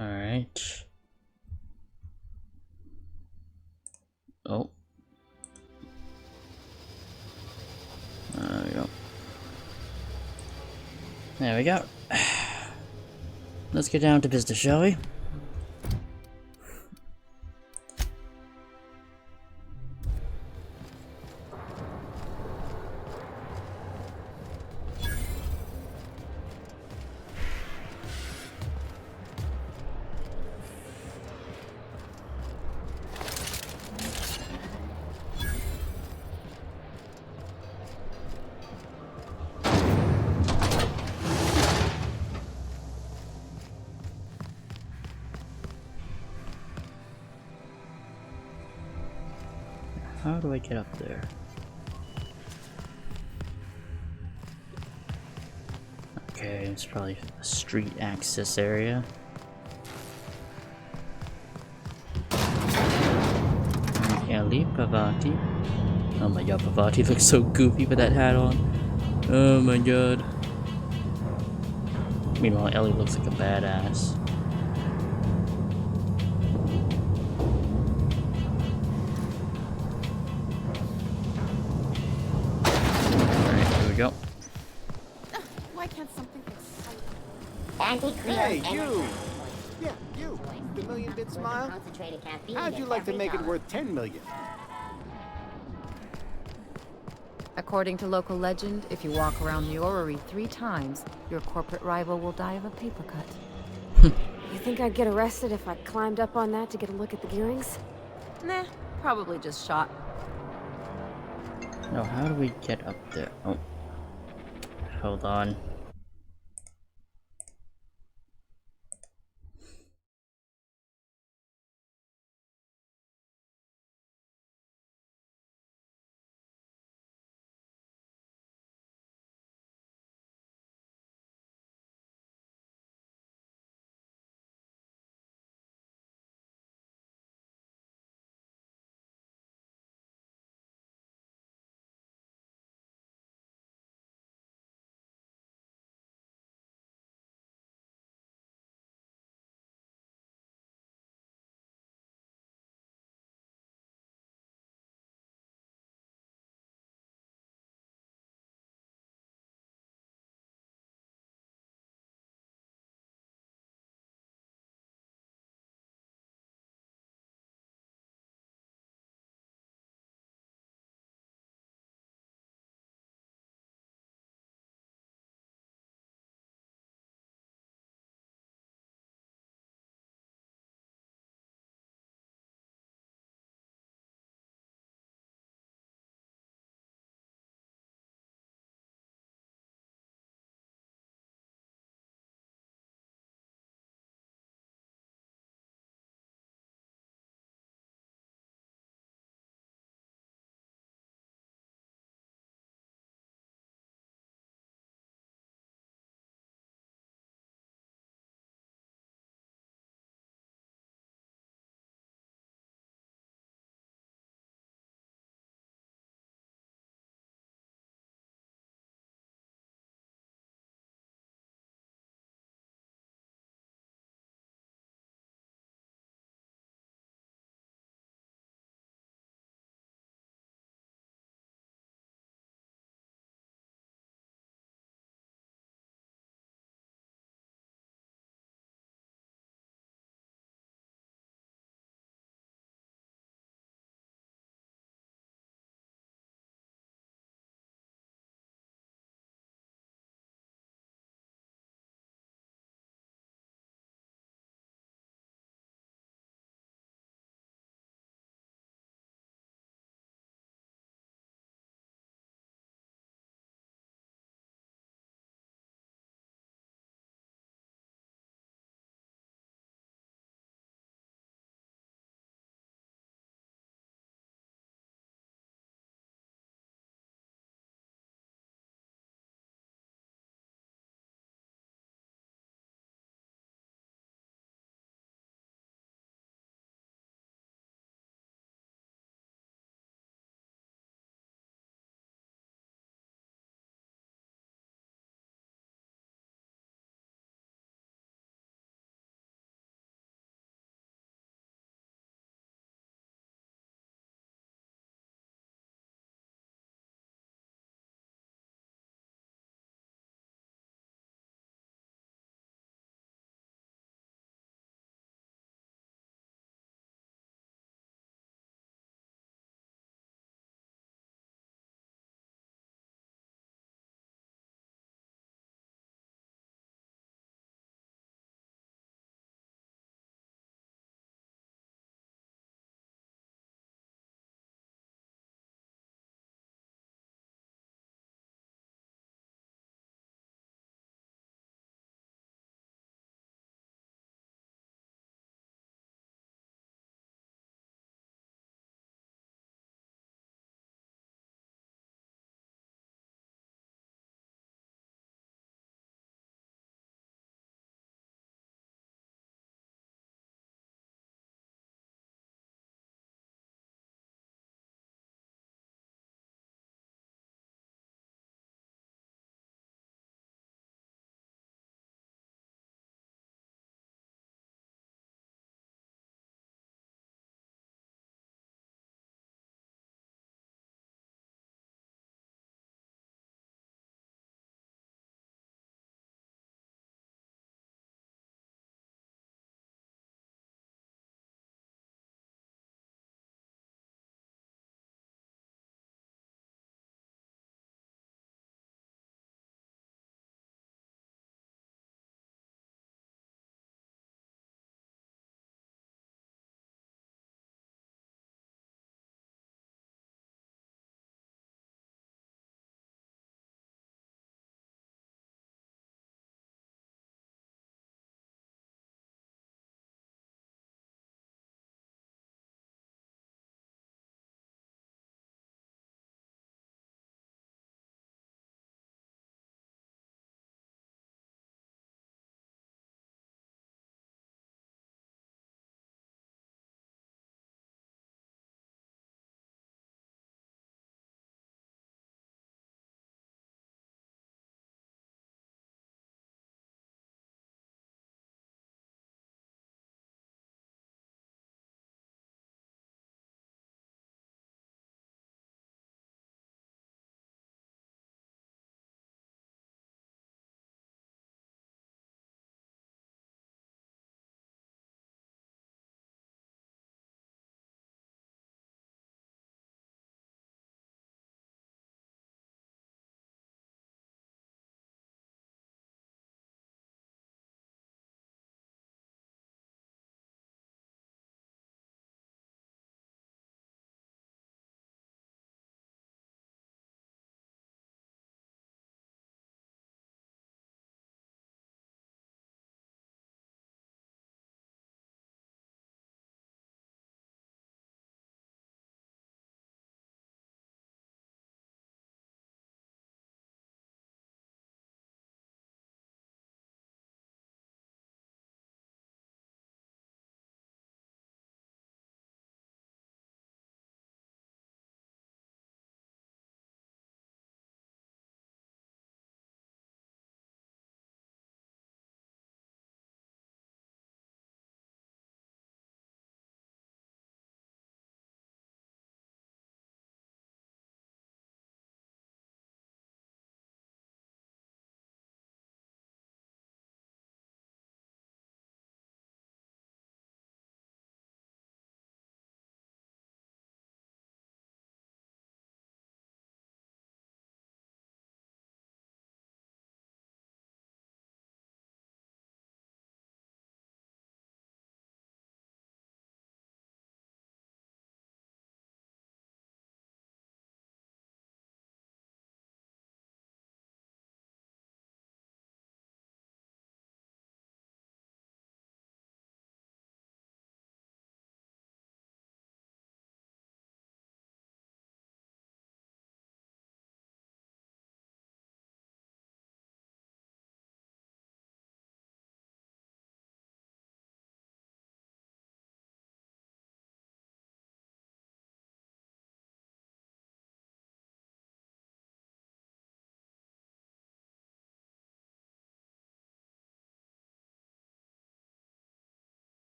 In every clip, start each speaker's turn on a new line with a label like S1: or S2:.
S1: Alright. Oh. There we go. There we go. Let's get down to business, shall we? How do I get up there? Okay, it's probably a street access area. Ellie Pavati. Oh my god, Pavati looks so goofy with that hat on. Oh my god. Meanwhile, Ellie looks like a badass. Alright, here we go.
S2: Why can't something exciting?
S3: Hey, you! Yeah, you! The million-bit smile? How'd you like to make it worth 10 million?
S2: According to local legend, if you walk around the orrery 3 times, your corporate rival will die of a paper cut.
S4: You think I'd get arrested if I climbed up on that to get a look at the gearings?
S2: Nah, probably just shot.
S1: No, how do we get up there? Oh. Hold on.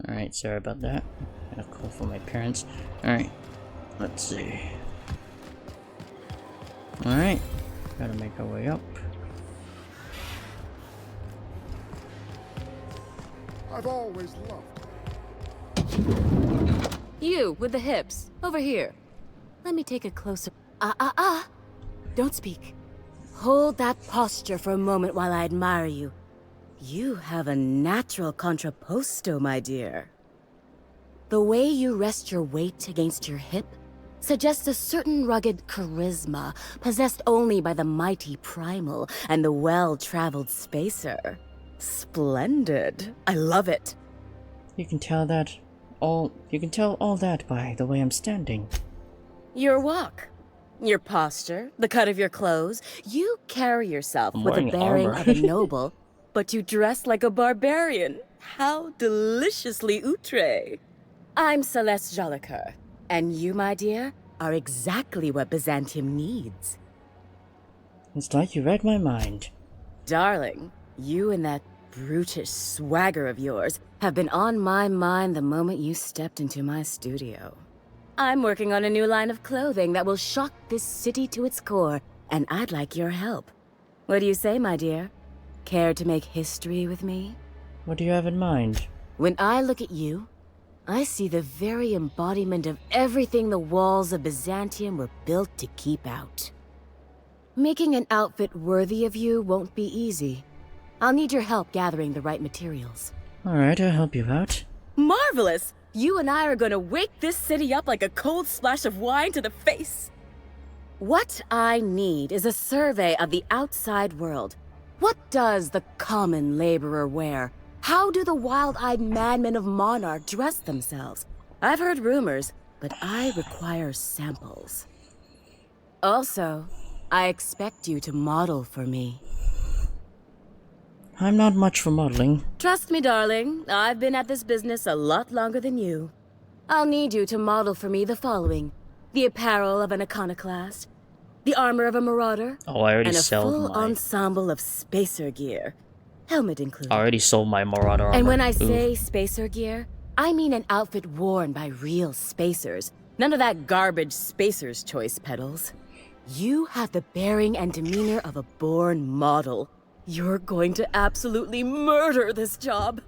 S1: Alright, sorry about that. Got a call from my parents. Alright, let's see. Alright, gotta make our way up.
S5: I've always loved.
S2: You, with the hips. Over here. Let me take a closer...
S6: Don't speak. Hold that posture for a moment while I admire you. You have a natural contrapposto, my dear. The way you rest your weight against your hip suggests a certain rugged charisma possessed only by the mighty primal and the well-traveled spacer. Splendid. I love it.
S1: You can tell all that by the way I'm standing.
S6: Your walk, your posture, the cut of your clothes. You carry yourself
S1: I'm
S6: with the
S1: wearing
S6: bearing
S1: armor.
S6: of a noble, but you dress like a barbarian. How deliciously outre. I'm Celeste Jolicoeur, and you, my dear, are exactly what Byzantium needs.
S1: It's like you read my mind.
S6: Darling, you and that brutish swagger of yours have been on my mind the moment you stepped into my studio. I'm working on a new line of clothing that will shock this city to its core, and I'd like your help. What do you say, my dear? Care to make history with me?
S1: What do you have in mind?
S6: When I look at you, I see the very embodiment of everything the walls of Byzantium were built to keep out. Making an outfit worthy of you won't be easy. I'll need your help gathering the right materials.
S1: Alright, I'll help you out.
S6: Marvelous! You and I are gonna wake this city up like a cold splash of wine to the face. What I need is a survey of the outside world. What does the common laborer wear? How do the wild-eyed madmen of Monarch dress themselves? I've heard rumors, but I require samples. Also, I expect you to model for me.
S1: I'm not much for modeling.
S6: Trust me, darling. I've been at this business a lot longer than you. I'll need you to model for me the following. The apparel of an iconoclast, the armor of a marauder,
S1: Oh, I already
S6: and a
S1: sold
S6: full
S1: my...
S6: ensemble of spacer gear. Helmet included.
S1: I already sold my Marauder armor.
S6: And when I
S1: Oof.
S6: say spacer gear, I mean an outfit worn by real spacers. None of that garbage spacer's choice pedals. You have the bearing and demeanor of a born model. You're going to absolutely murder this job.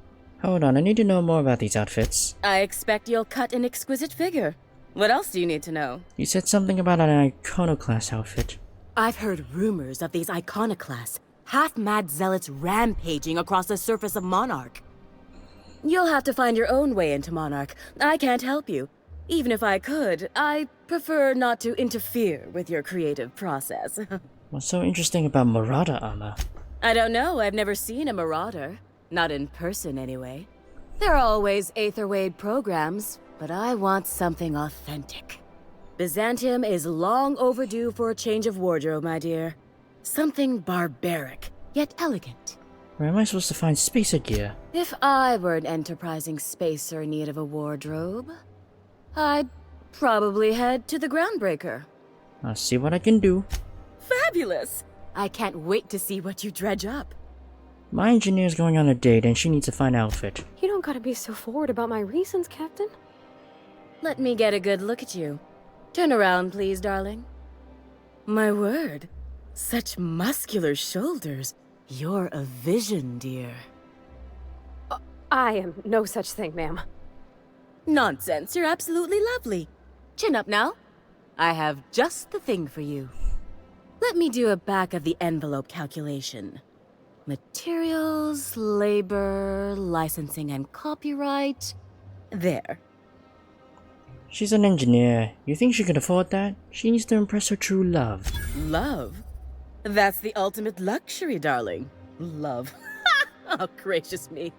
S1: Hold on, I need to know more about these outfits.
S6: I expect you'll cut an exquisite figure. What else do you need to know?
S1: You said something about an iconoclast outfit.
S6: I've heard rumors of these iconoclasts, half-mad zealots rampaging across the surface of Monarch. You'll have to find your own way into Monarch. I can't help you. Even if I could, I prefer not to interfere with your creative process.
S1: What's so interesting about Marauder armor?
S6: I don't know. I've never seen a marauder. Not in person, anyway. There are always Aetherwade programs, but I want something authentic. Byzantium is long overdue for a change of wardrobe, my dear. Something barbaric, yet elegant.
S1: Where am I supposed to find spacer gear?
S6: If I were an enterprising spacer in need of a wardrobe, I'd probably head to the Groundbreaker.
S1: I'll see what I can do.
S6: Fabulous! I can't wait to see what you dredge up.
S1: My engineer's going on a date and she needs a fine outfit.
S4: You don't gotta be so forward about my reasons, Captain.
S6: Let me get a good look at you. Turn around, please, darling. My word. Such muscular shoulders. You're a vision, dear.
S4: I am no such thing, ma'am.
S6: Nonsense. You're absolutely lovely. Chin up now. I have just the thing for you. Let me do a back-of-the-envelope calculation. Materials, labor, licensing and copyright. There.
S1: She's an engineer. You think she can afford that? She needs to impress her true love.
S6: Love? That's the ultimate luxury, darling. Love. Oh, gracious me.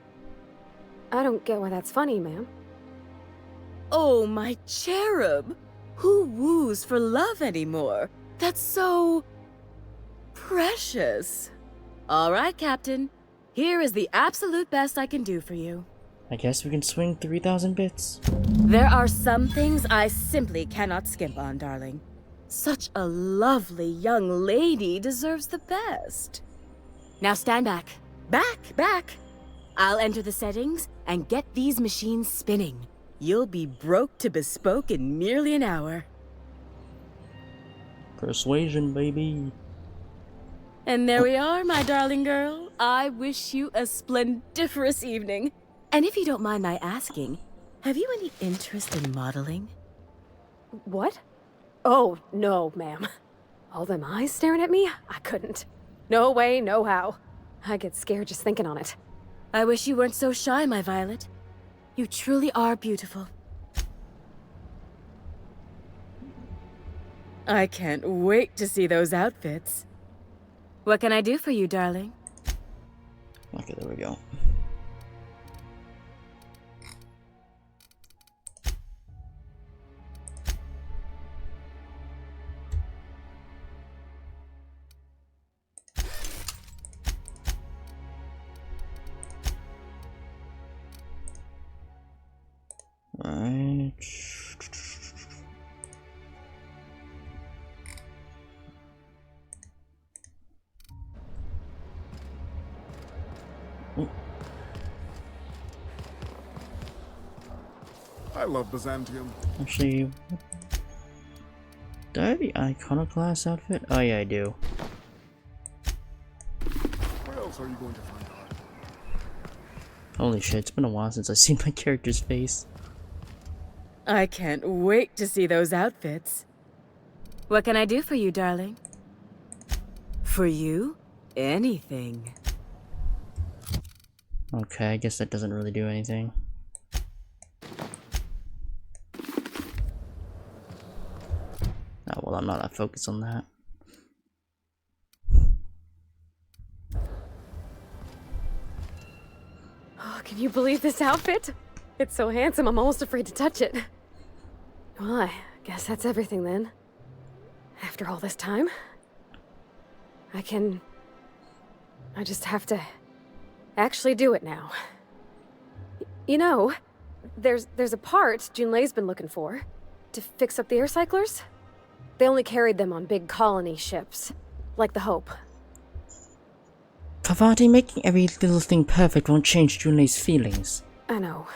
S4: I don't get why that's funny, ma'am.
S6: Oh, my cherub. Who woos for love anymore? That's so... precious. All right, Captain. Here is the absolute best I can do for you.
S1: I guess we can swing 3,000 bits.
S6: There are some things I simply cannot skimp on, darling. Such a lovely young lady deserves the best. Now stand back. Back! I'll enter the settings and get these machines spinning. You'll be broke to bespoke in merely an hour.
S1: Persuasion, baby.
S6: And there we are, my darling girl. I wish you a splendiferous evening. And if you don't mind my asking, have you any interest in modeling?
S4: What? Oh, no, ma'am. All them eyes staring at me? I couldn't. No way, no how. I get scared just thinking on it.
S6: I wish you weren't so shy, my Violet. You truly are beautiful. I can't wait to see those outfits. What can I do for you, darling?
S1: Okay, there we go. Right.
S5: I love Byzantium.
S1: Actually, do I have the iconoclast outfit? Oh yeah, I do.
S5: What else are you going to find out?
S1: Holy shit, it's been a while since I've seen my character's face.
S6: I can't wait to see those outfits. What can I do for you, darling? For you? Anything.
S1: Okay, I guess that doesn't really do anything. Oh, well, I'm not that focused on that.
S4: Oh, can you believe this outfit? It's so handsome, I'm almost afraid to touch it. Well, I guess that's everything then. After all this time, I just have to actually do it now. You know, there's a part Junlei's been looking for to fix up the air cyclers. They only carried them on big colony ships, like the Hope.
S1: Pavati, making every little thing perfect won't change Junlei's feelings.
S4: I know.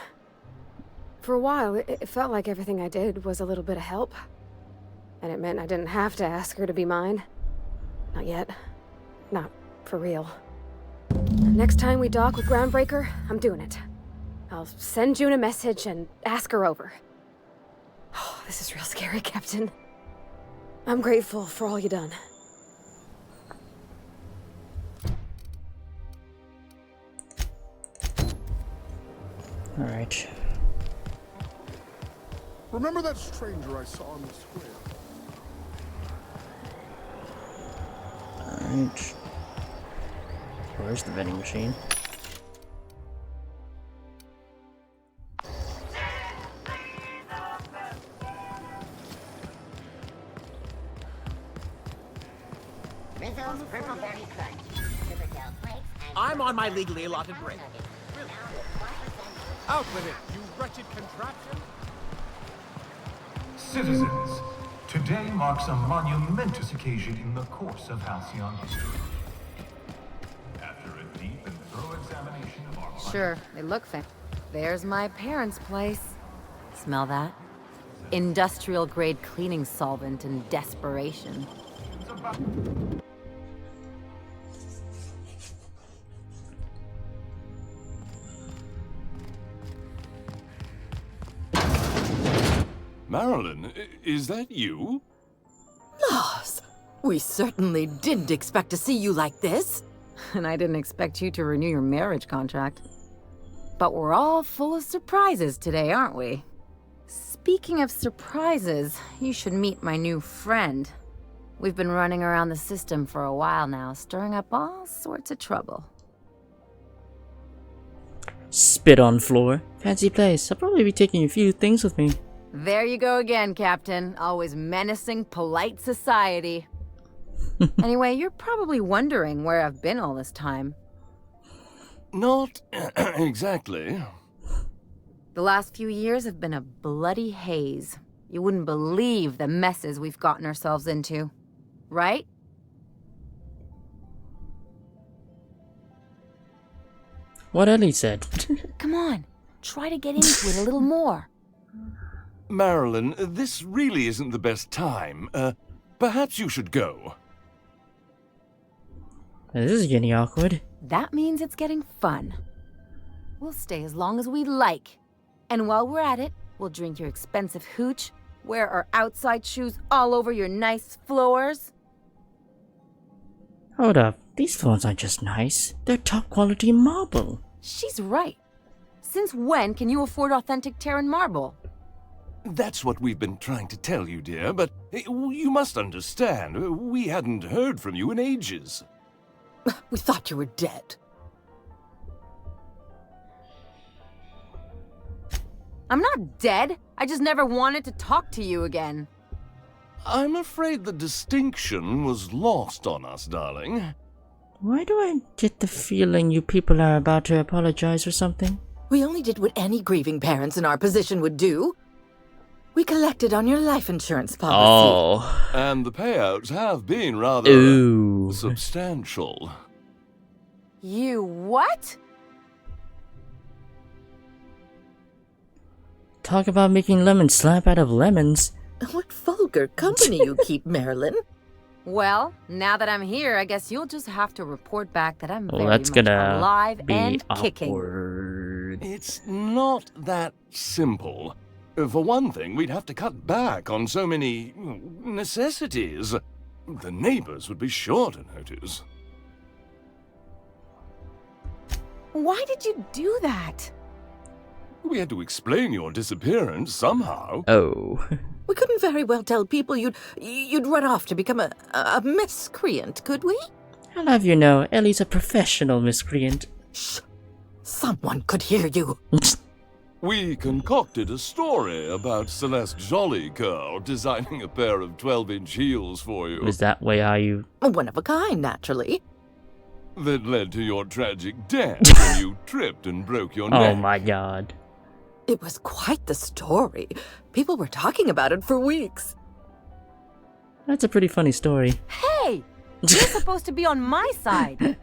S4: For a while, it felt like everything I did was a little bit of help. And it meant I didn't have to ask her to be mine. Not yet. Not for real. Next time we dock with Groundbreaker, I'm doing it. I'll send June a message and ask her over. Oh, this is real scary, Captain. I'm grateful for all you done.
S1: Alright.
S5: Remember that stranger I saw in the square?
S1: Alright. Where's the vending machine?
S3: I'm on my legally allotted break. Out with it, you wretched contraption!
S7: Citizens, today marks a monumentous occasion in the course of Halcyon history. After a deep and thorough examination of our
S2: Sure, they look There's my parents' place. Smell that? Industrial-grade cleaning solvent in desperation.
S8: Marilyn, is that you?
S9: Loss! We certainly didn't expect to see you like this.
S2: And I didn't expect you to renew your marriage contract. But we're all full of surprises today, aren't we? Speaking of surprises, you should meet my new friend. We've been running around the system for a while now, stirring up all sorts of trouble.
S1: Spit on floor. Fancy place. I'll probably be taking a few things with me.
S2: There you go again, Captain. Always menacing polite society. Anyway, you're probably wondering where I've been all this time.
S8: Not exactly.
S2: The last few years have been a bloody haze. You wouldn't believe the messes we've gotten ourselves into. Right?
S1: What Ellie said.
S2: Come on, try to get into it a little more.
S8: Marilyn, this really isn't the best time. Perhaps you should go.
S1: This is getting awkward.
S2: That means it's getting fun. We'll stay as long as we like. And while we're at it, we'll drink your expensive hooch, wear our outside shoes all over your nice floors.
S1: Hold up, these floors aren't just nice. They're top quality marble.
S2: She's right. Since when can you afford authentic Terran marble?
S8: That's what we've been trying to tell you, dear, but you must understand, we hadn't heard from you in ages.
S9: We thought you were dead.
S2: I'm not dead. I just never wanted to talk to you again.
S8: I'm afraid the distinction was lost on us, darling.
S1: Why do I get the feeling you people are about to apologize or something?
S9: We only did what any grieving parents in our position would do. We collected on your life insurance policy.
S1: Oh.
S8: And the payouts have been rather
S1: Ooh.
S8: substantial.
S2: You what?
S1: Talk about making lemon slap out of lemons.
S9: What vulgar company you keep, Marilyn.
S2: Well, now that I'm here, I guess you'll just have to report back that I'm
S1: Well,
S2: very
S1: that's
S2: much
S1: gonna
S2: alive
S1: be
S2: and kicking.
S1: awkward.
S8: It's not that simple. For one thing, we'd have to cut back on so many necessities. The neighbors would be sure to notice.
S2: Why did you do that?
S8: We had to explain your disappearance somehow.
S1: Oh.
S9: We couldn't very well tell people you'd run off to become a miscreant, could we?
S1: I'll have you know, Ellie's a professional miscreant.
S9: Shh! Someone could hear you.
S8: We concocted a story about Celeste Jollycurl designing a pair of 12-inch heels for you.
S1: Was that way how you...
S9: One of a kind, naturally.
S8: That led to your tragic death when you tripped and broke your neck.
S1: Oh my god.
S9: It was quite the story. People were talking about it for weeks.
S1: That's a pretty funny story.
S2: Hey! You're supposed to be on my side.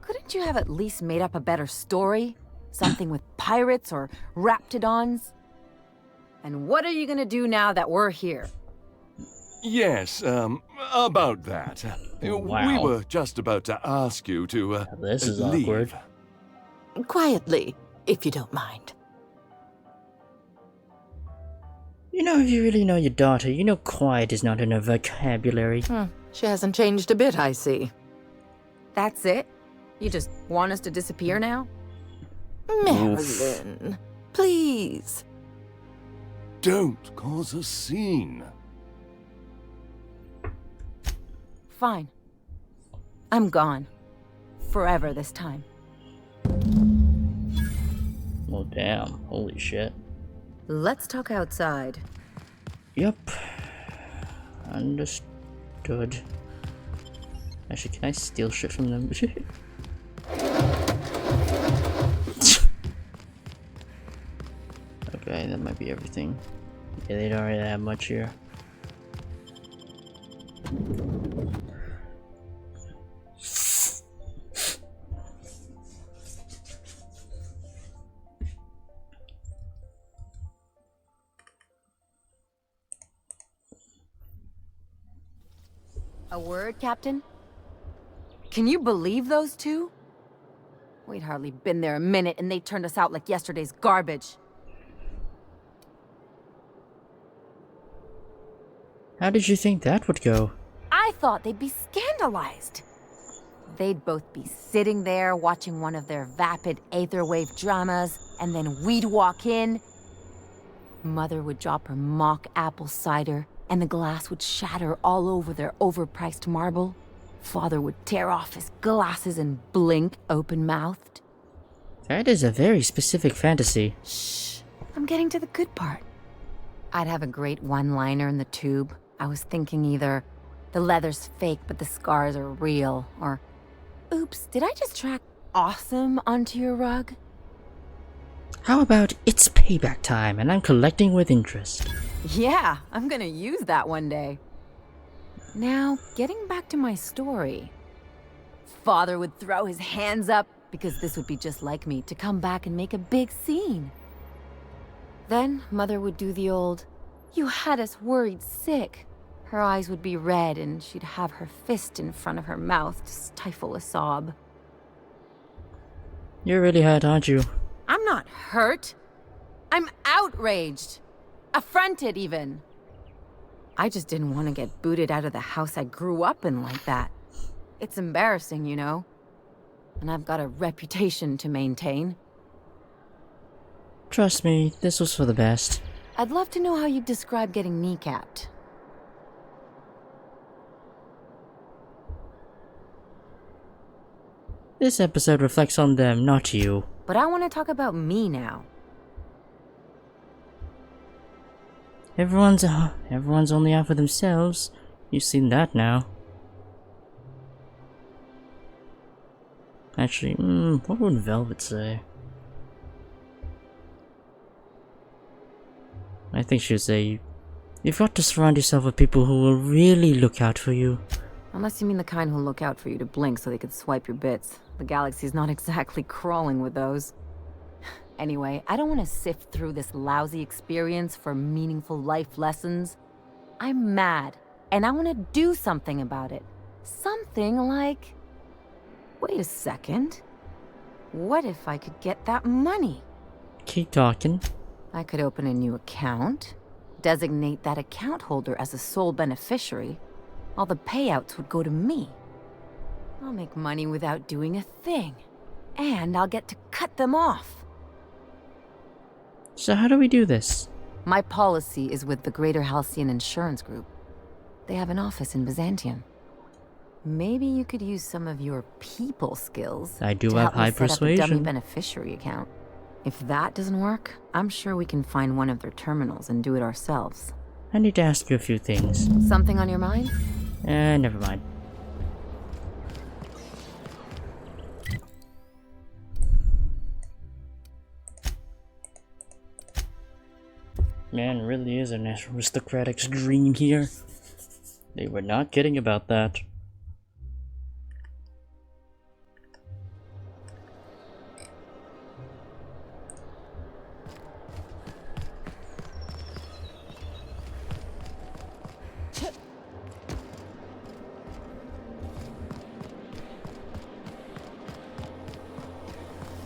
S2: Couldn't you have at least made up a better story? Something with pirates or raptidons? And what are you gonna do now that we're here?
S8: Yes, about that.
S1: Wow.
S8: We were just about to ask you to,
S1: This is
S8: leave.
S1: awkward.
S9: Quietly, if you don't mind.
S1: You know, if you really know your daughter, you know quiet is not in her vocabulary.
S9: She hasn't changed a bit, I see.
S2: That's it? You just want us to disappear now?
S9: Marilyn, please.
S8: Don't cause a scene.
S2: Fine. I'm gone. Forever this time.
S1: Well, damn. Holy shit.
S2: Let's talk outside.
S1: Yep. Understood. Actually, can I steal shit from them? Okay, that might be everything. Yeah, they don't really have much here.
S2: A word, Captain? Can you believe those two? We'd hardly been there a minute and they turned us out like yesterday's garbage.
S1: How did you think that would go?
S2: I thought they'd be scandalized. They'd both be sitting there watching one of their vapid aetherwave dramas, and then we'd walk in. Mother would drop her mock apple cider, and the glass would shatter all over their overpriced marble. Father would tear off his glasses and blink open-mouthed.
S1: That is a very specific fantasy.
S2: Shh, I'm getting to the good part. I'd have a great one-liner in the tube. I was thinking either, the leather's fake but the scars are real, or, oops, did I just track awesome onto your rug?
S1: How about it's payback time and I'm collecting with interest?
S2: Yeah, I'm gonna use that one day. Now, getting back to my story. Father would throw his hands up, because this would be just like me to come back and make a big scene. Then Mother would do the old, "You had us worried sick." Her eyes would be red and she'd have her fist in front of her mouth to stifle a sob.
S1: You're really hurt, aren't you?
S2: I'm not hurt. I'm outraged. Affronted, even. I just didn't want to get booted out of the house I grew up in like that. It's embarrassing, you know. And I've got a reputation to maintain.
S1: Trust me, this was for the best.
S2: I'd love to know how you'd describe getting kneecapped.
S1: This episode reflects on them, not you.
S2: But I want to talk about me now.
S1: Everyone's only out for themselves. You've seen that now. Actually, what would Velvet say? I think she would say, you've got to surround yourself with people who will really look out for you.
S2: Unless you mean the kind who'll look out for you to blink so they could swipe your bits. The galaxy's not exactly crawling with those. Anyway, I don't want to sift through this lousy experience for meaningful life lessons. I'm mad, and I want to do something about it. Something like... Wait a second. What if I could get that money?
S1: Keep talking.
S2: I could open a new account, designate that account holder as a sole beneficiary. All the payouts would go to me. I'll make money without doing a thing. And I'll get to cut them off.
S1: So how do we do this?
S2: My policy is with the Greater Halcyon Insurance Group. They have an office in Byzantium. Maybe you could use some of your people skills
S1: I do
S2: to
S1: have
S2: help me
S1: high
S2: set up a dummy
S1: persuasion.
S2: beneficiary account. If that doesn't work, I'm sure we can find one of their terminals and do it ourselves.
S1: I need to ask you a few things.
S2: Something on your mind?
S1: Never mind. Man, really is an aristocratic's dream here. They were not kidding about that.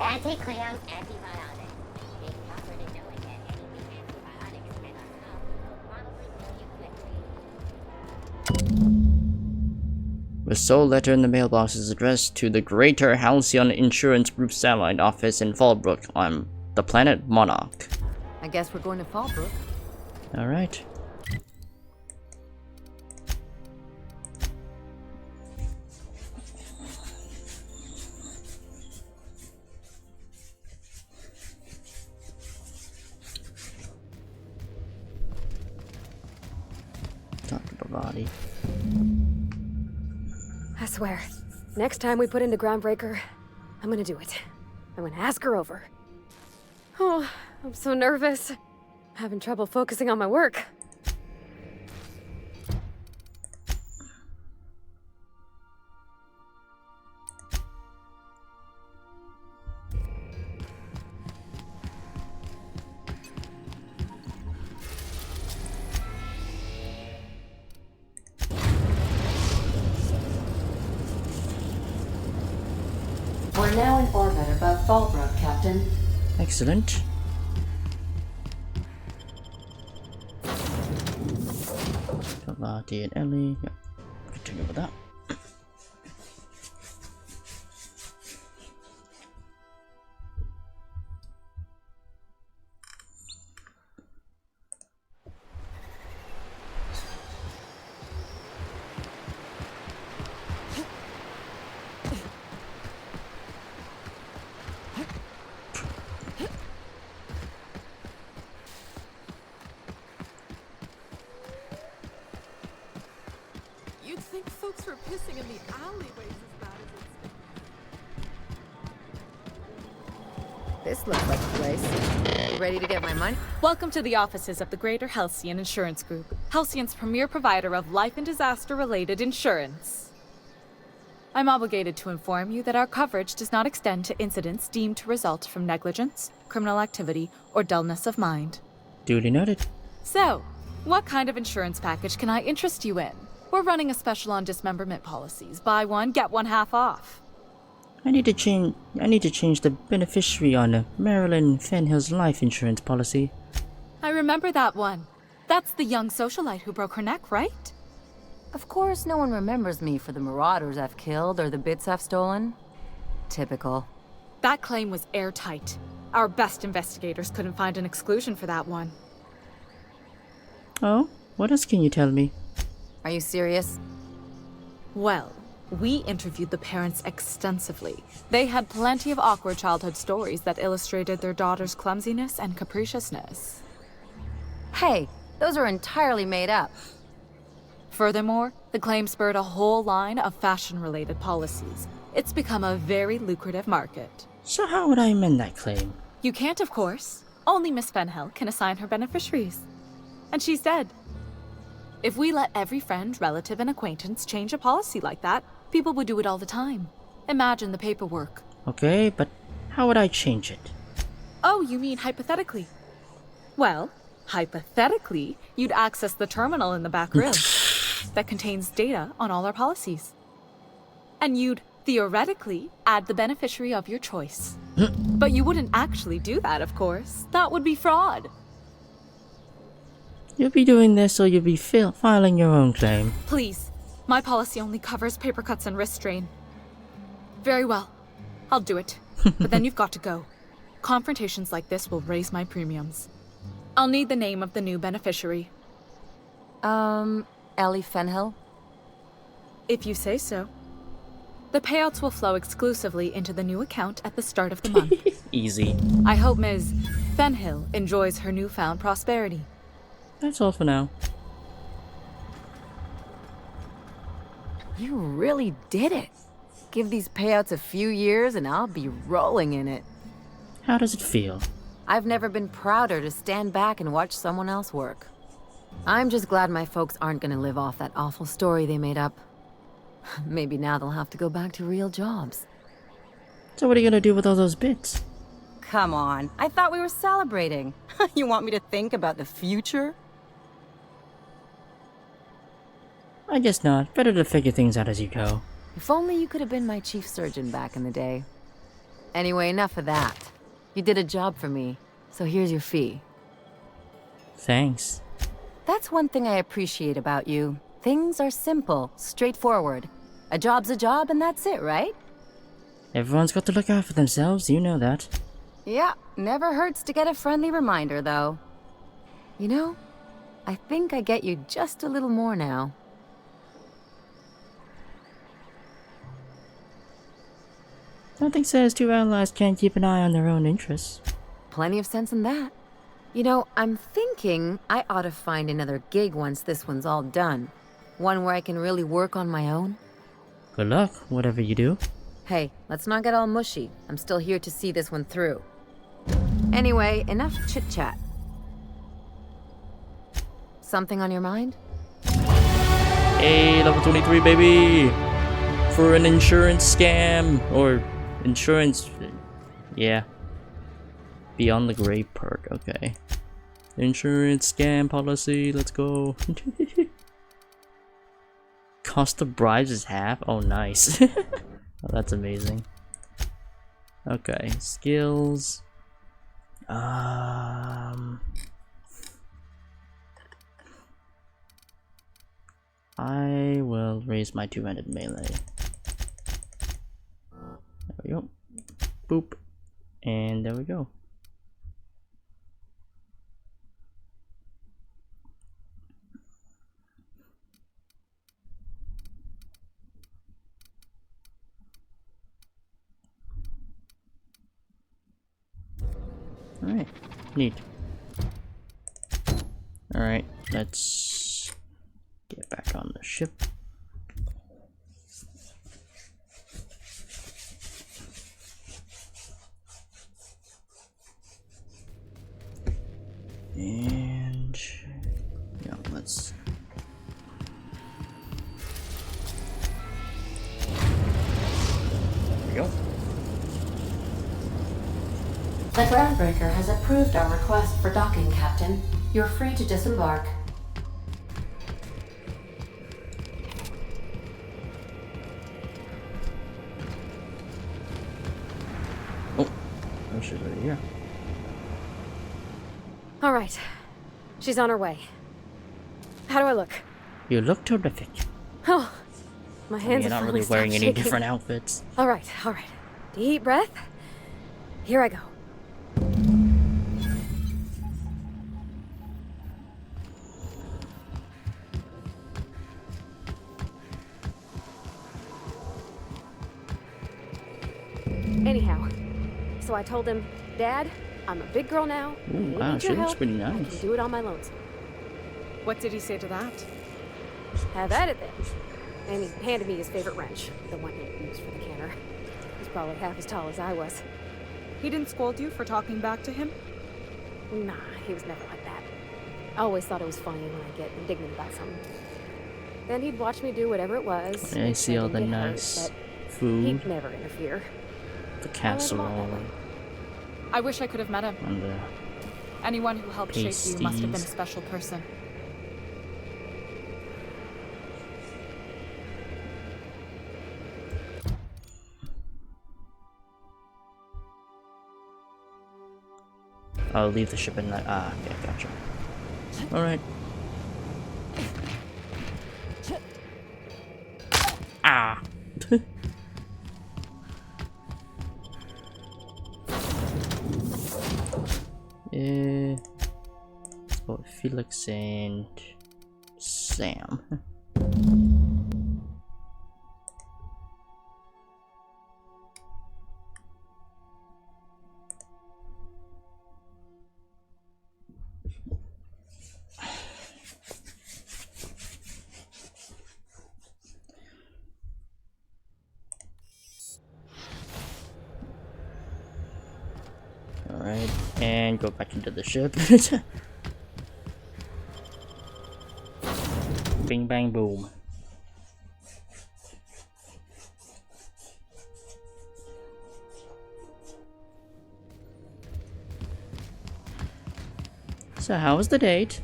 S10: Anti-Cleo's antibiotic. Being tougher to knowing that anything antibiotics cannot help will probably kill you quickly.
S1: The sole letter in the mailbox is addressed to the Greater Halcyon Insurance Group satellite office in Fallbrook on the planet Monarch.
S2: I guess we're going to Fallbrook.
S1: Alright. Dr. Bavati.
S4: I swear, next time we put into Groundbreaker, I'm gonna do it. I'm gonna ask her over. Oh, I'm so nervous. Having trouble focusing on my work.
S11: We're now in orbit above Fallbrook, Captain.
S1: Excellent. Bavati and Ellie. Yep. Continue with that.
S12: You'd think folks were pissing in the alleyways as bad as it's...
S2: This looks like a place. Ready to get my money?
S13: Welcome to the offices of the Greater Halcyon Insurance Group, Halcyon's premier provider of life and disaster-related insurance. I'm obligated to inform you that our coverage does not extend to incidents deemed to result from negligence, criminal activity, or dullness of mind.
S1: Duly noted.
S13: So, what kind of insurance package can I interest you in? We're running a special on dismemberment policies. Buy one, get one half off.
S1: I need to change the beneficiary on Marilyn Fenhill's life insurance policy.
S13: I remember that one. That's the young socialite who broke her neck, right?
S2: Of course, no one remembers me for the marauders I've killed or the bits I've stolen. Typical.
S13: That claim was airtight. Our best investigators couldn't find an exclusion for that one.
S1: Oh, what else can you tell me?
S2: Are you serious?
S13: Well, we interviewed the parents extensively. They had plenty of awkward childhood stories that illustrated their daughter's clumsiness and capriciousness.
S2: Hey, those are entirely made up.
S13: Furthermore, the claim spurred a whole line of fashion-related policies. It's become a very lucrative market.
S1: So how would I amend that claim?
S13: You can't, of course. Only Miss Fenhill can assign her beneficiaries. And she's dead. If we let every friend, relative, and acquaintance change a policy like that, people would do it all the time. Imagine the paperwork.
S1: Okay, but how would I change it?
S13: Oh, you mean hypothetically? Well, hypothetically, you'd access the terminal in the back room that contains data on all our policies. And you'd, theoretically, add the beneficiary of your choice. But you wouldn't actually do that, of course. That would be fraud.
S1: You'll be doing this or you'll be filing your own claim.
S13: Please. My policy only covers paper cuts and wrist strain. Very well. I'll do it. But then you've got to go. Confrontations like this will raise my premiums. I'll need the name of the new beneficiary.
S2: Ellie Fenhill?
S13: If you say so. The payouts will flow exclusively into the new account at the start of the month.
S1: Easy.
S13: I hope Ms. Fenhill enjoys her newfound prosperity.
S1: That's all for now.
S2: You really did it. Give these payouts a few years and I'll be rolling in it.
S1: How does it feel?
S2: I've never been prouder to stand back and watch someone else work. I'm just glad my folks aren't gonna live off that awful story they made up. Maybe now they'll have to go back to real jobs.
S1: So what are you gonna do with all those bits?
S2: Come on, I thought we were celebrating. You want me to think about the future?
S1: I guess not. Better to figure things out as you go.
S2: If only you could have been my chief surgeon back in the day. Anyway, enough of that. You did a job for me, so here's your fee.
S1: Thanks.
S2: That's one thing I appreciate about you. Things are simple, straightforward. A job's a job and that's it, right?
S1: Everyone's got to look out for themselves, you know that.
S2: Yeah, never hurts to get a friendly reminder, though. You know, I think I get you just a little more now.
S1: Nothing says two allies can't keep an eye on their own interests.
S2: Plenty of sense in that. You know, I'm thinking I ought to find another gig once this one's all done. One where I can really work on my own.
S1: Good luck, whatever you do.
S2: Hey, let's not get all mushy. I'm still here to see this one through. Anyway, enough chit-chat. Something on your mind?
S1: Hey, level 23, baby! For an insurance scam, or insurance... yeah. Beyond the gray perk, okay. Insurance scam policy, let's go. Cost of bribes is half? Oh, nice. Oh, that's amazing. Okay, skills. I will raise my two-handed melee. There we go. Boop. And there we go. Alright, neat. Alright, let's get back on the ship. And yeah, let's
S11: groundbreaker has approved our request for docking, Captain. You're free to disembark.
S1: Oh, she's right here.
S4: All right. She's on her way. How do I look?
S1: You look terrific.
S4: Oh, my
S1: I mean,
S4: hands
S1: you're
S4: have
S1: not
S4: finally
S1: really wearing
S4: stopped
S1: any
S4: shaking.
S1: different outfits.
S4: All right. Deep breath. Here I go. Anyhow, so I told him, Dad, I'm a big girl now.
S1: Ooh,
S4: I
S1: wow,
S4: need
S1: she
S4: your
S1: looks
S4: help.
S1: pretty
S4: I
S1: nice.
S4: can do it on my lonesome.
S13: What did he say to that?
S4: Have at it then. And he handed me his favorite wrench, the one he used for the canner. He's probably half as tall as I was.
S13: He didn't scold you for talking back to him?
S4: Nah, he was never like that. I always thought it was funny when I get indignant about something. Then he'd watch me do whatever it was.
S1: I see all the
S4: didn't get hurt,
S1: nice
S4: but
S1: food,
S4: he'd never interfere.
S1: the casserole,
S13: I wish I could have met him.
S1: and the
S13: Anyone who helped shape you must have been a
S1: pasties.
S13: special person.
S1: I'll leave the ship at night. Ah, okay, gotcha. Alright. Ah! Oh, Felix and Sam. Alright, and go back into the ship. Bing bang boom. So how was the date?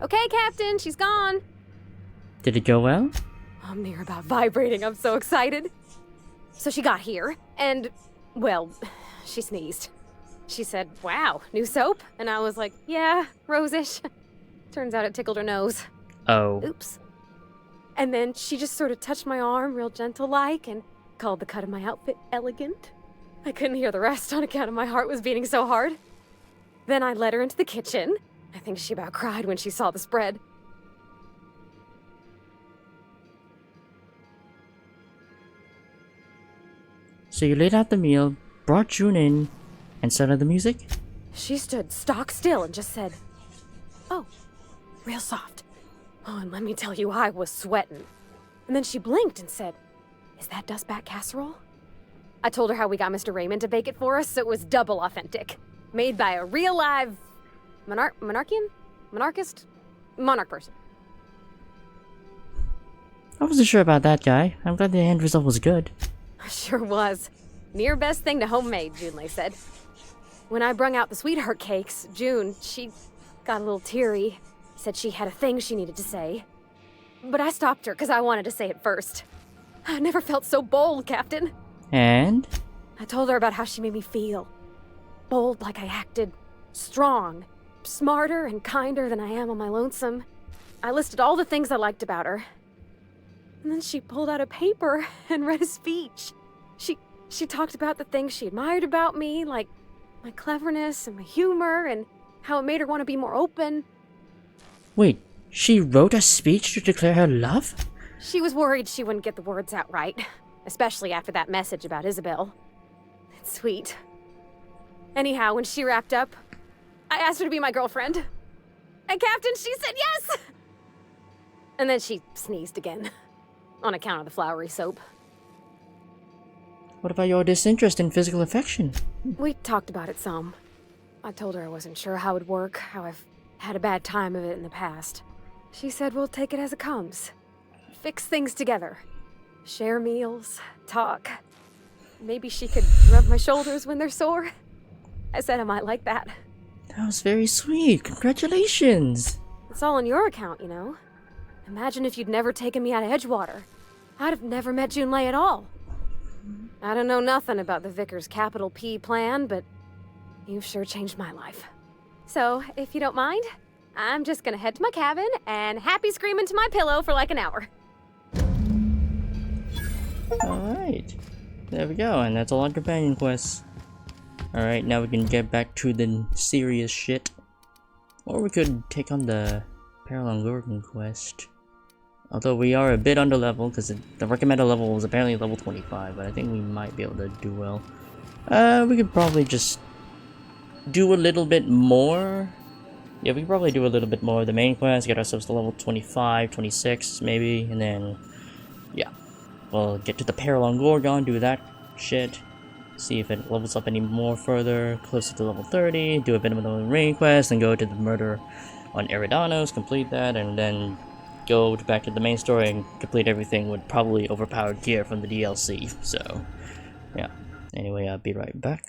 S4: Okay, Captain, she's gone.
S1: Did it go well?
S4: I'm near about vibrating. I'm so excited. So she got here, and, well, she sneezed. She said, wow, new soap? And I was like, yeah, rosish. Turns out it tickled her nose.
S1: Oh.
S4: Oops. And then she just sort of touched my arm real gentle-like and called the cut of my outfit elegant. I couldn't hear the rest on account of my heart was beating so hard. Then I led her into the kitchen. I think she about cried when she saw the spread.
S1: So you laid out the meal, brought June in, and started the music?
S4: She stood stock still and just said, oh, real soft. Oh, and let me tell you, I was sweating. And then she blinked and said, is that dustback casserole? I told her how we got Mr. Raymond to bake it for us, so it was double authentic. Made by a real live monarch person.
S1: I wasn't sure about that guy. I'm glad the end result was good.
S4: Sure was. Near best thing to homemade, Junlei said. When I brung out the sweetheart cakes, June, she got a little teary. Said she had a thing she needed to say. But I stopped her because I wanted to say it first. I never felt so bold, Captain.
S1: And?
S4: I told her about how she made me feel. Bold like I acted. Strong. Smarter and kinder than I am on my lonesome. I listed all the things I liked about her. And then she pulled out a paper and read a speech. She talked about the things she admired about me, like my cleverness and my humor, and how it made her want to be more open.
S1: Wait, she wrote a speech to declare her love?
S4: She was worried she wouldn't get the words out right, especially after that message about Isabel. It's sweet. Anyhow, when she wrapped up, I asked her to be my girlfriend. And Captain, she said yes! And then she sneezed again, on account of the flowery soap.
S1: What about your disinterest in physical affection?
S4: We talked about it some. I told her I wasn't sure how it'd work, how I've had a bad time of it in the past. She said we'll take it as it comes. Fix things together. Share meals, talk. maybe she could rub my shoulders when they're sore. I said I might like that.
S1: That was very sweet. Congratulations.
S4: It's all on your account, you know. Imagine if you'd never taken me out of Edgewater. I'd have never met Junlei at all. I don't know nothing about the Vicar's capital P plan, but you've sure changed my life. So, if you don't mind, I'm just gonna head to my cabin and happy scream into my pillow for like an hour.
S1: Alright. There we go, and that's all our companion quests. Alright, now we can get back to the serious shit. Or we could take on the Parallel Gorgon quest. Although we are a bit under level, because the recommended level was apparently level 25, but I think we might be able to do well. We could probably just do a little bit more. Yeah, we could probably do a little bit more of the main quest, get ourselves to level 25, 26 maybe, and then, yeah. We'll get to the Parallel Gorgon, do that shit. See if it levels up any more further, closer to level 30, do a bit of the rain quest, and go to the murder on Eridanos, complete that, and then go back to the main story and complete everything with probably overpowered gear from the DLC. So, yeah. Anyway, I'll be right back.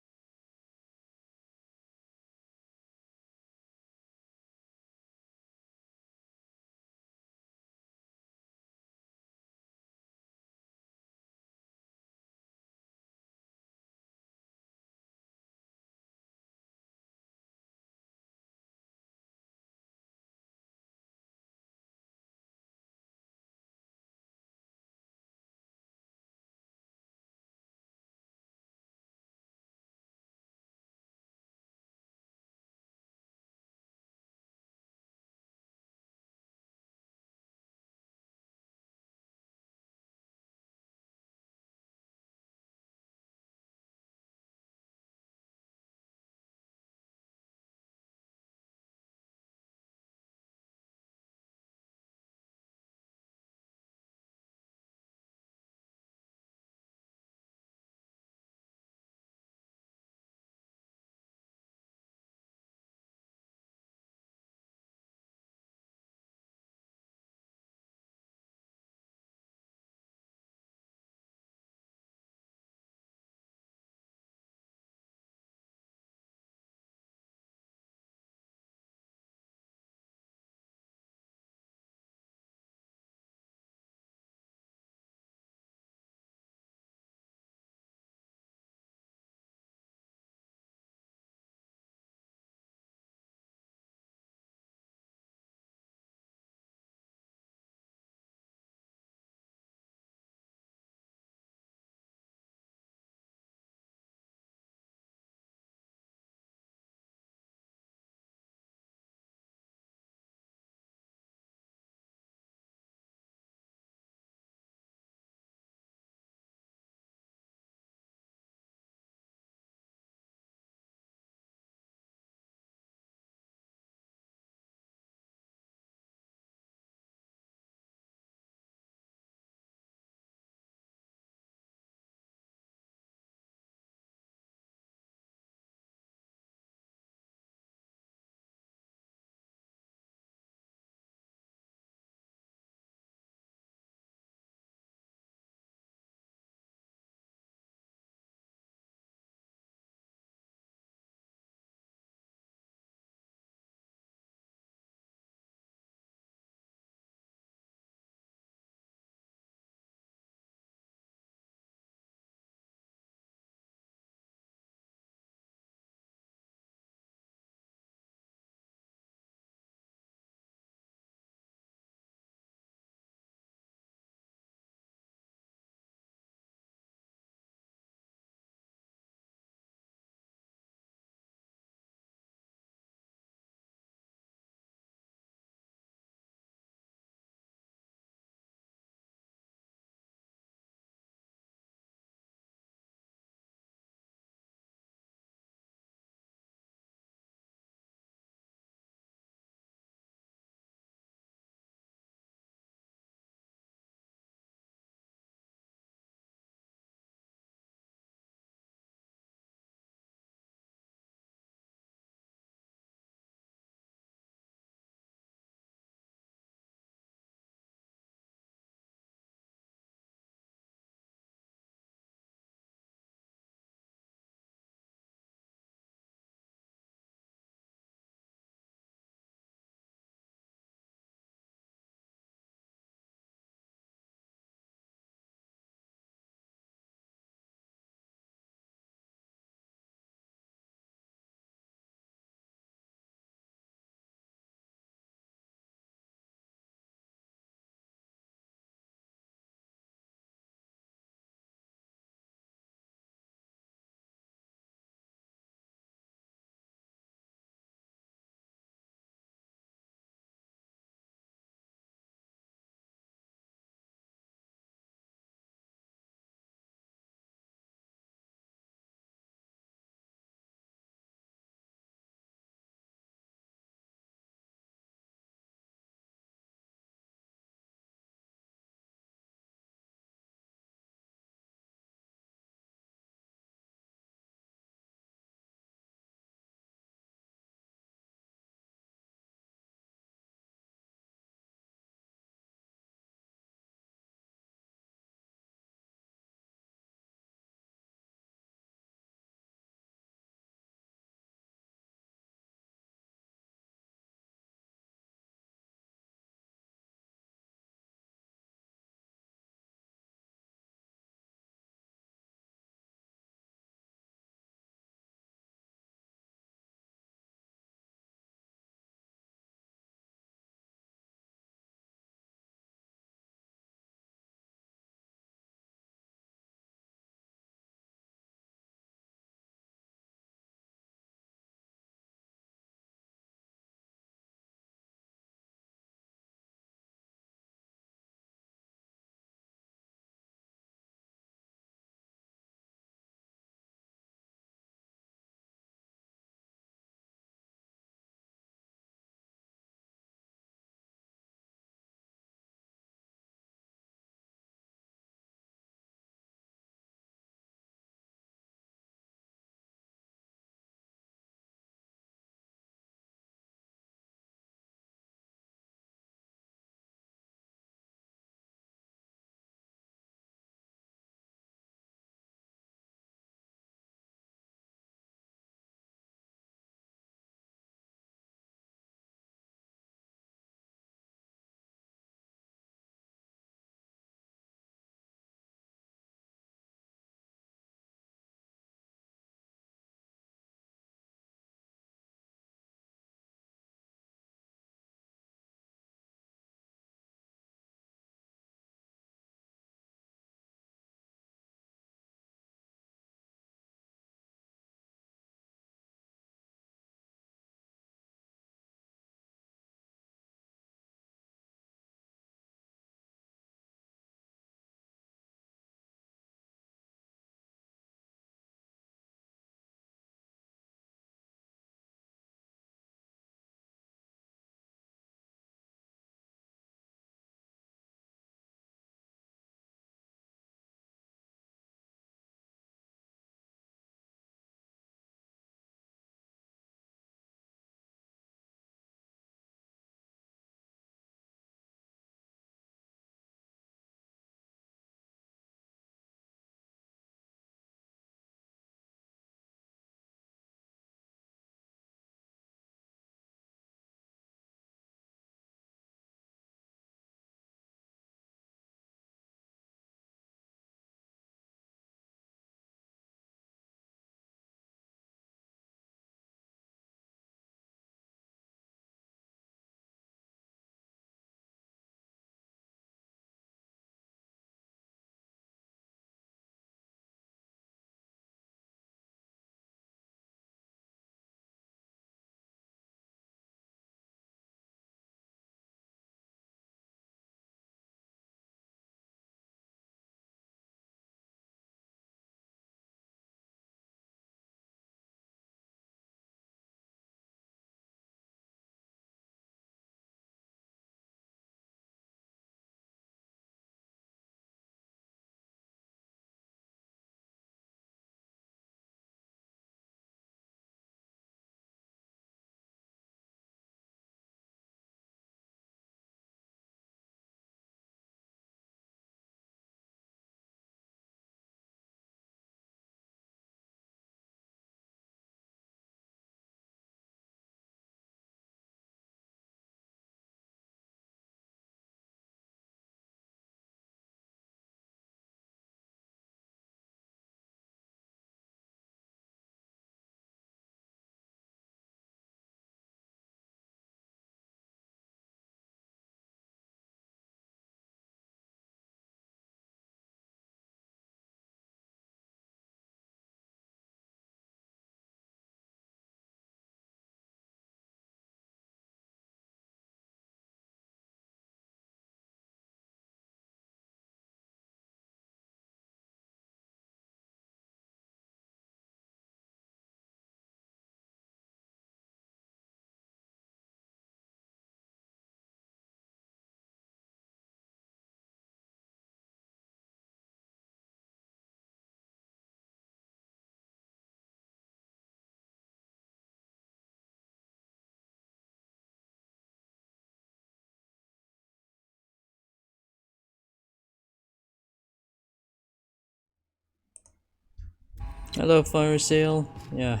S1: Hello, Fire Sale. Yeah,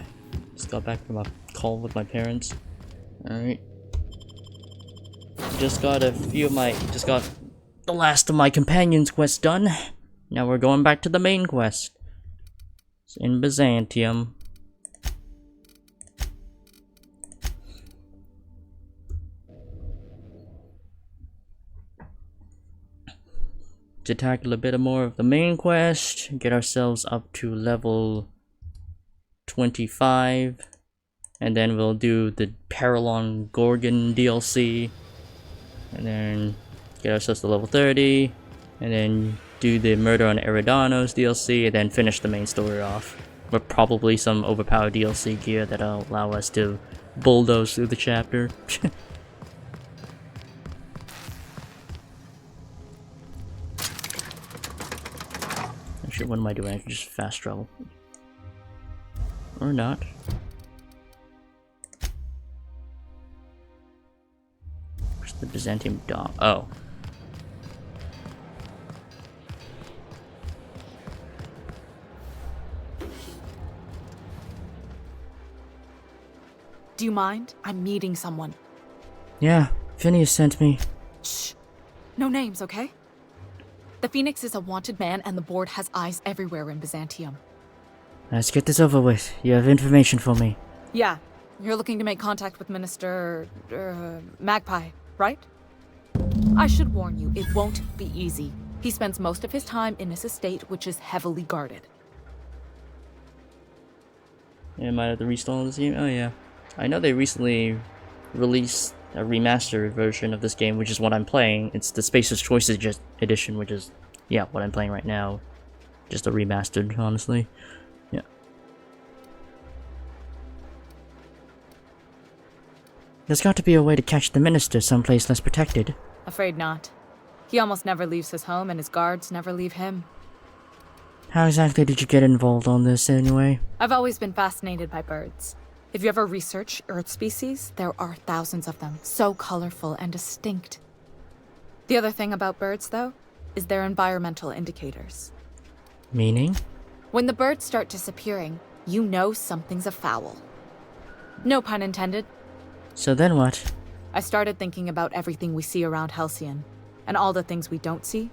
S1: just got back from a call with my parents. Alright. Just got the last of my companions quests done. Now we're going back to the main quest. It's in Byzantium. To tackle a bit more of the main quest, get ourselves up to level 25, and then we'll do the Paralon Gorgon DLC, and then get ourselves to level 30, and then do the Murder on Eridanos DLC, and then finish the main story off with probably some overpowered DLC gear that'll allow us to bulldoze through the chapter. Actually, what am I doing? I can just fast travel. Or not. Where's the Byzantium dock? Oh.
S13: Do you mind? I'm meeting someone.
S1: Yeah, Phineas sent me.
S13: Shh. No names, okay? The Phoenix is a wanted man, and the board has eyes everywhere in Byzantium.
S1: Let's get this over with. You have information for me.
S13: Yeah, you're looking to make contact with Minister... Magpie, right? I should warn you, it won't be easy. He spends most of his time in his estate, which is heavily guarded.
S1: Yeah, might have to restall this game? Oh yeah. I know they recently released a remastered version of this game, which is what I'm playing. It's the Spacer's Choice Edition, which is, yeah, what I'm playing right now. Just a remastered, honestly. Yeah. There's got to be a way to catch the Minister someplace less protected.
S13: Afraid not. He almost never leaves his home, and his guards never leave him.
S1: How exactly did you get involved on this, anyway?
S13: I've always been fascinated by birds. If you ever research Earth species, there are thousands of them, so colorful and distinct. The other thing about birds, though, is their environmental indicators.
S1: Meaning?
S13: When the birds start disappearing, you know something's afoul. No pun intended.
S1: So then what?
S13: I started thinking about everything we see around Halcyon, and all the things we don't see.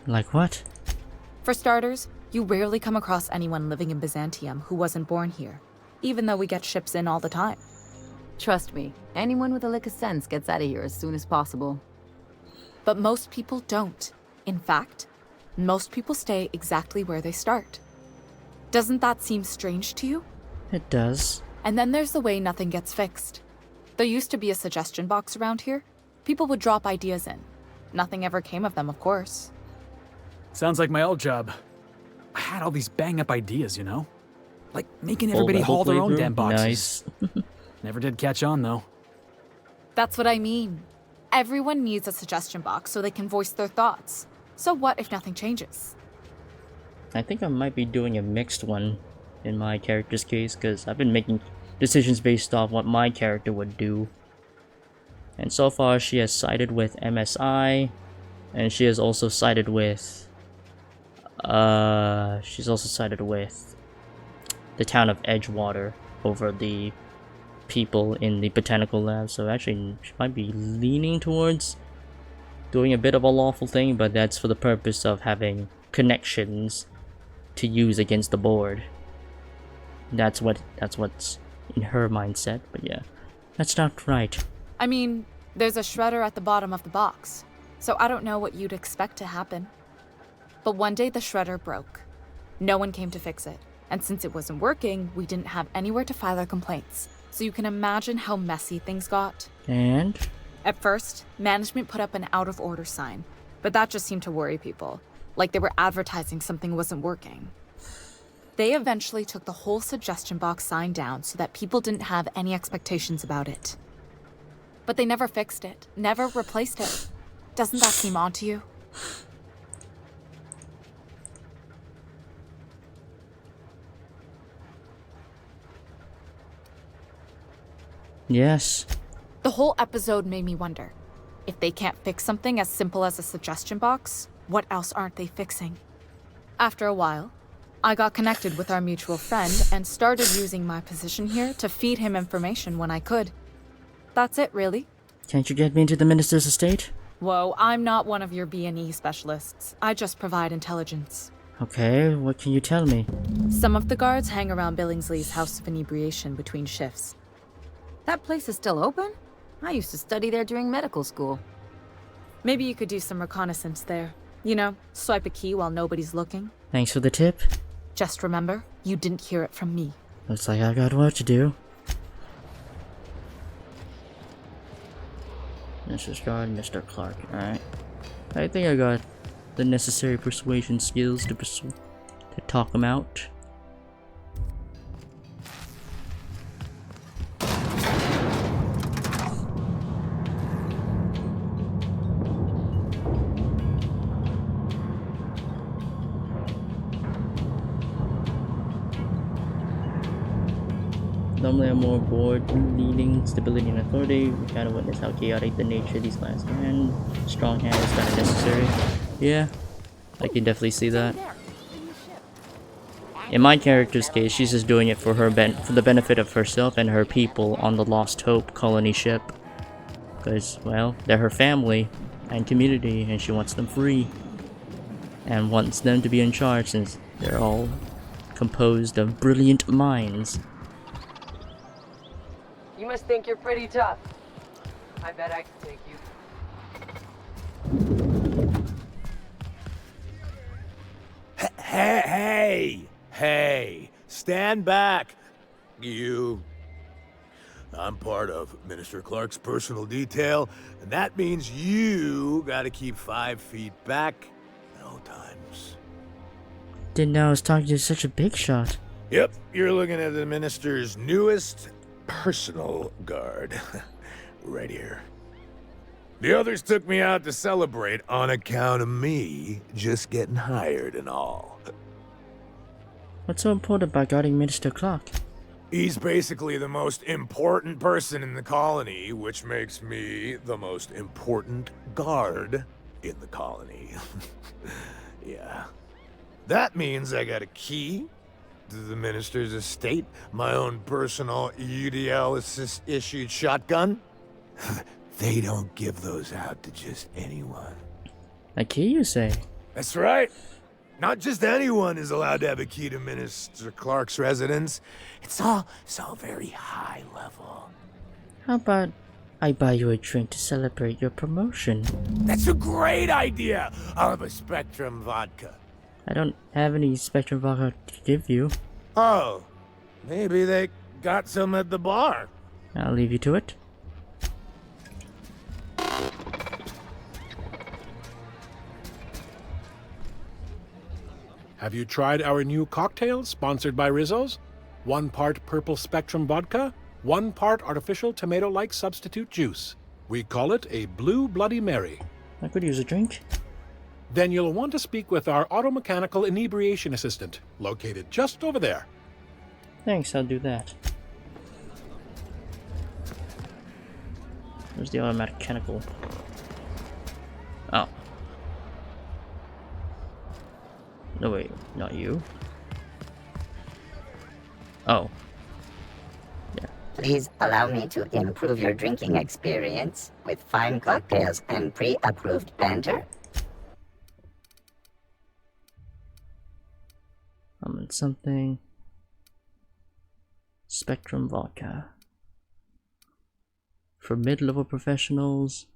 S1: Like what?
S13: For starters, you rarely come across anyone living in Byzantium who wasn't born here, even though we get ships in all the time.
S2: Trust me, anyone with a lick of sense gets out of here as soon as possible.
S13: But most people don't. In fact, most people stay exactly where they start. Doesn't that seem strange to you?
S1: It does.
S13: And then there's the way nothing gets fixed. There used to be a suggestion box around here. People would drop ideas in. Nothing ever came of them, of course.
S14: Sounds like my old job. I had all these bang-up ideas, you know? Like making everybody haul their own damn boxes.
S1: Nice.
S14: Never did catch on, though.
S13: That's what I mean. Everyone needs a suggestion box so they can voice their thoughts. So what if nothing changes?
S1: I think I might be doing a mixed one in my character's case, because I've been making decisions based off what my character would do. And so far she has sided with MSI, and she has also sided with the town of Edgewater over the people in the botanical lab. So actually she might be leaning towards doing a bit of a lawful thing, but that's for the purpose of having connections to use against the board. That's what's in her mindset. But yeah, that's not right.
S13: I mean, there's a shredder at the bottom of the box, so I don't know what you'd expect to happen. But one day the shredder broke. No one came to fix it, and since it wasn't working, we didn't have anywhere to file our complaints. So you can imagine how messy things got.
S1: And?
S13: At first, management put up an out-of-order sign, but that just seemed to worry people, like they were advertising something wasn't working. They eventually took the whole suggestion box sign down so that people didn't have any expectations about it. But they never fixed it, never replaced it. Doesn't that seem odd to you?
S1: Yes.
S13: The whole episode made me wonder, if they can't fix something as simple as a suggestion box, what else aren't they fixing? After a while, I got connected with our mutual friend and started using my position here to feed him information when I could. That's it, really.
S1: Can't you get me into the minister's estate?
S13: Whoa, I'm not one of your B&E specialists. I just provide intelligence.
S1: Okay, what can you tell me?
S13: Some of the guards hang around Billingsley's House of Inebriation between shifts.
S2: That place is still open? I used to study there during medical school.
S13: Maybe you could do some reconnaissance there. You know, swipe a key while nobody's looking.
S1: Thanks for the tip.
S13: Just remember, you didn't hear it from me.
S1: Looks like I got work to do. Mrs. Guard, Mr. Clark, alright. I think I got the necessary persuasion skills to talk him out. Normally I'm more bored needing stability and authority. We kind of witness how chaotic the nature of these last men. Strong hand is kind of necessary. Yeah, I can definitely see that. In my character's case, she's just doing it for the benefit of herself and her people on the Lost Hope colony ship. Because, well, they're her family and community, and she wants them free. And wants them to be in charge since they're all composed of brilliant minds.
S15: You must think you're pretty tough. I bet I can take you.
S3: Hey, stand back, you. I'm part of Minister Clark's personal detail, and that means you gotta keep 5 feet back at all times.
S1: Didn't know I was talking to such a big shot.
S3: Yep, you're looking at the Minister's newest personal guard. Right here. The others took me out to celebrate on account of me just getting hired and all.
S1: What's so important about guarding Minister Clark?
S3: He's basically the most important person in the colony, which makes me the most important guard in the colony. Yeah. That means I got a key to the minister's estate, my own personal UDL-issued shotgun. They don't give those out to just anyone.
S1: A key, you say?
S3: That's right. Not just anyone is allowed to have a key to Minister Clark's residence. It's all so very high level.
S1: How about I buy you a drink to celebrate your promotion?
S3: That's a great idea! I'll have a Spectrum vodka.
S1: I don't have any Spectrum vodka to give you.
S3: Oh, maybe they got some at the bar.
S1: I'll leave you to it.
S16: Have you tried our new cocktail sponsored by Rizzo's? 1 part purple Spectrum vodka, 1 part artificial tomato-like substitute juice. We call it a Blue Bloody Mary.
S1: I could use a drink.
S16: Then you'll want to speak with our auto-mechanical inebriation assistant, located just over there.
S1: Thanks, I'll do that. Where's the automatic mechanical? Oh. No, wait, not you. Oh. Yeah.
S10: Please allow me to improve your drinking experience with fine cocktails and pre-approved banter.
S1: I'm in something. Spectrum vodka. For mid-level professionals.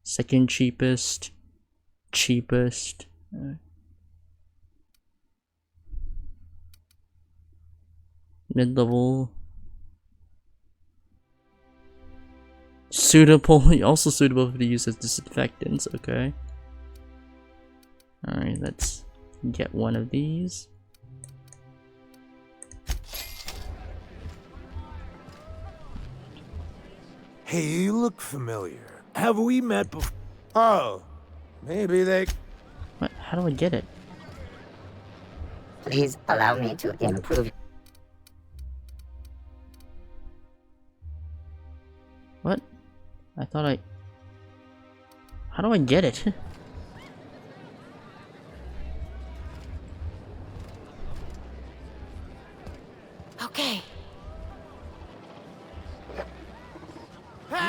S1: Second cheapest. Cheapest. Mid-level. Suitable. Also suitable for the use as disinfectants. Okay. Alright, let's get one of these.
S3: Hey, you look familiar. Have we met before? Oh, maybe they...
S1: What? How do I get it?
S10: Please allow me to improve.
S1: What? I thought I... How do I get it?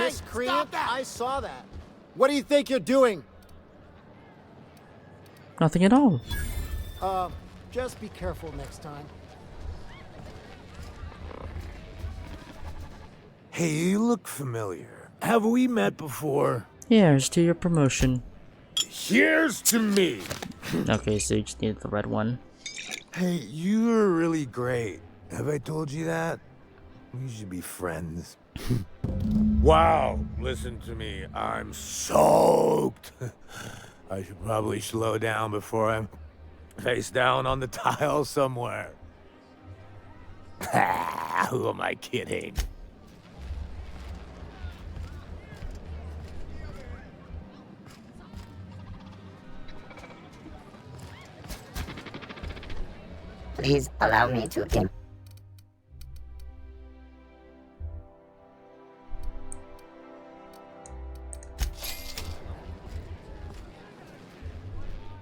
S17: miscreant! I saw that. What do you think you're doing?
S1: Nothing at all.
S17: Just be careful next time.
S3: Hey, you look familiar. Have we met before?
S1: Here's to your promotion.
S3: Here's to me!
S1: Okay, so you just need the red one.
S3: Hey, you're really great. Have I told you that? We should be friends. Wow, listen to me. I'm soaked. I should probably slow down before I'm face down on the tile somewhere. Who am I kidding?
S10: Please allow me to in.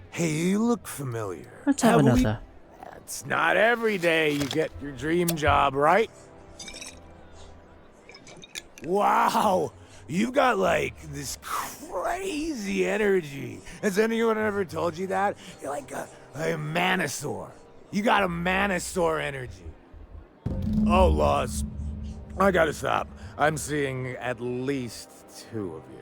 S3: Hey, you look familiar.
S1: Let's have another.
S3: It's not every day you get your dream job, right? Wow, you've got like this crazy energy. Has anyone ever told you that? You're like a manosaur. You got a manosaur energy. Oh, Laws. I gotta stop. I'm seeing at least 2 of you.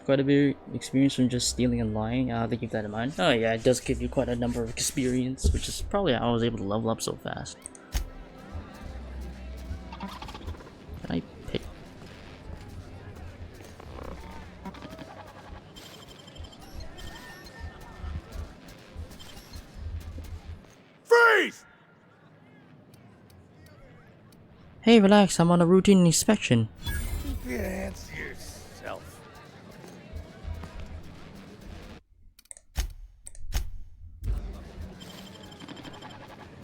S1: Quite a bit of experience from just stealing and lying. I'll have to keep that in mind. Oh yeah, it does give you quite a number of experience, which is probably how I was able to level up so fast. Can I pick?
S3: Freeze!
S1: Hey, relax, I'm on a routine inspection.
S3: Keep your hands to yourself.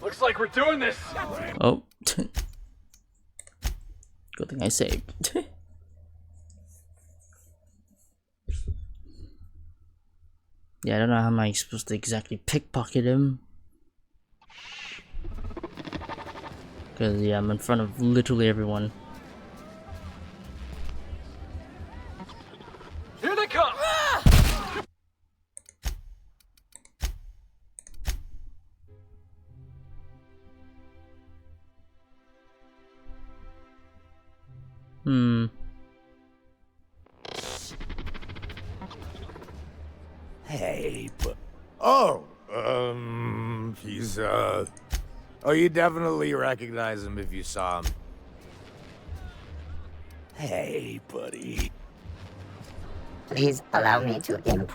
S14: Looks like we're doing this.
S1: Oh. Good thing I saved. Yeah, I don't know how am I supposed to exactly pickpocket him. Because, yeah, I'm in front of literally everyone.
S14: Here they come!
S3: Hey, but... Oh, he's, Oh, you definitely recognize him if you saw him. Hey, buddy.
S10: Please allow me to in.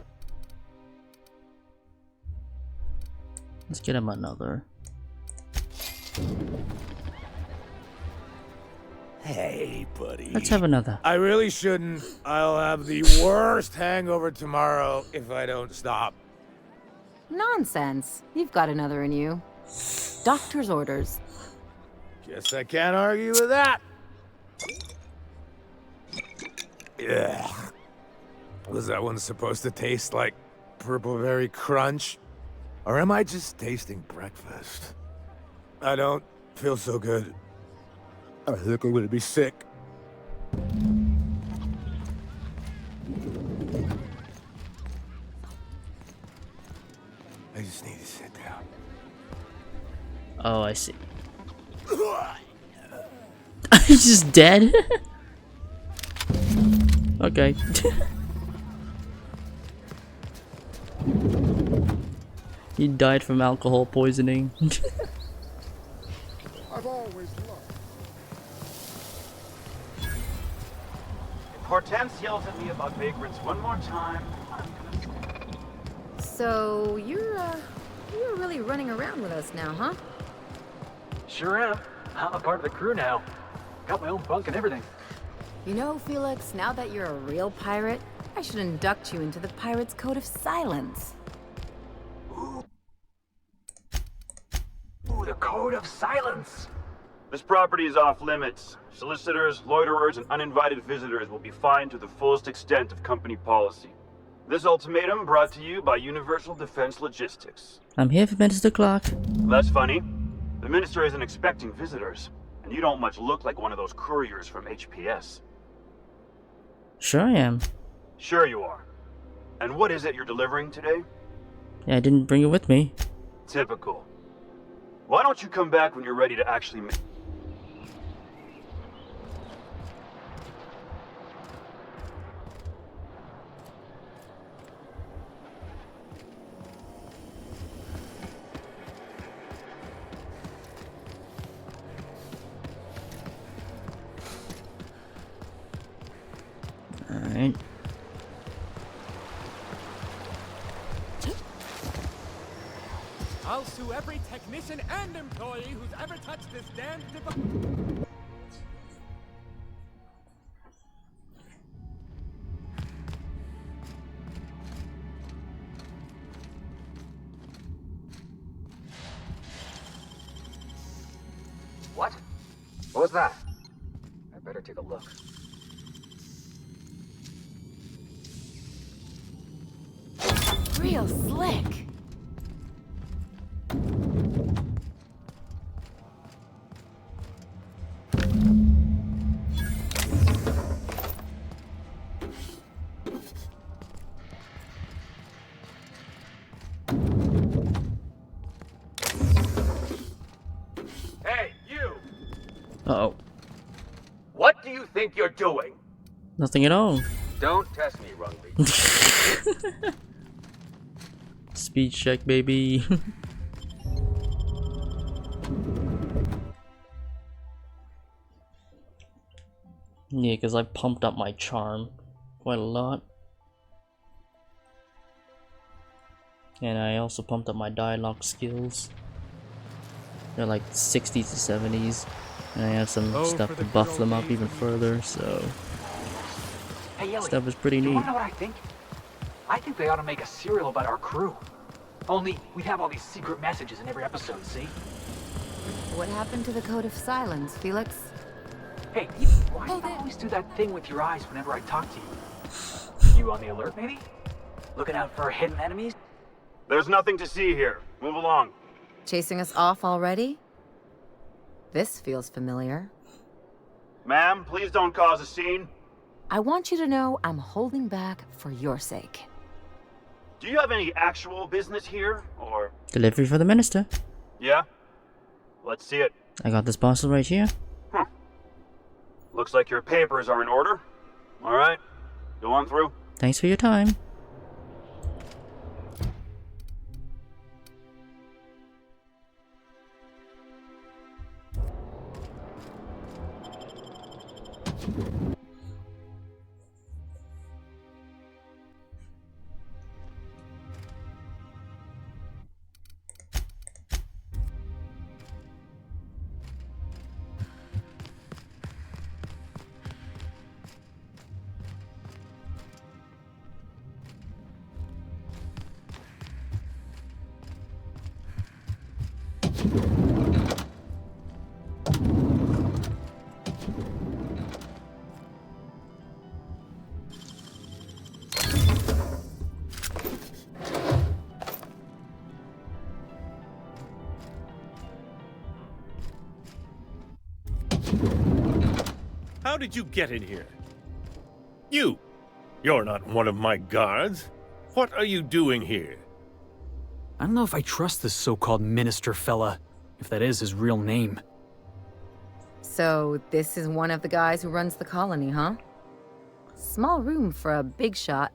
S1: Let's get him another.
S3: Hey, buddy.
S1: Let's have another.
S3: I really shouldn't. I'll have the worst hangover tomorrow if I don't stop.
S2: Nonsense. You've got another in you. Doctor's orders.
S3: Guess I can't argue with that. Yeah. Was that one supposed to taste like Purple Berry Crunch? Or am I just tasting breakfast? I don't feel so good. I think I'm gonna be sick. I just need to sit down.
S1: Oh, I see. He's just dead? Okay. He died from alcohol poisoning.
S5: I've always loved.
S18: If Hortense yells at me about vagrants one more time, I'm gonna...
S2: So you're really running around with us now, huh?
S14: Sure am. I'm a part of the crew now. Got my own bunk and everything.
S2: You know, Felix, now that you're a real pirate, I should induct you into the Pirate's Code of Silence.
S18: Ooh, the Code of Silence! This property is off limits. Solicitors, loiterers, and uninvited visitors will be fined to the fullest extent of company policy. This ultimatum brought to you by Universal Defense Logistics.
S1: I'm here for Minister Clark.
S18: That's funny. The minister isn't expecting visitors, and you don't much look like one of those couriers from HPS.
S1: Sure I am.
S18: Sure you are. And what is it you're delivering today?
S1: Yeah, I didn't bring it with me.
S18: Typical. Why don't you come back when you're ready to actually make...
S1: Alright.
S19: I'll sue every technician and employee who's ever touched this damned device.
S20: What? What was that? I better take a look.
S2: Real slick.
S20: Hey, you!
S1: Uh-oh.
S20: What do you think you're doing?
S1: Nothing at all.
S20: Don't test me, Rugby.
S1: Speed check, baby. Yeah, because I pumped up my charm quite a lot. And I also pumped up my dialogue skills. They're like 60s to 70s. And I have some stuff to buff them up even further, so...
S20: Hey, Yelly,
S1: stuff is pretty
S20: you
S1: neat.
S20: wanna know what I think? I think they ought to make a serial about our crew. Only, we'd have all these secret messages in every episode, see?
S2: What happened to the Code of Silence, Felix?
S20: Hey, why do you always do that thing with your eyes whenever I talk to you? You on the alert, maybe? Looking out for hidden enemies?
S18: There's nothing to see here. Move along.
S2: Chasing us off already? This feels familiar.
S18: Ma'am, please don't cause a scene.
S2: I want you to know I'm holding back for your sake.
S18: Do you have any actual business here, or...?
S1: Delivery for the minister.
S18: Yeah? Let's see it.
S1: I got this parcel right here.
S18: Looks like your papers are in order. Alright, go on through.
S1: Thanks for your time.
S21: How did you get in here? You're not one of my guards. What are you doing here?
S14: I don't know if I trust this so-called minister fella, if that is his real name.
S2: So, this is one of the guys who runs the colony, huh? Small room for a big shot.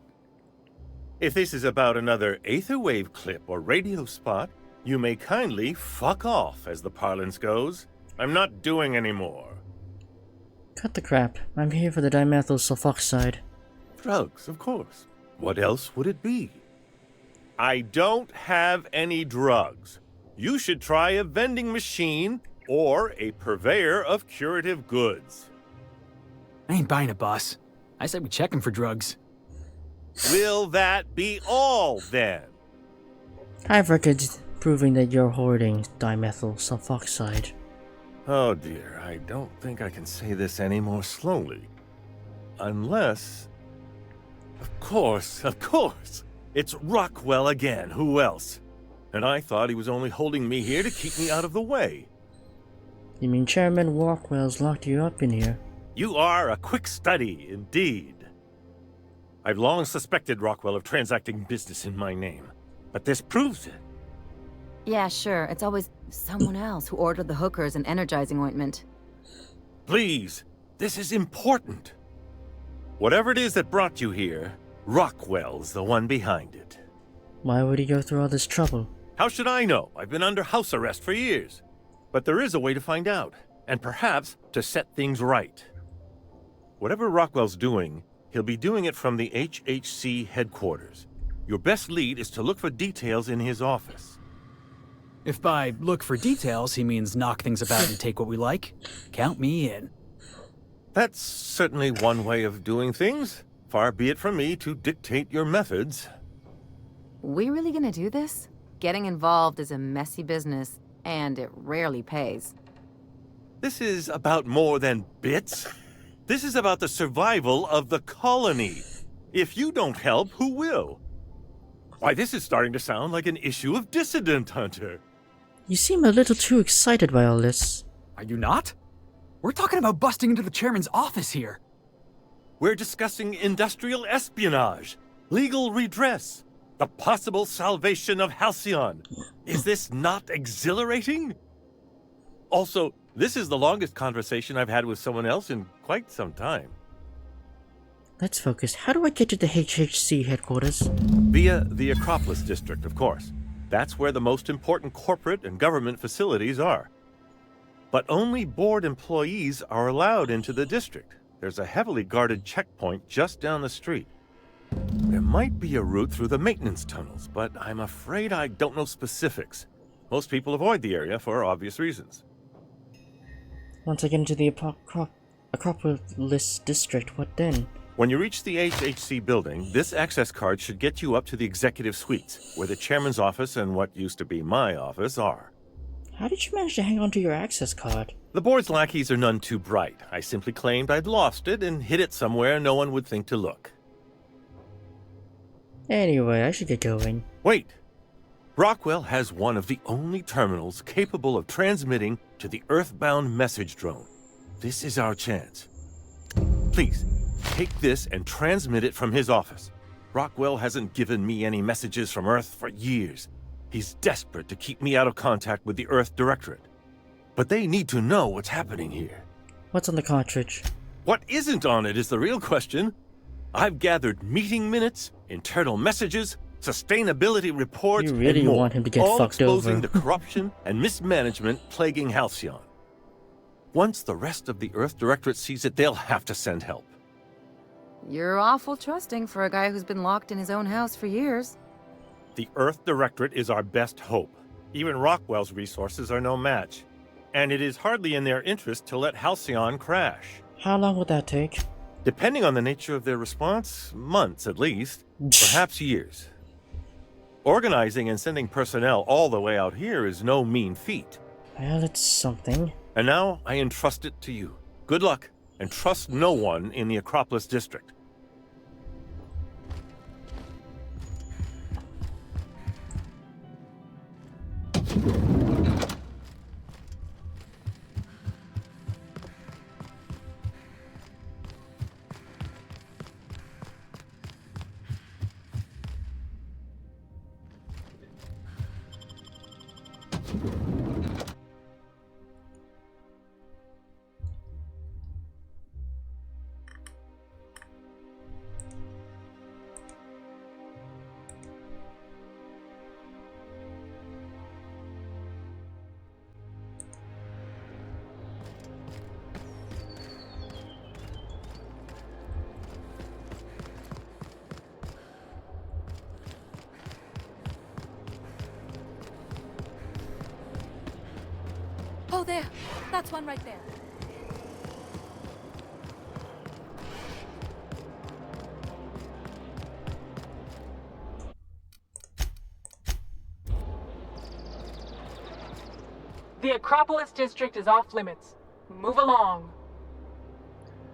S21: If this is about another aetherwave clip or radio spot, you may kindly fuck off, as the parlance goes. I'm not doing any more.
S1: Cut the crap. I'm here for the dimethyl sulfoxide.
S21: Drugs, of course. What else would it be? I don't have any drugs. You should try a vending machine or a purveyor of curative goods.
S14: I ain't buying it, boss. I said we check him for drugs.
S21: Will that be all, then?
S1: I have records proving that you're hoarding dimethyl sulfoxide.
S21: Oh dear, I don't think I can say this any more slowly. Unless... Of course! It's Rockwell again, who else? And I thought he was only holding me here to keep me out of the way.
S1: You mean Chairman Rockwell's locked you up in here?
S21: You are a quick study, indeed. I've long suspected Rockwell of transacting business in my name, but this proves it.
S2: Yeah, sure. It's always someone else who ordered the hookers and energizing ointment.
S21: Please, this is important. Whatever it is that brought you here, Rockwell's the one behind it.
S1: Why would he go through all this trouble?
S21: How should I know? I've been under house arrest for years. But there is a way to find out, and perhaps to set things right. Whatever Rockwell's doing, he'll be doing it from the HHC headquarters. Your best lead is to look for details in his office.
S14: If by look for details he means knock things about and take what we like, count me in.
S21: That's certainly one way of doing things. Far be it from me to dictate your methods.
S2: We really gonna do this? Getting involved is a messy business, and it rarely pays.
S21: This is about more than bits. This is about the survival of the colony. If you don't help, who will? Why, this is starting to sound like an issue of Dissident Hunter.
S1: You seem a little too excited by all this.
S14: Are you not? We're talking about busting into the chairman's office here.
S21: We're discussing industrial espionage, legal redress, the possible salvation of Halcyon. Is this not exhilarating? Also, this is the longest conversation I've had with someone else in quite some time.
S1: Let's focus. How do I get to the HHC headquarters?
S21: Via the Acropolis district, of course. That's where the most important corporate and government facilities are. But only board employees are allowed into the district. There's a heavily guarded checkpoint just down the street. There might be a route through the maintenance tunnels, but I'm afraid I don't know specifics. Most people avoid the area for obvious reasons.
S1: Once I get into the Acropolis district, what then?
S21: When you reach the HHC building, this access card should get you up to the executive suites, where the chairman's office and what used to be my office are.
S1: How did you manage to hang on to your access card?
S21: The board's lackeys are none too bright. I simply claimed I'd lost it and hid it somewhere no one would think to look.
S1: Anyway, I should get going.
S21: Wait! Rockwell has one of the only terminals capable of transmitting to the Earthbound message drone. This is our chance. Please, take this and transmit it from his office. Rockwell hasn't given me any messages from Earth for years. He's desperate to keep me out of contact with the Earth Directorate. But they need to know what's happening here.
S1: What's on the cartridge?
S21: What isn't on it is the real question. I've gathered meeting minutes, internal messages, sustainability reports,
S1: you really
S21: and more,
S1: want him to get
S21: all
S1: fucked
S21: exposing
S1: over.
S21: the corruption and mismanagement plaguing Halcyon. Once the rest of the Earth Directorate sees it, they'll have to send help.
S2: You're awful trusting for a guy who's been locked in his own house for years.
S21: The Earth Directorate is our best hope. Even Rockwell's resources are no match. And it is hardly in their interest to let Halcyon crash.
S1: How long would that take?
S21: Depending on the nature of their response, months at least, perhaps years. Organizing and sending personnel all the way out here is no mean feat.
S1: Well, it's something.
S21: And now I entrust it to you. Good luck, and trust no one in the Acropolis district.
S12: Oh, there. That's one right there.
S15: The Acropolis district is off limits. Move along.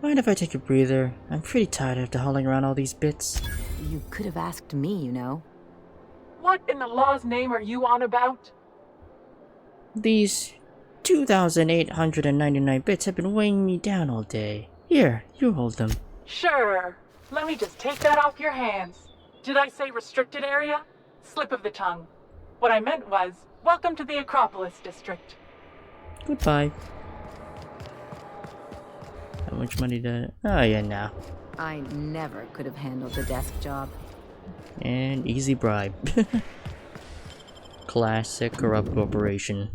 S1: Mind if I take a breather? I'm pretty tired after hauling around all these bits.
S2: You could have asked me, you know.
S15: What in the law's name are you on about?
S1: These 2,899 bits have been weighing me down all day. Here, you hold them.
S15: Sure. Let me just take that off your hands. Did I say restricted area? Slip of the tongue. What I meant was, welcome to the Acropolis District.
S1: Goodbye. How much money did Oh yeah, now.
S2: I never could have handled the desk job.
S1: And easy bribe. Classic corrupt corporation.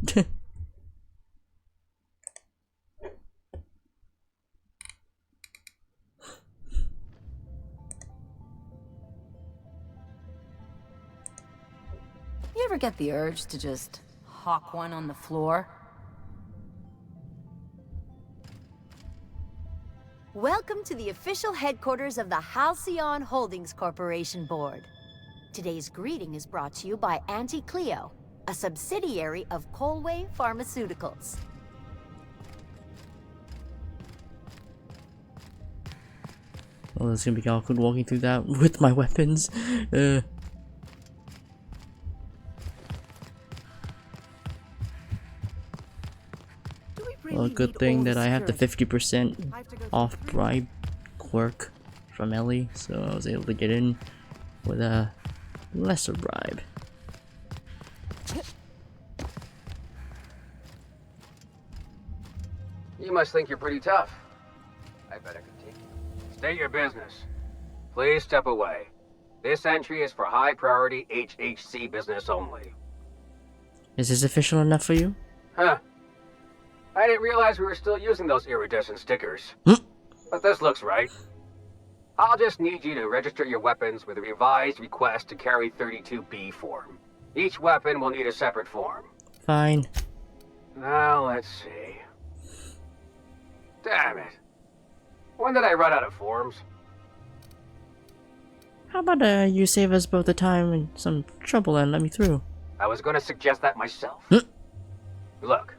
S2: You ever get the urge to just hawk one on the floor?
S6: Welcome to the official headquarters of the Halcyon Holdings Corporation Board. Today's greeting is brought to you by Auntie Cleo, a subsidiary of Colway Pharmaceuticals.
S1: Well, it's gonna be awkward walking through that with my weapons. Well, good thing that I have the 50% off bribe quirk from Ellie, so I was able to get in with a lesser bribe.
S22: You must think you're pretty tough. I better continue. State your business. Please step away. This entry is for high priority HHC business only.
S1: Is this official enough for you?
S22: Huh. I didn't realize we were still using those iridescent stickers. But this looks right. I'll just need you to register your weapons with a revised request to carry 32B form. Each weapon will need a separate form.
S1: Fine.
S22: Now let's see. Damn it. When did I run out of forms?
S1: How about you save us both the time and some trouble and let me through?
S22: I was going to suggest that myself. Look,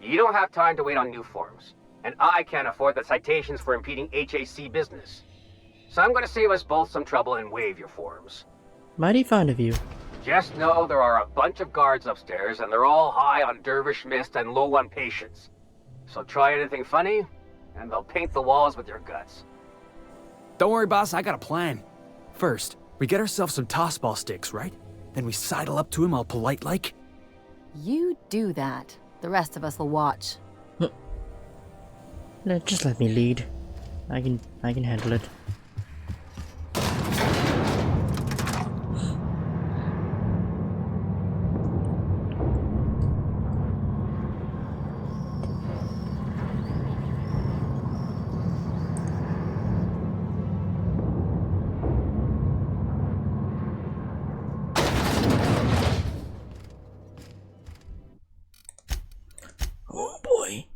S22: you don't have time to wait on new forms, and I can't afford the citations for impeding HAC business. So I'm going to save us both some trouble and waive your forms.
S1: Mighty fond of you.
S22: Just know there are a bunch of guards upstairs, and they're all high on dervish mist and low on patience. So try anything funny, and they'll paint the walls with your guts.
S14: Don't worry, boss, I got a plan. First, we get ourselves some tossball sticks, right? Then we sidle up to him all polite-like.
S2: You do that. The rest of us will watch.
S1: Just let me lead. I can handle it. Oh boy.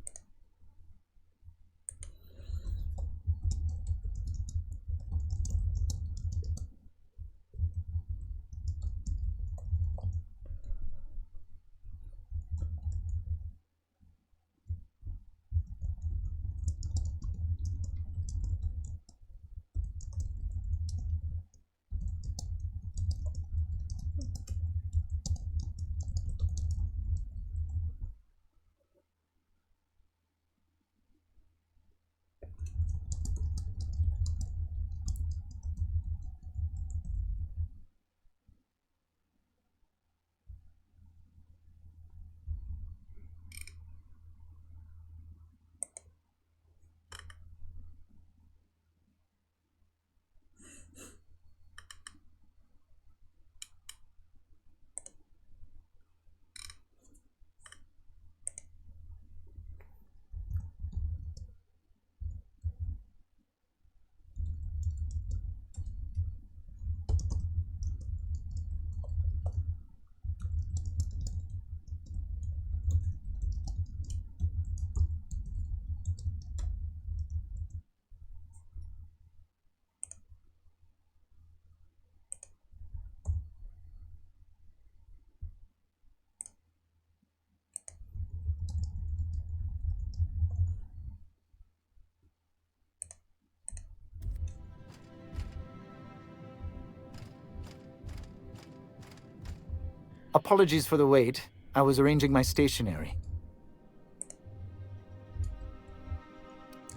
S23: Apologies for the wait. I was arranging my stationery.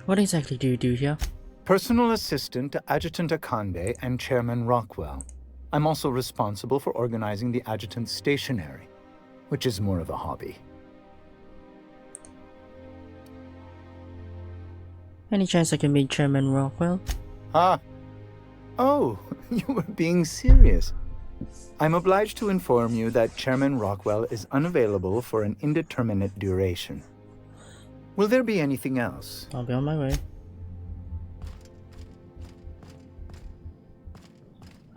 S1: What exactly do you do here?
S23: personal assistant to Adjutant Akande and Chairman Rockwell. I'm also responsible for organizing the adjutant's stationery, which is more of a hobby.
S1: Any chance I can meet Chairman Rockwell?
S23: Ah. Oh, you were being serious. I'm obliged to inform you that Chairman Rockwell is unavailable for an indeterminate duration. Will there be anything else?
S1: I'll be on my way.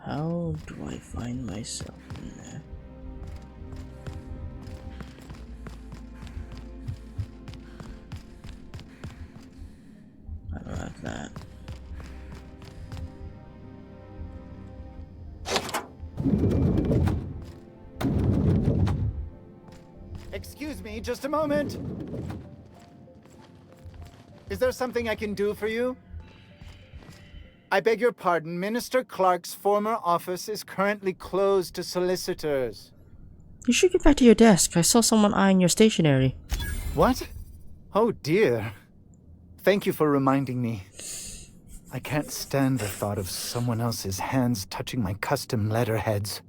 S1: How do I find myself in there? I don't have that.
S23: Excuse me, just a moment. Is there something I can do for you? I beg your pardon, Minister Clark's former office is currently closed to solicitors.
S1: You should get back to your desk. I saw someone eyeing your stationery.
S23: What? Oh dear. Thank you for reminding me. I can't stand the thought of someone else's hands touching my custom letterheads.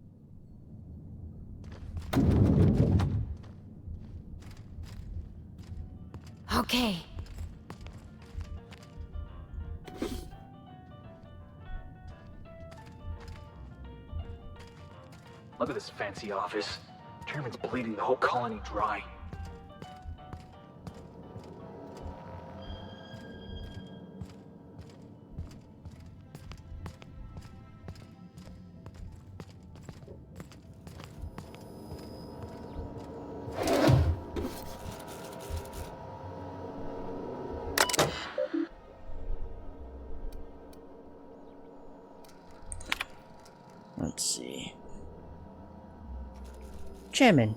S2: Okay.
S20: Look at this fancy office. Chairman's bleeding the whole colony dry.
S1: Let's see. Chairman,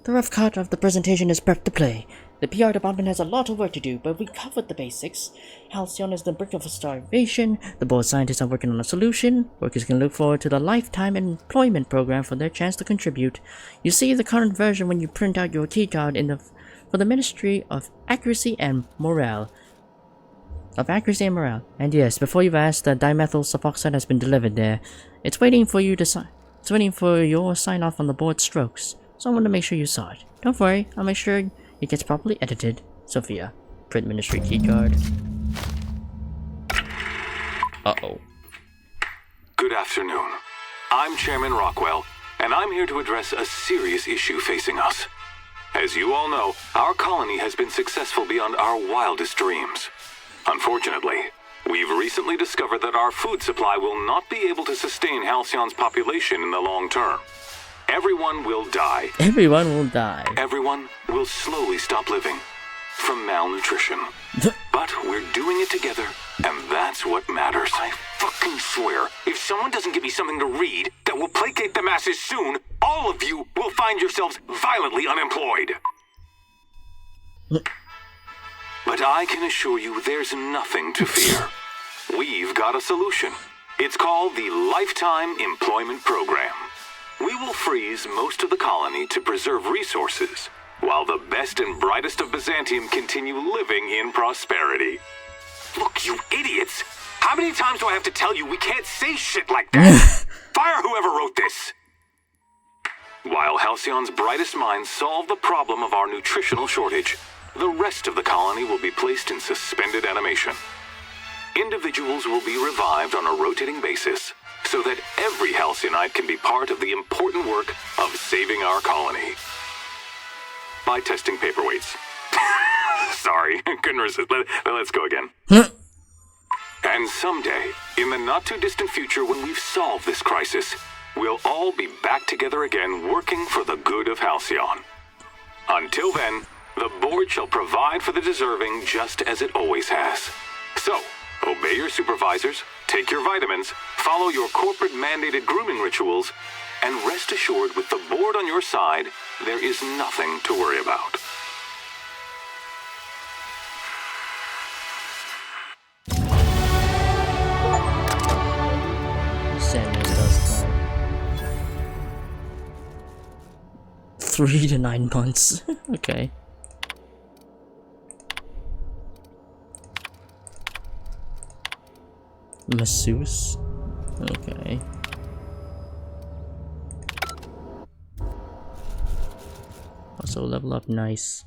S1: the rough cut of the presentation is prepped to play. The PR department has a lot of work to do, but we covered the basics. Halcyon is the brink of starvation. The board scientists are working on a solution. Workers can look forward to the lifetime employment program for their chance to contribute. You see the current version when you print out your keycard for the Ministry of Accuracy and Morale. And yes, before you've asked, the dimethyl sulfoxide has been delivered there. It's waiting for you to sign. It's waiting for your sign off on the board strokes. So I want to make sure you saw it. Don't worry, I'll make sure it gets properly edited. Sophia, print ministry keycard. Uh-oh.
S7: Good afternoon. I'm Chairman Rockwell, and I'm here to address a serious issue facing us. As you all know, our colony has been successful beyond our wildest dreams. Unfortunately, we've recently discovered that our food supply will not be able to sustain Halcyon's population in the long term. Everyone will die.
S1: Everyone will die.
S7: Everyone will slowly stop living from malnutrition. But we're doing it together, and that's what matters. I fucking swear, if someone doesn't give me something to read that will placate the masses soon, all of you will find yourselves violently unemployed. But I can assure you there's nothing to fear. We've got a solution. It's called the Lifetime Employment Program. We will freeze most of the colony to preserve resources, while the best and brightest of Byzantium continue living in prosperity. Look, you idiots! How many times do I have to tell you we can't say shit like that? Fire whoever wrote this! While Halcyon's brightest minds solve the problem of our nutritional shortage, the rest of the colony will be placed in suspended animation. Individuals will be revived on a rotating basis, so that every Halcyonite can be part of the important work of saving our colony. By testing paperweights. Sorry, couldn't resist. Let's go again. And someday, in the not-too-distant future when we've solved this crisis, we'll all be back together again working for the good of Halcyon. Until then, the board shall provide for the deserving just as it always has. So, obey your supervisors, take your vitamins, follow your corporate-mandated grooming rituals, and rest assured with the board on your side, there is nothing to worry about.
S1: Samuel does come. 3 to 9 months. Okay. Masseuse. Okay. Also level up, nice.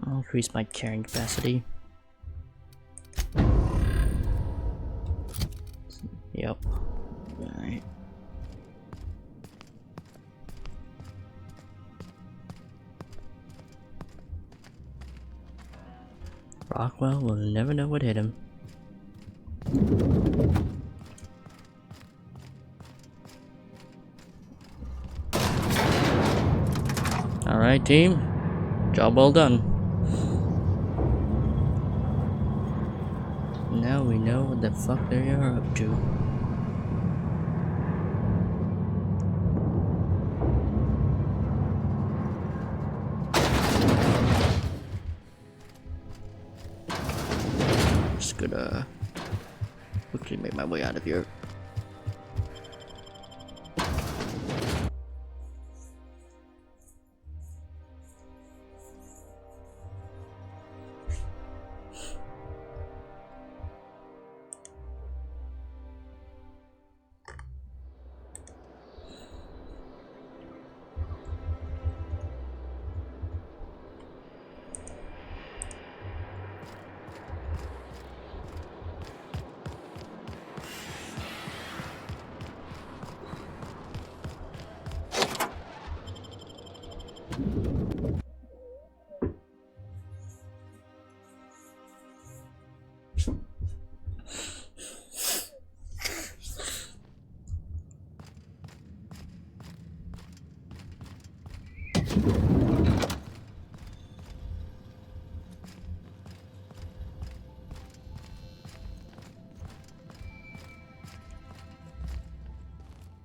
S1: I'll increase my carrying capacity. Yep. Alright. Rockwell will never know what hit him. Alright, team. Job well done. Now we know what the fuck they are up to. Just gonna quickly make my way out of here.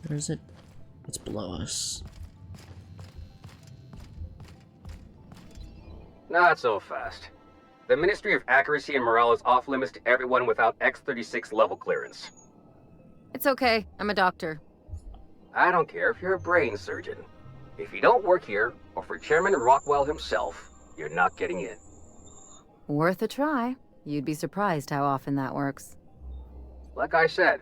S1: Where is it? It's below us.
S22: Not so fast. The Ministry of Accuracy and Morale is off limits to everyone without X-36 level clearance.
S2: It's okay. I'm a doctor.
S22: I don't care if you're a brain surgeon. If you don't work here, or for Chairman Rockwell himself, you're not getting in.
S2: Worth a try. You'd be surprised how often that works.
S22: Like I said,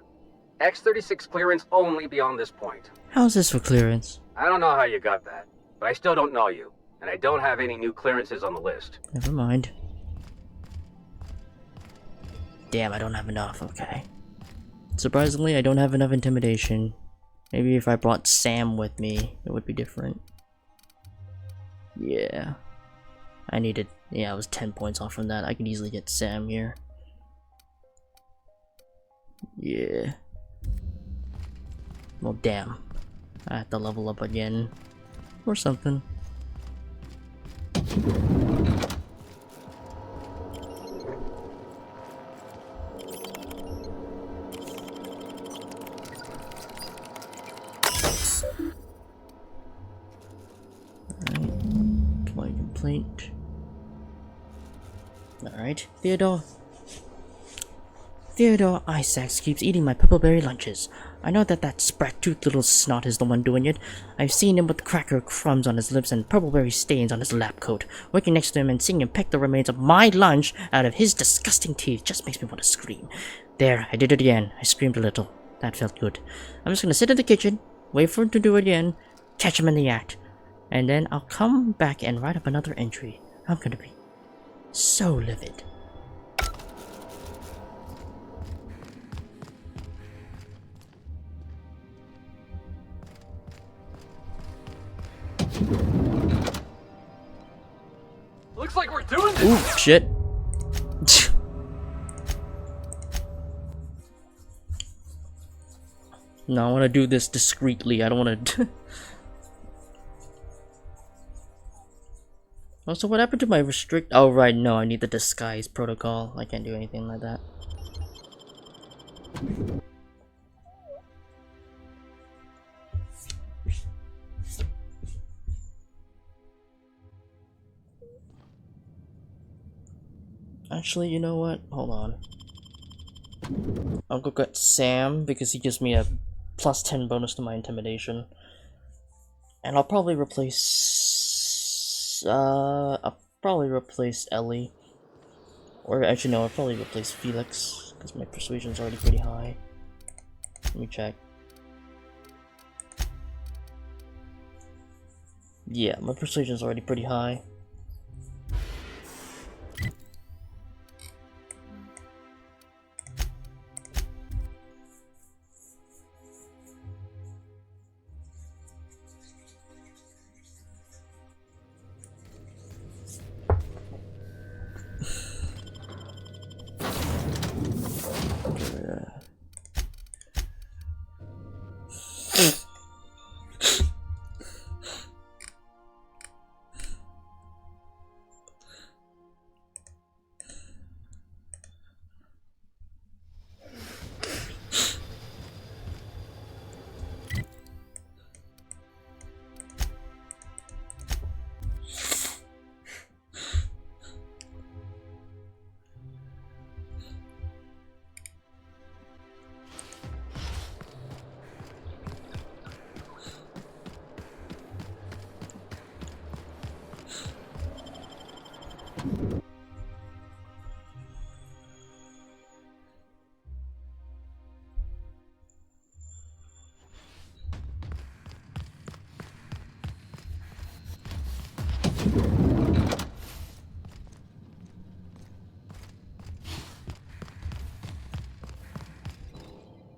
S22: X-36 clearance only beyond this point.
S1: How's this for clearance?
S22: I don't know how you got that, but I still don't know you, and I don't have any new clearances on the list.
S1: Never mind. Damn, I don't have enough, okay. Surprisingly, I don't have enough intimidation. Maybe if I brought Sam with me, it would be different. Yeah. I needed... yeah, I was 10 points off from that. I could easily get Sam here. Yeah. Well, damn. I have to level up again. Or something. Complaint. Alright, Theodore Isaacs keeps eating my purpleberry lunches. I know that sprat-toothed little snot is the one doing it. I've seen him with cracker crumbs on his lips and purpleberry stains on his lab coat. Working next to him and seeing him peck the remains of my lunch out of his disgusting teeth just makes me want to scream. There, I did it again. I screamed a little. That felt good. I'm just gonna sit in the kitchen, wait for him to do it again, catch him in the act. And then I'll come back and write up another entry. I'm gonna be so livid.
S20: Looks like we're doing this.
S1: Ooh, shit. No, I want to do this discreetly. I don't want to. Also, what happened to my restrict? Oh, right, no, I need the disguise protocol. I can't do anything like that. Actually, you know what? Hold on. I'll go get Sam because he gives me a +10 bonus to my intimidation. And I'll probably replace Ellie. Or actually no, I'll probably replace Felix because my persuasion's already pretty high. Let me check. Yeah, my persuasion's already pretty high.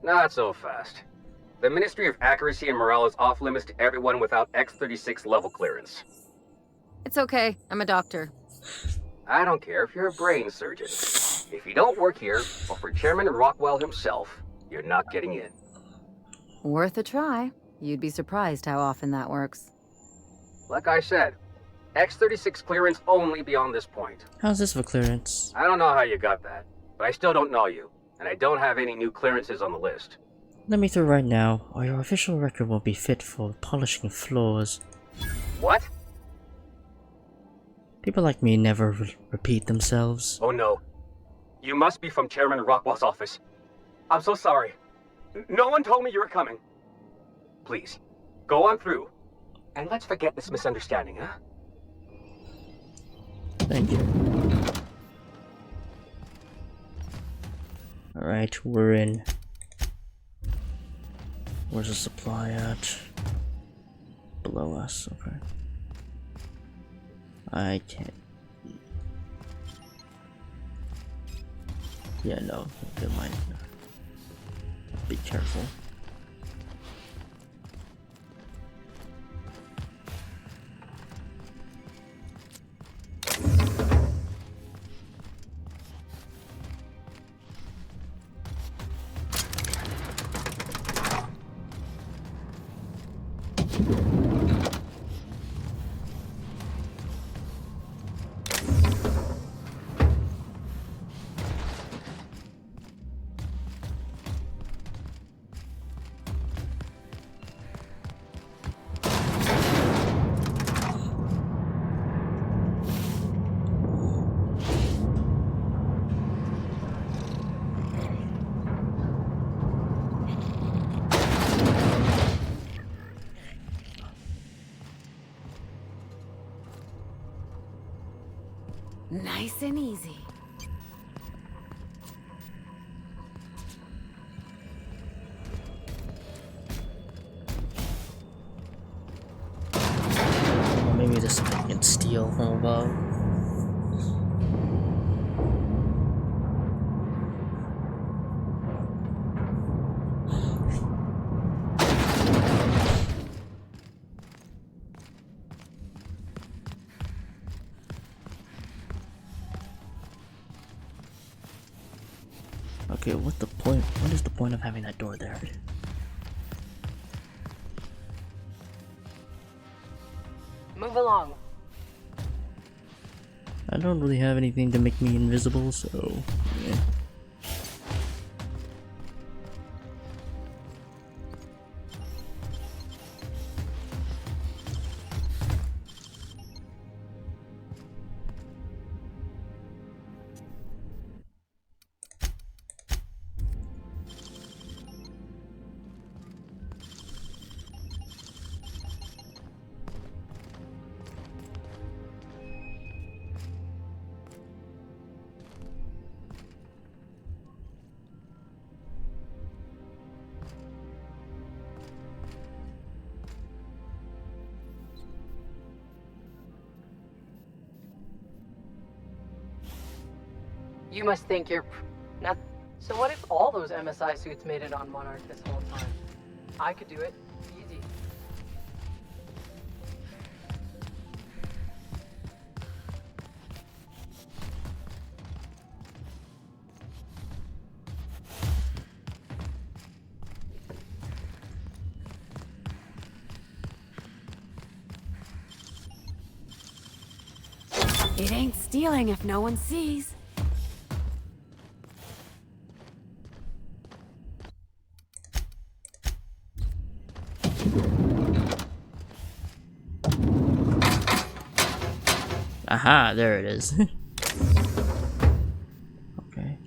S22: Not so fast. The Ministry of Accuracy and Morale is off limits to everyone without X-36 level clearance.
S2: It's okay. I'm a doctor.
S22: I don't care if you're a brain surgeon. If you don't work here, or for Chairman Rockwell himself, you're not getting in.
S2: Worth a try. You'd be surprised how often that works.
S22: Like I said, X-36 clearance only beyond this point.
S1: How's this for clearance?
S22: I don't know how you got that, but I still don't know you, and I don't have any new clearances on the list.
S1: Let me through right now, or your official record will be fit for polishing floors.
S22: What?
S1: People like me never repeat themselves.
S22: Oh no. You must be from Chairman Rockwell's office. I'm so sorry. No one told me you were coming. Please, go on through, and let's forget this misunderstanding, huh?
S1: Thank you. Alright, we're in. Where's the supply at? Below us, okay. I can't. Yeah, no, never mind. Be careful.
S2: Nice and easy.
S1: Or maybe there's something you can steal from above. Okay, what the point? What is the point of having that door there?
S4: Move along.
S1: I don't really have anything to make me invisible, so yeah.
S4: You must think you're not. So what if all those MSI suits made it on Monarch this whole time? I could do it. Easy.
S12: It ain't stealing if no one sees.
S1: Aha, there it is. Okay.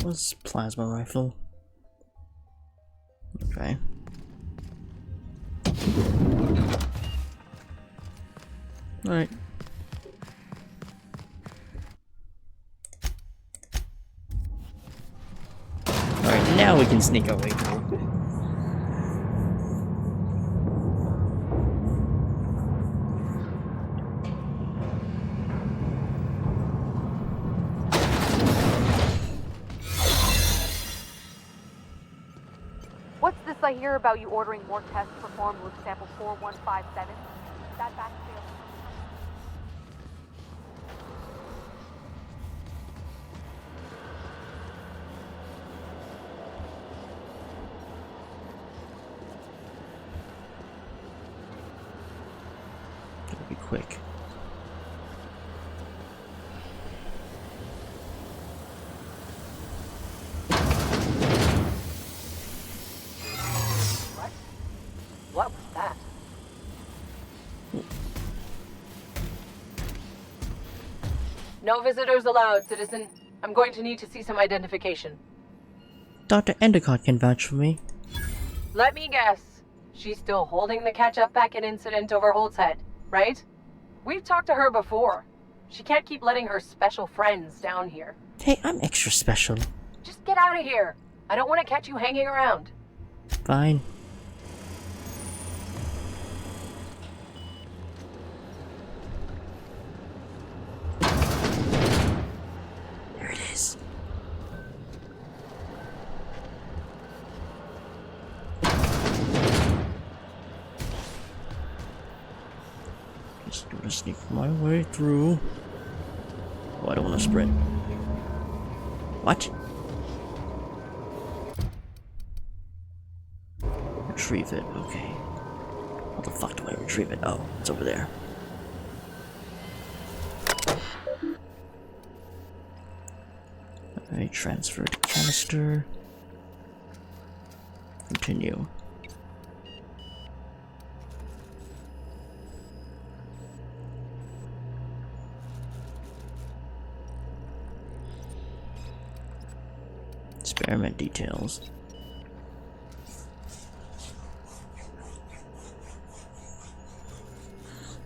S1: What's plasma rifle? Okay. Alright. Alright, now we can sneak our way through.
S8: What's this I hear about you ordering more tests performed with sample 4157? That backfield.
S1: Gotta be quick.
S4: What was that? No visitors allowed, citizen. I'm going to need to see some identification.
S1: Dr. Endicott can vouch for me.
S4: Let me guess. She's still holding the catch-up packet incident over Holt's head, right? We've talked to her before. She can't keep letting her special friends down here.
S1: Hey, I'm extra special.
S4: Just get out of here. I don't want to catch you hanging around.
S1: Fine. There it is. Just gonna sneak my way through. Oh, I don't want to sprint. What? Retrieve it, okay. How the fuck do I retrieve it? Oh, it's over there. Alright, transfer to canister. Continue. Experiment details.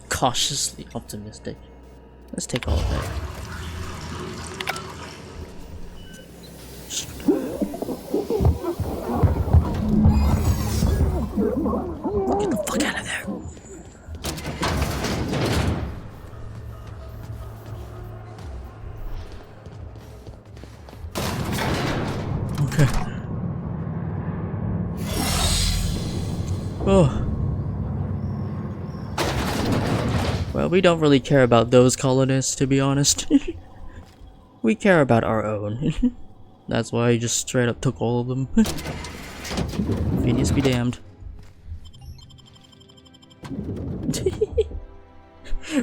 S1: Cautiously optimistic. Let's take all of that. Get the fuck out of there. Oh. Well, we don't really care about those colonists, to be honest. We care about our own. That's why I just straight up took all of them. Phineas be damned.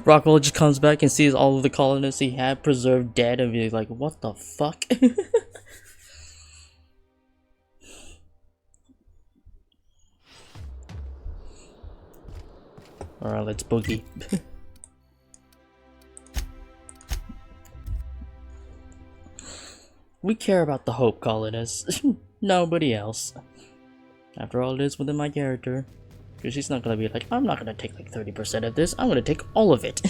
S1: Rockwell just comes back and sees all of the colonists he had preserved dead and be like, what the fuck? Alright, let's boogie. We care about the Hope colonists. Nobody else. After all, it is within my character. Because she's not gonna be like, I'm not gonna take like 30% of this, I'm gonna take all of it.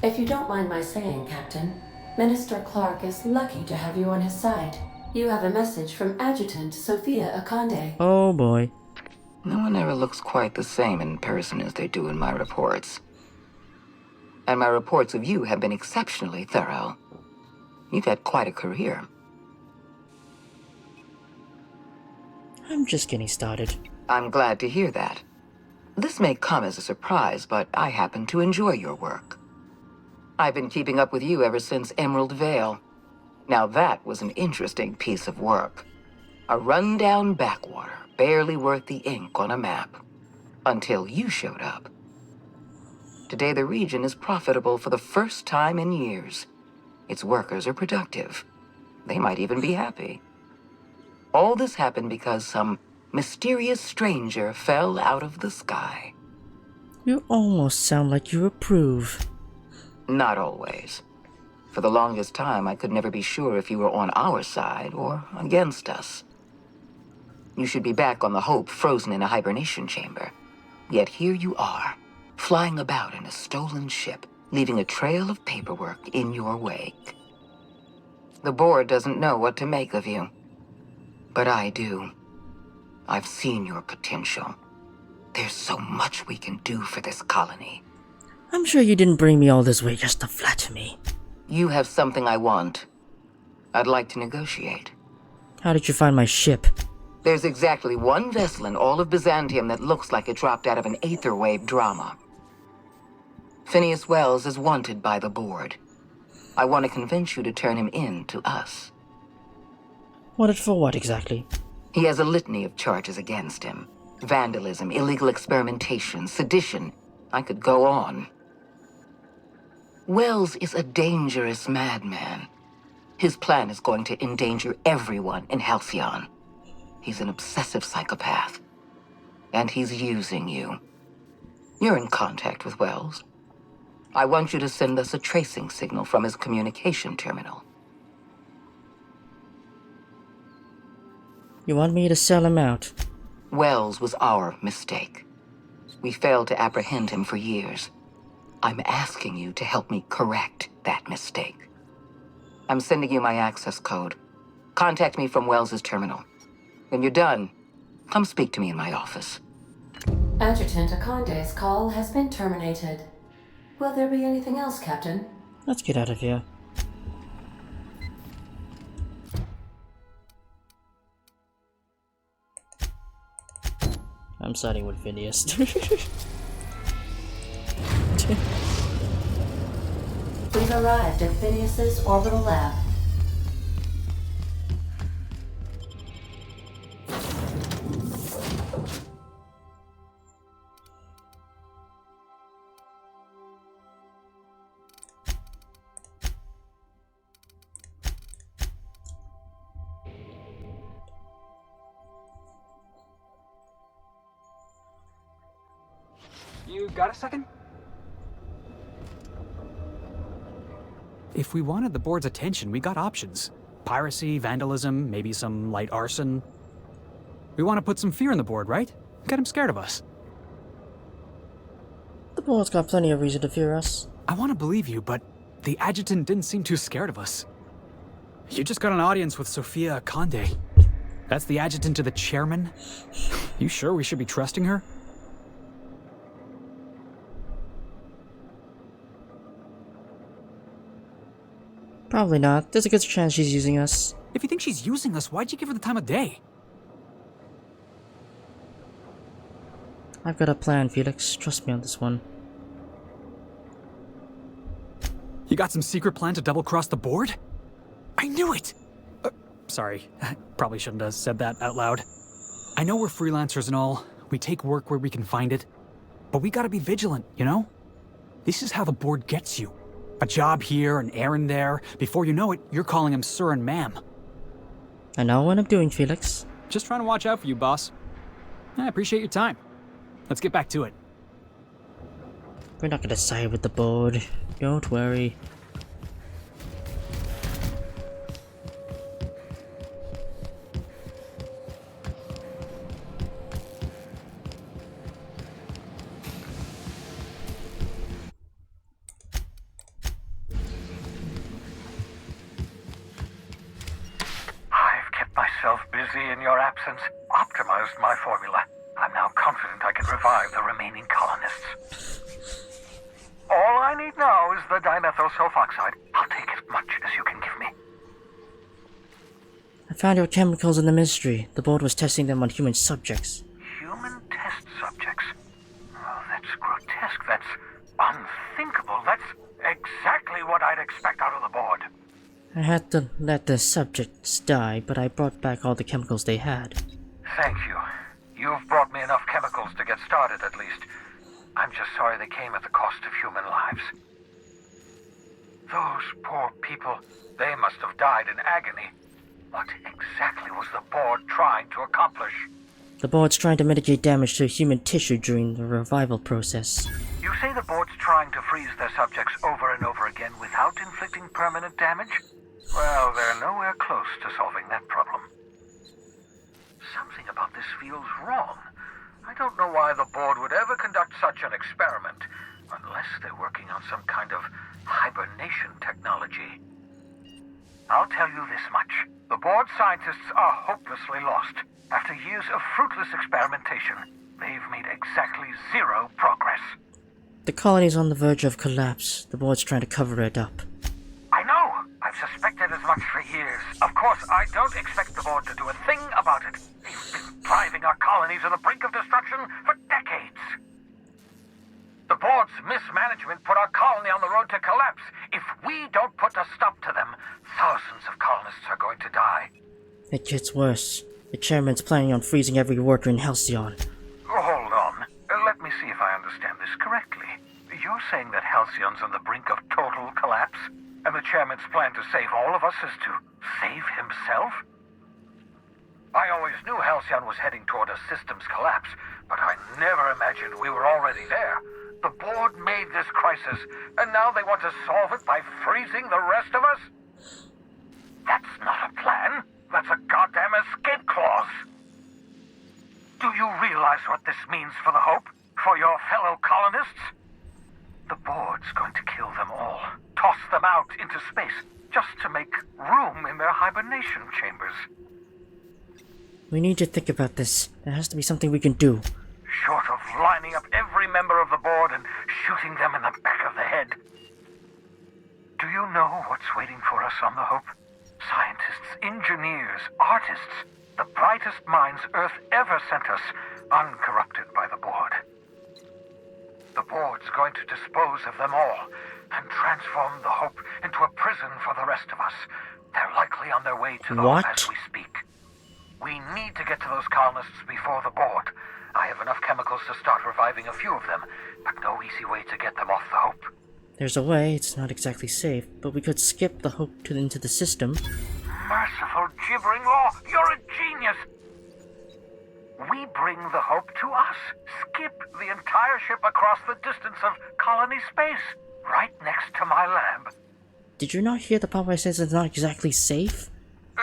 S9: If you don't mind my saying, Captain, Minister Clark is lucky to have you on his side. You have a message from Adjutant Sophia Akande.
S1: Oh boy.
S11: No one ever looks quite the same in person as they do in my reports. And my reports of you have been exceptionally thorough. You've had quite a career.
S1: I'm just getting started.
S11: I'm glad to hear that. This may come as a surprise, but I happen to enjoy your work. I've been keeping up with you ever since Emerald Vale. Now that was an interesting piece of work. A rundown backwater, barely worth the ink on a map. Until you showed up. Today the region is profitable for the first time in years. Its workers are productive. They might even be happy. All this happened because some mysterious stranger fell out of the sky.
S1: You almost sound like you approve.
S11: Not always. For the longest time, I could never be sure if you were on our side or against us. You should be back on the Hope, frozen in a hibernation chamber. Yet here you are, flying about in a stolen ship, leaving a trail of paperwork in your wake. The board doesn't know what to make of you. But I do. I've seen your potential. There's so much we can do for this colony.
S1: I'm sure you didn't bring me all this way just to flatter me.
S11: You have something I want. I'd like to negotiate.
S1: How did you find my ship?
S11: There's exactly one vessel in all of Byzantium that looks like it dropped out of an aetherwave drama. Phineas Wells is wanted by the board. I want to convince you to turn him in to us.
S1: Wanted for what exactly?
S11: He has a litany of charges against him. Vandalism, illegal experimentation, sedition. I could go on. Wells is a dangerous madman. His plan is going to endanger everyone in Halcyon. He's an obsessive psychopath. And he's using you. You're in contact with Wells. I want you to send us a tracing signal from his communication terminal.
S1: You want me to sell him out?
S11: Wells was our mistake. We failed to apprehend him for years. I'm asking you to help me correct that mistake. I'm sending you my access code. Contact me from Wells's terminal. When you're done, come speak to me in my office.
S9: Adjutant Akande's call has been terminated. Will there be anything else, Captain?
S1: Let's get out of here. I'm siding with Phineas.
S9: We've arrived at Phineas's orbital lab.
S20: You got a second?
S14: If we wanted the board's attention, we got options. Piracy, vandalism, maybe some light arson. We want to put some fear in the board, right? Get him scared of us.
S1: The board's got plenty of reason to fear us.
S14: I want to believe you, but the adjutant didn't seem too scared of us. You just got an audience with Sophia Akande. That's the adjutant to the chairman? You sure we should be trusting her?
S1: Probably not. There's a good chance she's using us.
S14: If you think she's using us, why'd you give her the time of day?
S1: I've got a plan, Felix. Trust me on this one.
S14: You got some secret plan to double-cross the board? I knew it! Sorry, I probably shouldn't have said that out loud. I know we're freelancers and all. We take work where we can find it. But we gotta be vigilant, you know? This is how the board gets you. A job here, an errand there. Before you know it, you're calling him sir and ma'am.
S1: I know what I'm doing, Felix.
S14: Just trying to watch out for you, boss. I appreciate your time. Let's get back to it.
S1: We're not gonna side with the board. Don't worry.
S13: I've kept myself busy in your absence, optimized my formula. I'm now confident I can revive the remaining colonists. All I need now is the dimethyl sulfoxide. I'll take as much as you can give me.
S1: I found your chemicals in the mystery. The board was testing them on human subjects.
S13: Human test subjects? Oh, that's grotesque. That's unthinkable. That's exactly what I'd expect out of the board.
S1: I had to let the subjects die, but I brought back all the chemicals they had.
S13: Thank you. You've brought me enough chemicals to get started, at least. I'm just sorry they came at the cost of human lives. Those poor people, they must have died in agony. What exactly was the board trying to accomplish?
S1: The board's trying to mitigate damage to human tissue during the revival process.
S13: You say the board's trying to freeze their subjects over and over again without inflicting permanent damage? Well, they're nowhere close to solving that problem. Something about this feels wrong. I don't know why the board would ever conduct such an experiment, unless they're working on some kind of hibernation technology. I'll tell you this much. The board scientists are hopelessly lost. After years of fruitless experimentation, they've made exactly zero progress.
S1: The colony's on the verge of collapse. The board's trying to cover it up.
S13: I know! I've suspected as much for years. Of course, I don't expect the board to do a thing about it. They've been driving our colony to the brink of destruction for decades. The board's mismanagement put our colony on the road to collapse. If we don't put a stop to them, thousands of colonists are going to die.
S1: It gets worse. The chairman's planning on freezing every worker in Halcyon.
S13: Hold on. Let me see if I understand this correctly. You're saying that Halcyon's on the brink of total collapse? And the chairman's plan to save all of us is to save himself? I always knew Halcyon was heading toward a systems collapse, but I never imagined we were already there. The board made this crisis, and now they want to solve it by freezing the rest of us? That's not a plan. That's a goddamn escape clause. Do you realize what this means for the Hope? For your fellow colonists? The board's going to kill them all. Toss them out into space, just to make room in their hibernation chambers.
S1: We need to think about this. There has to be something we can do.
S13: Short of lining up every member of the board and shooting them in the back of the head. Do you know what's waiting for us on the Hope? Scientists, engineers, artists, the brightest minds Earth ever sent us, uncorrupted by the board. The board's going to dispose of them all and transform the Hope into a prison for the rest of us. They're likely on their way to the Hope as we speak. We need to get to those colonists before the board. I have enough chemicals to start reviving a few of them, but no easy way to get them off the Hope.
S1: There's a way. It's not exactly safe, but we could skip the Hope into the system.
S13: Merciful gibbering law! You're a genius! We bring the Hope to us. Skip the entire ship across the distance of colony space, right next to my lab.
S1: Did you not hear the Popeye says it's not exactly safe?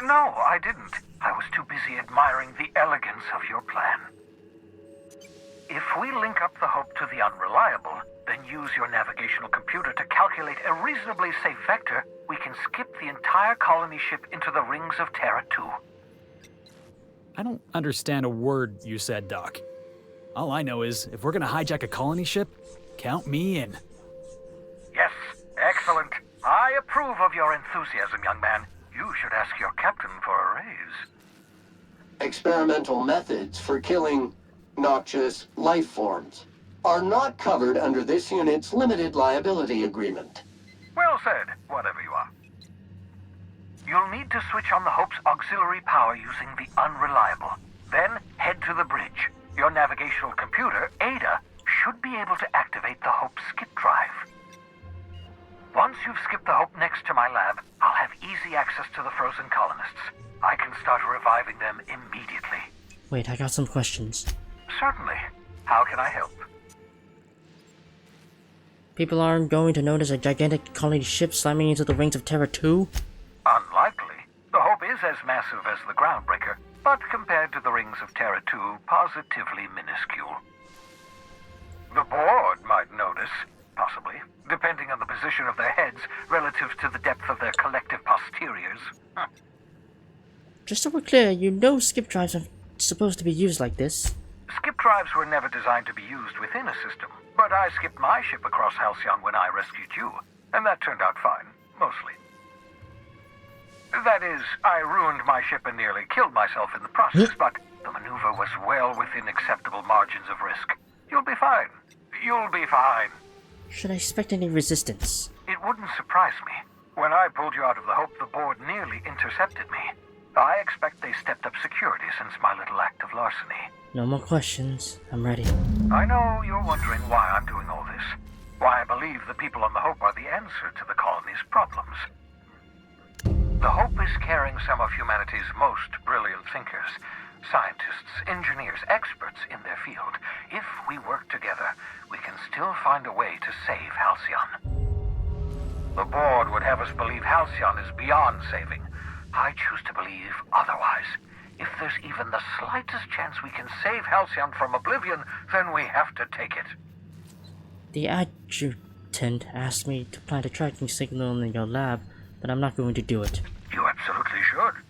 S13: No, I didn't. I was too busy admiring the elegance of your plan. If we link up the Hope to the Unreliable, then use your navigational computer to calculate a reasonably safe vector, we can skip the entire colony ship into the rings of Terra 2.
S14: I don't understand a word you said, Doc. All I know is, if we're gonna hijack a colony ship, count me in.
S13: Yes, excellent. I approve of your enthusiasm, young man. You should ask your captain for a raise.
S10: Experimental methods for killing noxious life forms are not covered under this unit's limited liability agreement.
S13: Well said, whatever you are. You'll need to switch on the Hope's auxiliary power using the unreliable. Then head to the bridge. Your navigational computer, Ada, should be able to activate the Hope skip drive. Once you've skipped the Hope next to my lab, I'll have easy access to the frozen colonists. I can start reviving them immediately.
S1: Wait, I got some questions.
S13: Certainly. How can I help?
S1: People aren't going to notice a gigantic colony ship slamming into the rings of Terra 2?
S13: Unlikely. The Hope is as massive as the Groundbreaker, but compared to the rings of Terra 2, positively minuscule. The board might notice, possibly, depending on the position of their heads relative to the depth of their collective posteriors.
S1: Just so we're clear, you know skip drives aren't supposed to be used like this.
S13: Skip drives were never designed to be used within a system, but I skipped my ship across Halcyon when I rescued you, and that turned out fine, mostly. That is, I ruined my ship and nearly killed myself in the process, but the maneuver was well within acceptable margins of risk. You'll be fine. You'll be fine.
S1: Should I expect any resistance?
S13: It wouldn't surprise me. When I pulled you out of the Hope, the board nearly intercepted me. I expect they stepped up security since my little act of larceny.
S1: No more questions. I'm ready.
S13: I know you're wondering why I'm doing all this. Why I believe the people on the Hope are the answer to the colony's problems. The Hope is carrying some of humanity's most brilliant thinkers, scientists, engineers, experts in their field. If we work together, we can still find a way to save Halcyon. The board would have us believe Halcyon is beyond saving. I choose to believe otherwise. If there's even the slightest chance we can save Halcyon from oblivion, then we have to take it.
S1: The adjutant asked me to plant a tracking signal in your lab, but I'm not going to do it.
S13: You absolutely should.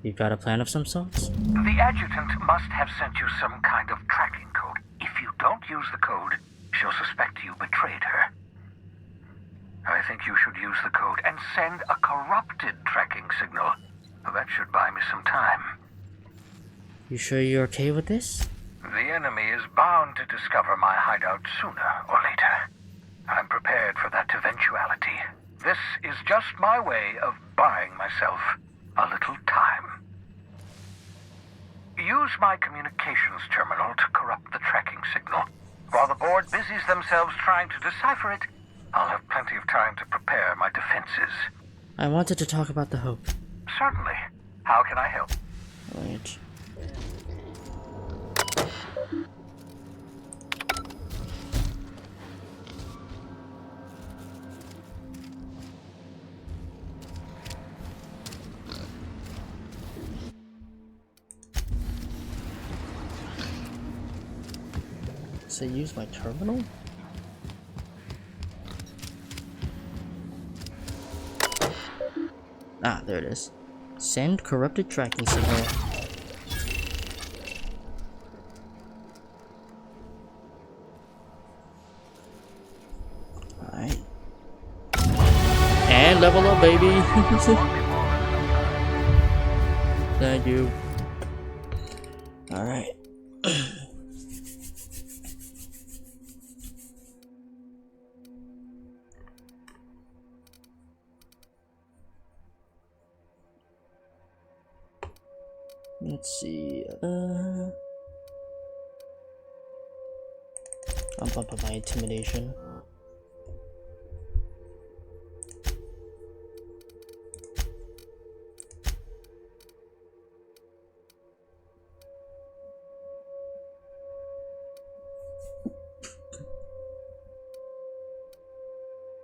S1: You've got a plan of some sorts?
S13: The adjutant must have sent you some kind of tracking code. If you don't use the code, she'll suspect you betrayed her. I think you should use the code and send a corrupted tracking signal. That should buy me some time.
S1: You sure you're okay with this?
S13: The enemy is bound to discover my hideout sooner or later. I'm prepared for that eventuality. This is just my way of buying myself a little time. Use my communications terminal to corrupt the tracking signal. While the board busies themselves trying to decipher it, I'll have plenty of time to prepare my defenses.
S1: I wanted to talk about the Hope.
S13: Certainly. How can I help?
S1: Right. So use my terminal? Ah, there it is. Send corrupted tracking signal. Alright. And level up, baby! Thank you. Alright. Let's see, I'll bump up my intimidation.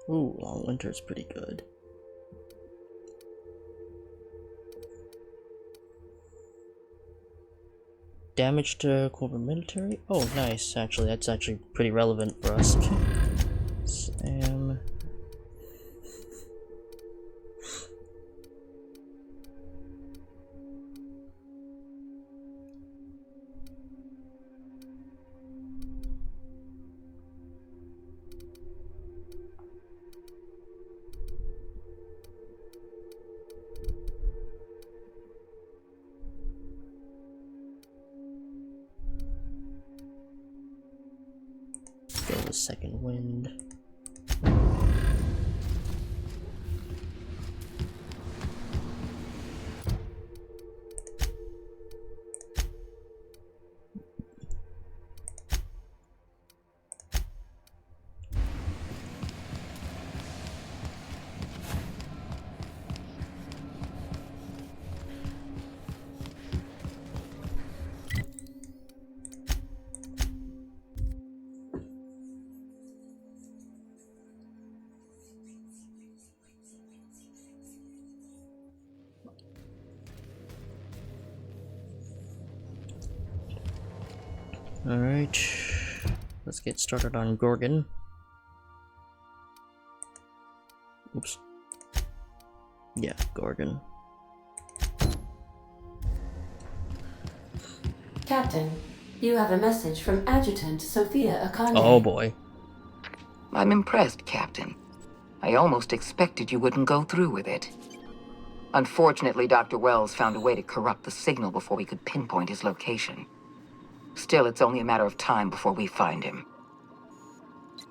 S1: Ooh, Long Winter's pretty good. Damage to corporate military? Oh, nice. Actually, that's actually pretty relevant for us. Sam. the second wind. Alright, let's get started on Gorgon. Oops. Yeah, Gorgon.
S9: Captain, you have a message from Adjutant Sophia Akande.
S1: Oh boy.
S11: I'm impressed, Captain. I almost expected you wouldn't go through with it. Unfortunately, Dr. Wells found a way to corrupt the signal before we could pinpoint his location. Still, it's only a matter of time before we find him.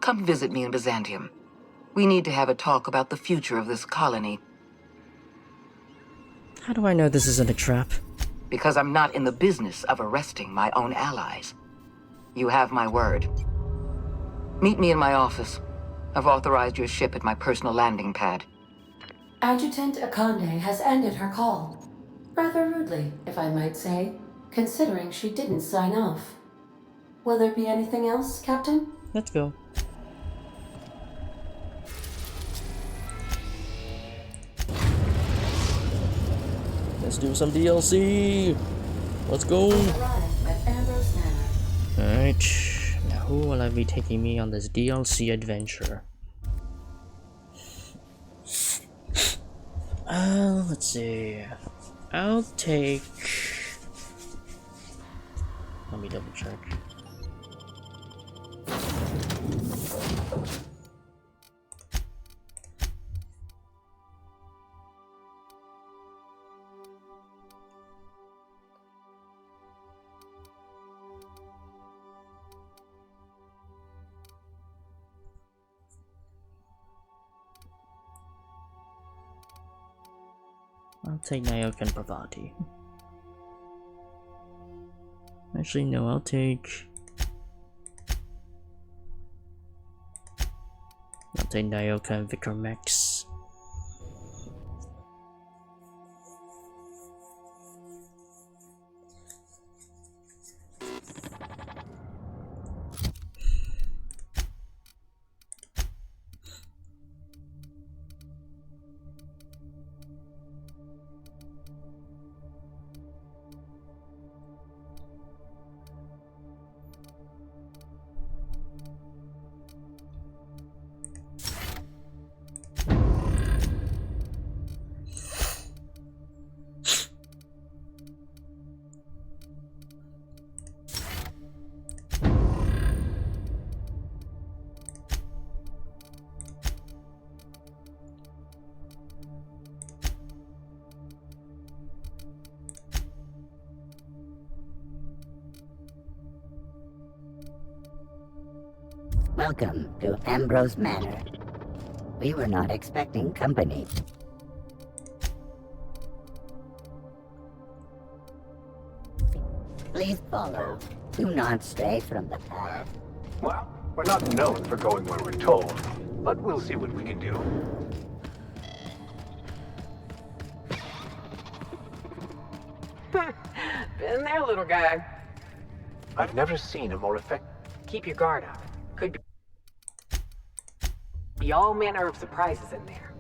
S11: Come visit me in Byzantium. We need to have a talk about the future of this colony.
S1: How do I know this isn't a trap?
S11: Because I'm not in the business of arresting my own allies. You have my word. Meet me in my office. I've authorized your ship at my personal landing pad.
S9: Adjutant Akande has ended her call. Rather rudely, if I might say, considering she didn't sign off. Will there be anything else, Captain?
S1: Let's go. Let's do some DLC. Let's go. Alright, now who will I be taking me on this DLC adventure? Let's see. I'll take... Let me double check. I'll take Naoka and Pravati. Actually, no, I'll take Naoka and Vikram Max.
S3: Welcome to Ambrose Manor. We were not expecting company. Please follow. Do not stray from the path.
S13: Well, we're not known for going where we're told, but we'll see what we can do.
S16: Been there, little guy.
S13: I've never seen a more effective...
S16: Keep your guard up. Could be all manner of surprises in there.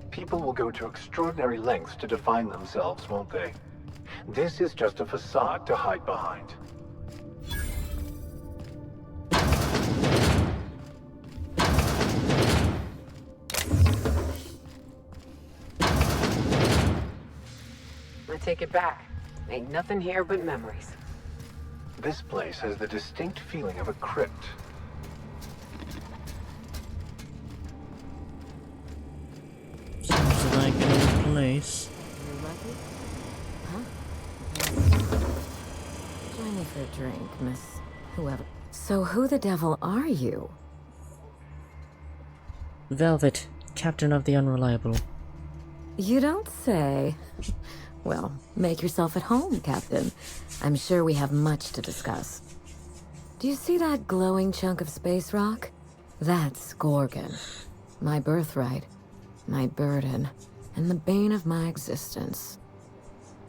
S13: People will go to extraordinary lengths to define themselves, won't they? This is just a facade to hide behind.
S16: I take it back. Ain't nothing here but memories.
S13: This place has the distinct feeling of a crypt.
S1: Seems like an old place.
S2: Join me for a drink, Miss whoever. So who the devil are you?
S1: Velvet, captain of the Unreliable.
S2: You don't say. Well, make yourself at home, Captain. I'm sure we have much to discuss. Do you see that glowing chunk of space rock? That's Gorgon. My birthright, my burden, and the bane of my existence.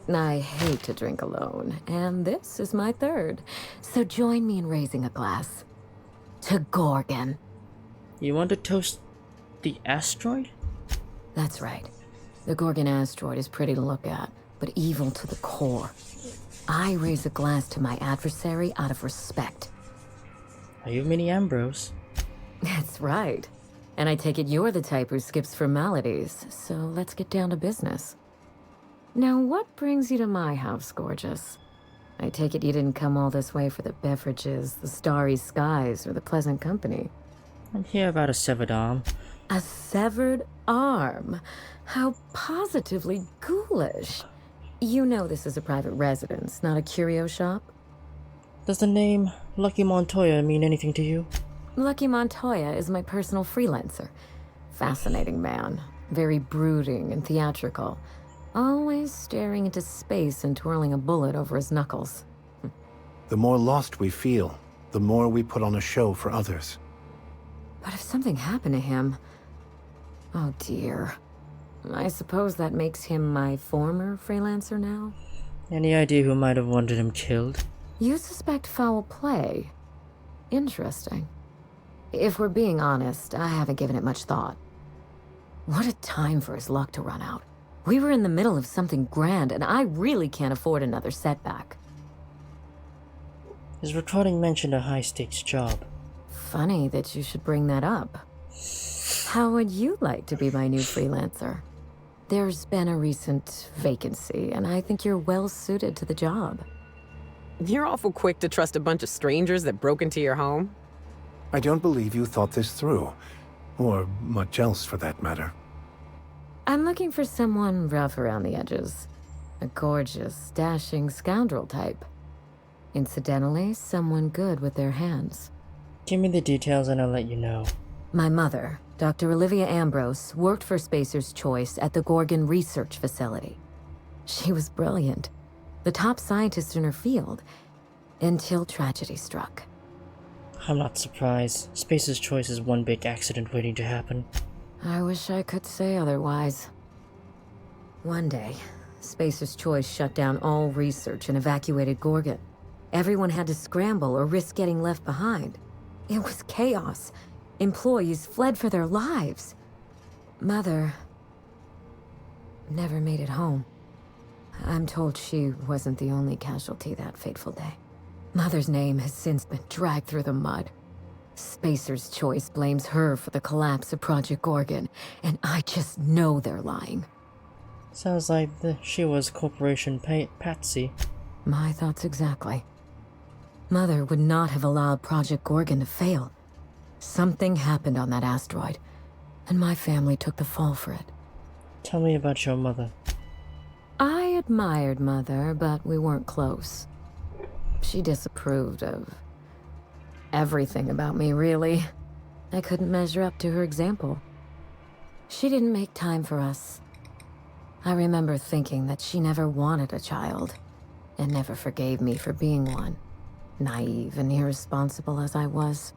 S2: I hate to drink alone, and this is my third. So join me in raising a glass. To Gorgon.
S1: You want to toast the asteroid?
S2: That's right. The Gorgon asteroid is pretty to look at, but evil to the core. I raise a glass to my adversary out of respect.
S1: Are you Mini Ambrose?
S2: That's right. And I take it you're the type who skips formalities, so let's get down to business. Now, what brings you to my house, gorgeous? I take it you didn't come all this way for the beverages, the starry skies, or the pleasant company.
S1: I'm here about a severed arm.
S2: A severed arm? How positively ghoulish. You know this is a private residence, not a curio shop?
S1: Does the name Lucky Montoya mean anything to you?
S2: Lucky Montoya is my personal freelancer. Fascinating man. Very brooding and theatrical. Always staring into space and twirling a bullet over his knuckles.
S23: The more lost we feel, the more we put on a show for others.
S2: But if something happened to him... Oh dear. I suppose that makes him my former freelancer now?
S1: Any idea who might have wanted him killed?
S2: You suspect foul play? Interesting. If we're being honest, I haven't given it much thought. What a time for his luck to run out. We were in the middle of something grand, and I really can't afford another setback.
S1: His recording mentioned a high-stakes job.
S2: Funny that you should bring that up. How would you like to be my new freelancer? There's been a recent vacancy, and I think you're well suited to the job.
S5: You're awful quick to trust a bunch of strangers that broke into your home.
S23: I don't believe you thought this through. Or much else, for that matter.
S2: I'm looking for someone rough around the edges. A gorgeous, dashing scoundrel type. Incidentally, someone good with their hands.
S1: Give me the details and I'll let you know.
S2: My mother, Dr. Olivia Ambrose, worked for Spacer's Choice at the Gorgon Research Facility. She was brilliant, the top scientist in her field, until tragedy struck.
S1: I'm not surprised. Spacer's Choice is one big accident waiting to happen.
S2: I wish I could say otherwise. One day, Spacer's Choice shut down all research and evacuated Gorgon. Everyone had to scramble or risk getting left behind. It was chaos. Employees fled for their lives. Mother never made it home. I'm told she wasn't the only casualty that fateful day. Mother's name has since been dragged through the mud. Spacer's Choice blames her for the collapse of Project Gorgon, and I just know they're lying.
S1: Sounds like she was Corporation Patsy.
S2: My thoughts exactly. Mother would not have allowed Project Gorgon to fail. Something happened on that asteroid, and my family took the fall for it.
S1: Tell me about your mother.
S2: I admired Mother, but we weren't close. She disapproved of everything about me, really. I couldn't measure up to her example. She didn't make time for us. I remember thinking that she never wanted a child, and never forgave me for being one, naive and irresponsible as I was.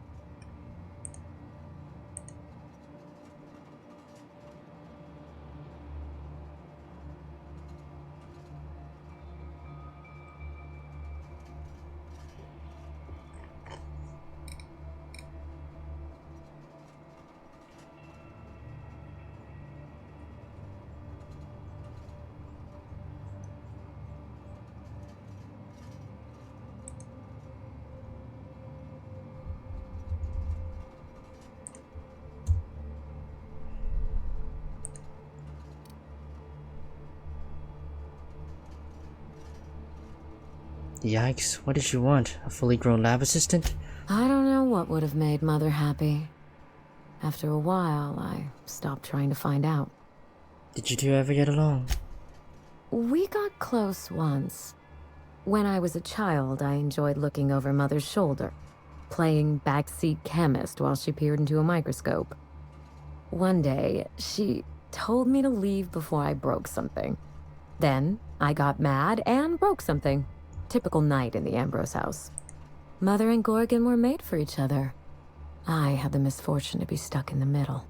S1: Yikes, what did you want? A fully grown lab assistant?
S2: I don't know what would have made Mother happy. After a while, I stopped trying to find out.
S1: Did you two ever get along?
S2: We got close once. When I was a child, I enjoyed looking over Mother's shoulder, playing backseat chemist while she peered into a microscope. One day, she told me to leave before I broke something. Then, I got mad and broke something. Typical night in the Ambrose house. Mother and Gorgon were made for each other. I had the misfortune to be stuck in the middle.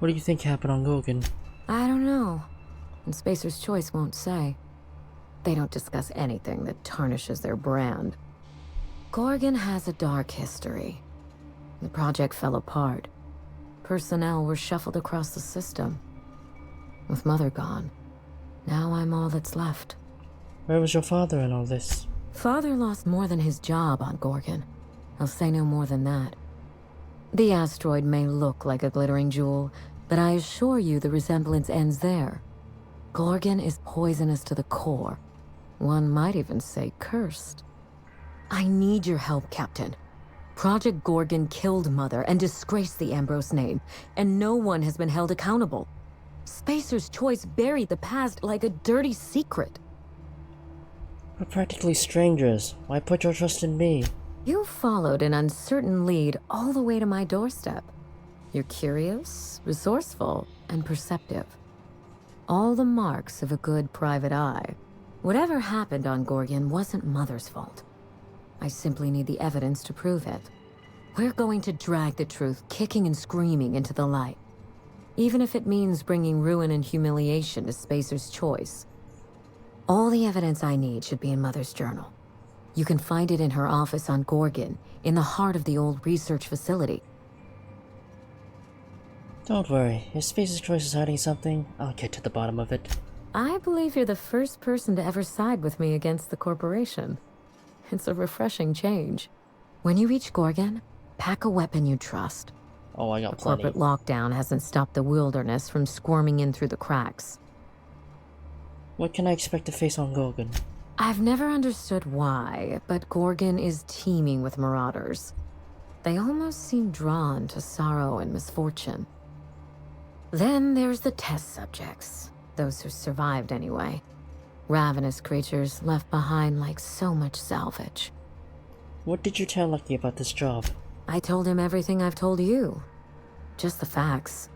S1: What do you think happened on Gorgon?
S2: I don't know. And Spacer's Choice won't say. They don't discuss anything that tarnishes their brand. Gorgon has a dark history. The project fell apart. Personnel were shuffled across the system. With Mother gone, now I'm all that's left.
S1: Where was your father in all this?
S2: Father lost more than his job on Gorgon. I'll say no more than that. The asteroid may look like a glittering jewel, but I assure you the resemblance ends there. Gorgon is poisonous to the core. One might even say cursed. I need your help, Captain. Project Gorgon killed Mother and disgraced the Ambrose name, and no one has been held accountable. Spacer's Choice buried the past like a dirty secret.
S1: We're practically strangers. Why put your trust in me?
S2: You followed an uncertain lead all the way to my doorstep. You're curious, resourceful, and perceptive. All the marks of a good private eye. Whatever happened on Gorgon wasn't Mother's fault. I simply need the evidence to prove it. We're going to drag the truth kicking and screaming into the light. Even if it means bringing ruin and humiliation to Spacer's Choice. All the evidence I need should be in Mother's journal. You can find it in her office on Gorgon, in the heart of the old research facility.
S1: Don't worry, if Spacer's Choice is hiding something, I'll get to the bottom of it.
S2: I believe you're the first person to ever side with me against the corporation. It's a refreshing change. When you reach Gorgon, pack a weapon you trust.
S1: Oh, I got
S2: the
S1: plenty.
S2: Corporate lockdown hasn't stopped the wilderness from squirming in through the cracks.
S1: What can I expect to face on Gorgon?
S2: I've never understood why, but Gorgon is teeming with marauders. They almost seem drawn to sorrow and misfortune. Then there's the test subjects, those who survived anyway. Ravenous creatures left behind like so much salvage.
S1: What did you tell Lucky about this job?
S2: I told him everything I've told you. Just the facts.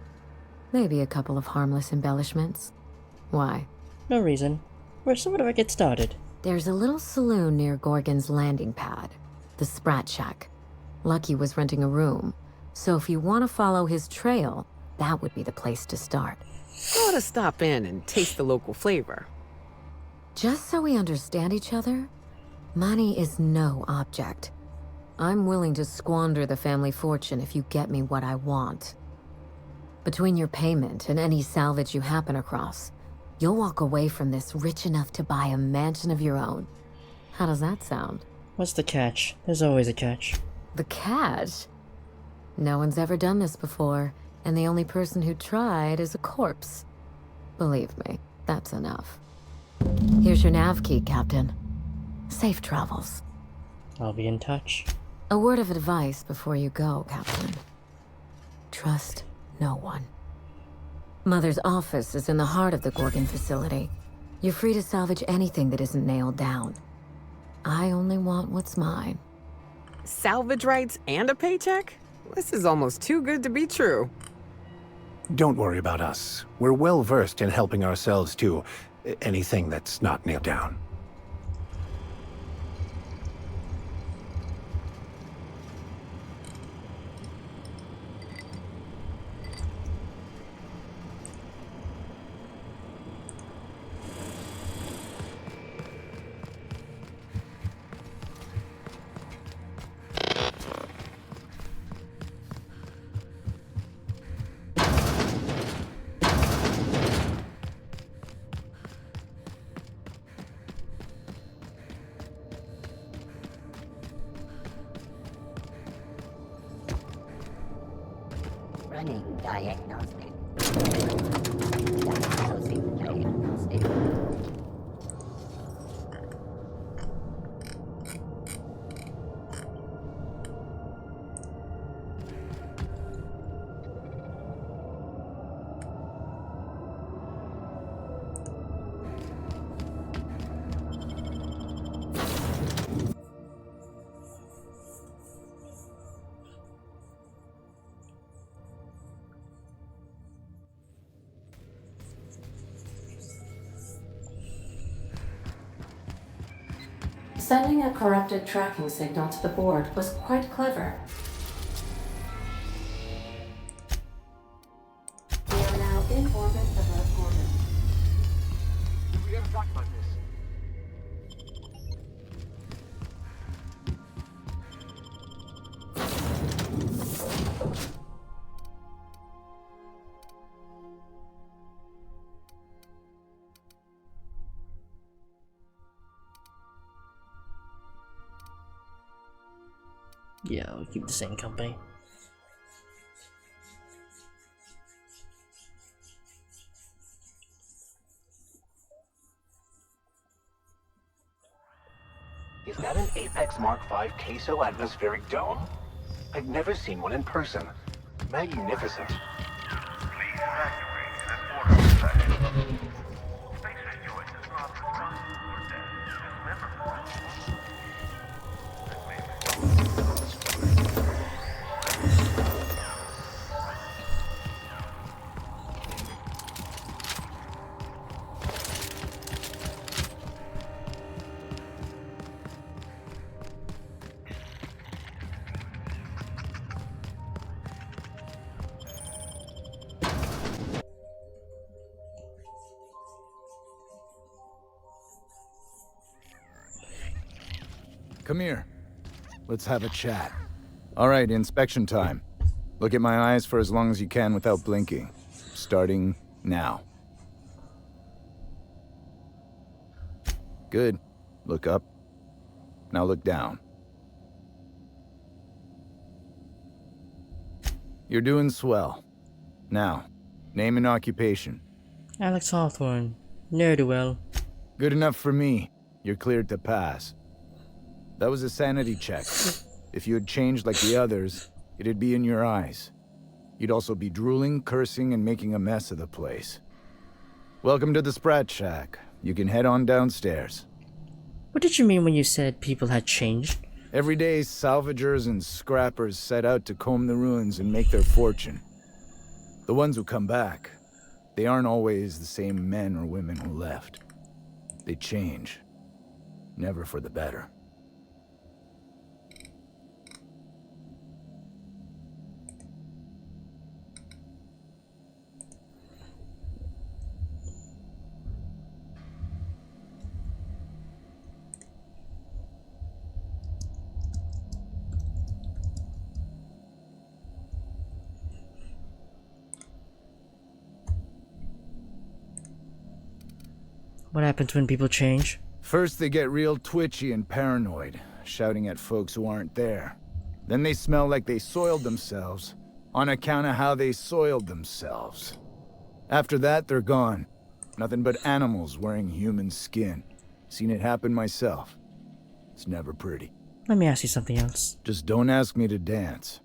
S2: Maybe a couple of harmless embellishments. Why?
S1: No reason. So where do I get started?
S2: There's a little saloon near Gorgon's landing pad. The Sprat Shack. Lucky was renting a room. So if you want to follow his trail, that would be the place to start.
S5: Ought to stop in and taste the local flavor.
S2: Just so we understand each other, money is no object. I'm willing to squander the family fortune if you get me what I want. Between your payment and any salvage you happen across, you'll walk away from this rich enough to buy a mansion of your own. How does that sound?
S1: What's the catch? There's always a catch.
S2: The catch? No one's ever done this before, and the only person who tried is a corpse. Believe me, that's enough. Here's your nav key, Captain. Safe travels.
S1: I'll be in touch.
S2: A word of advice before you go, Captain. Trust no one. Mother's office is in the heart of the Gorgon facility. You're free to salvage anything that isn't nailed down. I only want what's mine.
S5: Salvage rights and a paycheck? This is almost too good to be true.
S17: Don't worry about us. We're well versed in helping ourselves to anything that's not nailed down.
S3: Running diagnostic. Diagnosing diagnostic.
S9: Sending a corrupted tracking signal to the board was quite clever. We are now in orbit above Gordon.
S20: We gotta talk about this.
S1: Yeah, we'll keep the same company.
S17: Is that an Apex Mark V queso atmospheric dome? I've never seen one in person. Magnificent.
S13: Please evacuate and order session. Spacer Stewart is not responsible for death. Dismemberment.
S23: Come here. Let's have a chat. All right, inspection time. Look at my eyes for as long as you can without blinking. Starting now. Good. Look up. Now look down. You're doing swell. Now, name and occupation.
S1: Alex Hawthorne. Ne'er-do-well.
S23: Good enough for me. You're cleared to pass. That was a sanity check. If you had changed like the others, it'd be in your eyes. You'd also be drooling, cursing, and making a mess of the place. Welcome to the Sprat Shack. You can head on downstairs.
S1: What did you mean when you said people had changed?
S23: Every day, salvagers and scrappers set out to comb the ruins and make their fortune. The ones who come back, they aren't always the same men or women who left. They change. Never for the better.
S1: What happens when people change?
S23: First, they get real twitchy and paranoid, shouting at folks who aren't there. Then they smell like they soiled themselves, on account of how they soiled themselves. After that, they're gone. Nothing but animals wearing human skin. Seen it happen myself. It's never pretty.
S1: Let me ask you something else.
S23: Just don't ask me to dance.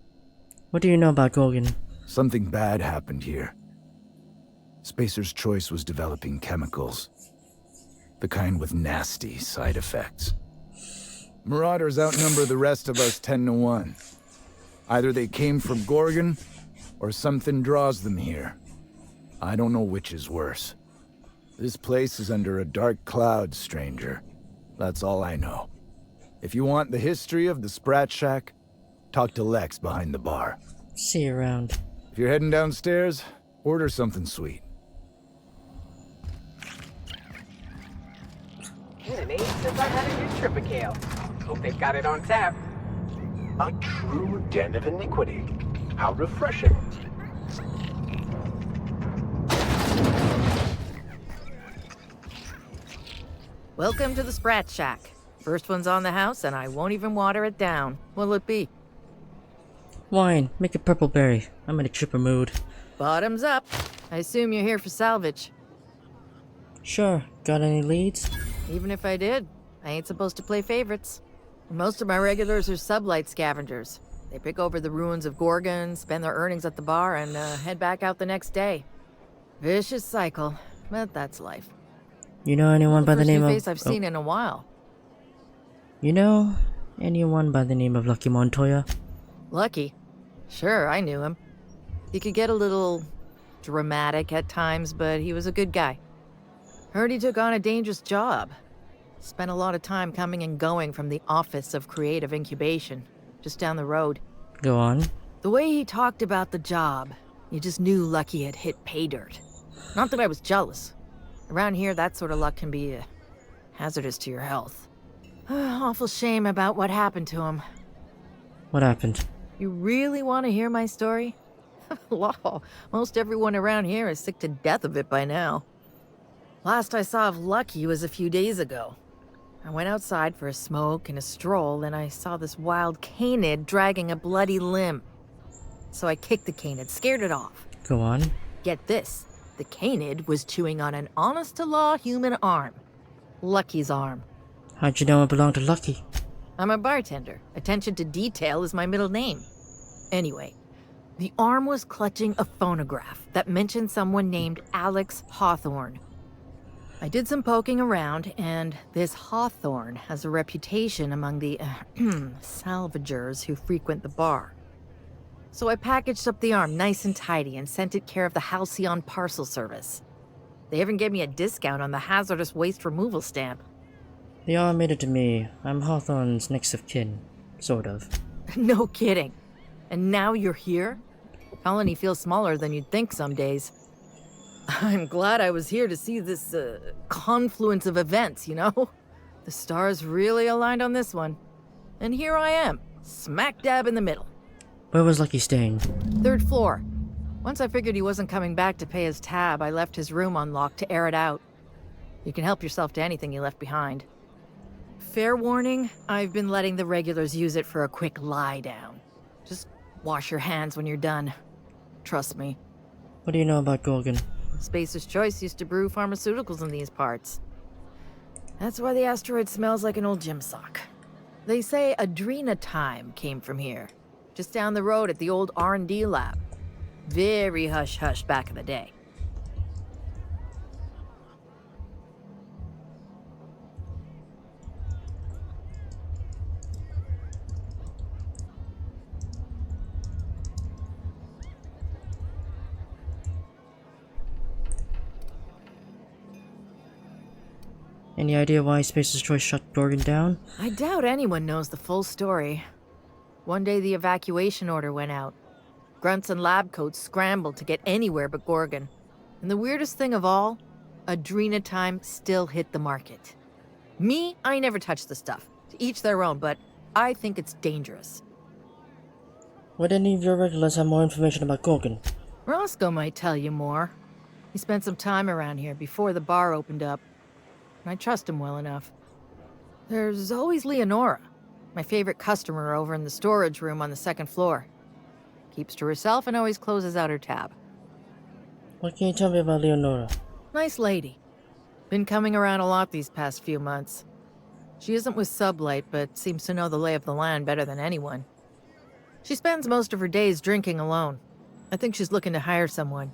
S1: What do you know about Gorgon?
S23: Something bad happened here. Spacer's Choice was developing chemicals. The kind with nasty side effects. Marauders outnumber the rest of us 10-1. Either they came from Gorgon, or something draws them here. I don't know which is worse. This place is under a dark cloud, stranger. That's all I know. If you want the history of the Sprat Shack, talk to Lex behind the bar.
S1: See you around.
S23: If you're heading downstairs, order something sweet.
S5: Been an age since I had a good Tripicale. Hope they've got it on tap.
S17: A true den of iniquity. How refreshing.
S2: Welcome to the Sprat Shack. First one's on the house, and I won't even water it down. What'll it be?
S1: Wine, make it purple berry. I'm in a chipper mood.
S2: Bottoms up. I assume you're here for salvage.
S1: Sure, got any leads?
S2: Even if I did, I ain't supposed to play favorites. Most of my regulars are sublight scavengers. They pick over the ruins of Gorgon, spend their earnings at the bar, and head back out the next day. Vicious cycle, but that's life.
S1: You know anyone by the name of...
S2: First new face I've seen in a while.
S1: You know anyone by the name of Lucky Montoya?
S2: Lucky? Sure, I knew him. He could get a little dramatic at times, but he was a good guy. Heard he took on a dangerous job. Spent a lot of time coming and going from the Office of Creative Incubation, just down the road.
S1: Go on.
S2: The way he talked about the job, you just knew Lucky had hit pay dirt. Not that I was jealous. Around here, that sort of luck can be hazardous to your health. Awful shame about what happened to him.
S1: What happened?
S2: You really want to hear my story? Law, most everyone around here is sick to death of it by now. Last I saw of Lucky was a few days ago. I went outside for a smoke and a stroll, and I saw this wild canid dragging a bloody limb. So I kicked the canid, scared it off.
S1: Go on.
S2: Get this, the canid was chewing on an honest-to-law human arm. Lucky's arm.
S1: How'd you know it belonged to Lucky?
S2: I'm a bartender. Attention to detail is my middle name. Anyway, the arm was clutching a phonograph that mentioned someone named Alex Hawthorne. I did some poking around, and this Hawthorne has a reputation among the salvagers who frequent the bar. So I packaged up the arm nice and tidy and sent it care of the Halcyon Parcel Service. They even gave me a discount on the hazardous waste removal stamp.
S1: The arm made it to me. I'm Hawthorne's next of kin. Sort of.
S2: No kidding. And now you're here? Colony feels smaller than you'd think some days. I'm glad I was here to see this confluence of events, you know? The stars really aligned on this one. And here I am, smack dab in the middle.
S1: Where was Lucky staying?
S2: 3rd floor. Once I figured he wasn't coming back to pay his tab, I left his room unlocked to air it out. You can help yourself to anything you left behind. Fair warning, I've been letting the regulars use it for a quick lie down. Just wash your hands when you're done. Trust me.
S1: What do you know about Gorgon?
S2: Spacer's Choice used to brew pharmaceuticals in these parts. That's why the asteroid smells like an old gym sock. They say Adrenatime came from here, just down the road at the old R&D lab. Very hush-hush back in the day.
S1: Any idea why Spacer's Choice shut Gorgon down?
S2: I doubt anyone knows the full story. One day the evacuation order went out. Grunts and lab coats scrambled to get anywhere but Gorgon. And the weirdest thing of all, Adrenatime still hit the market. Me, I never touched the stuff. To each their own, but I think it's dangerous.
S1: Would any of your regulars have more information about Gorgon?
S2: Roscoe might tell you more. He spent some time around here before the bar opened up. I trust him well enough. There's always Leonora, my favorite customer over in the storage room on the 2nd floor. Keeps to herself and always closes out her tab.
S1: What can you tell me about Leonora?
S2: Nice lady. Been coming around a lot these past few months. She isn't with Sublight, but seems to know the lay of the land better than anyone. She spends most of her days drinking alone. I think she's looking to hire someone,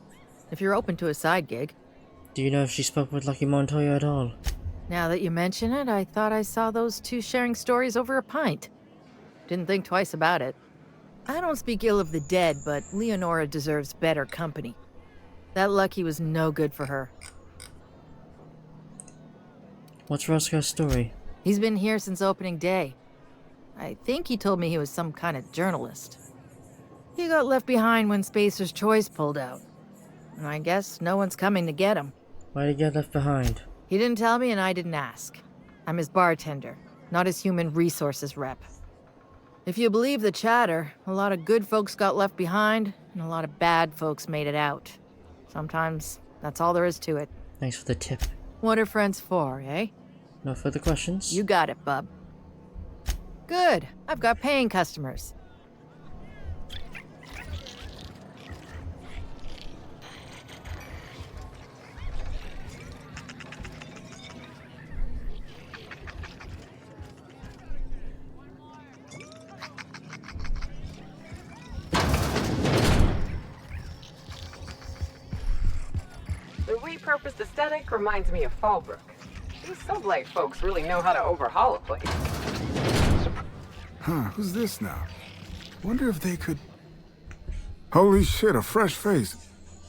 S2: if you're open to a side gig.
S1: Do you know if she spoke with Lucky Montoya at all?
S2: Now that you mention it, I thought I saw those two sharing stories over a pint. Didn't think twice about it. I don't speak ill of the dead, but Leonora deserves better company. That Lucky was no good for her.
S1: What's Roscoe's story?
S2: He's been here since opening day. I think he told me he was some kind of journalist. He got left behind when Spacer's Choice pulled out. And I guess no one's coming to get him.
S1: Why did he get left behind?
S2: He didn't tell me and I didn't ask. I'm his bartender, not his human resources rep. If you believe the chatter, a lot of good folks got left behind, and a lot of bad folks made it out. Sometimes that's all there is to it.
S1: Thanks for the tip.
S2: What are friends for, eh?
S1: No further questions?
S2: You got it, bub. Good. I've got paying customers.
S16: repurposed aesthetic reminds me of Fallbrook. These Sublight folks really know how to overhaul a place.
S18: Huh, who's this now? Wonder if they could... Holy shit, a fresh face.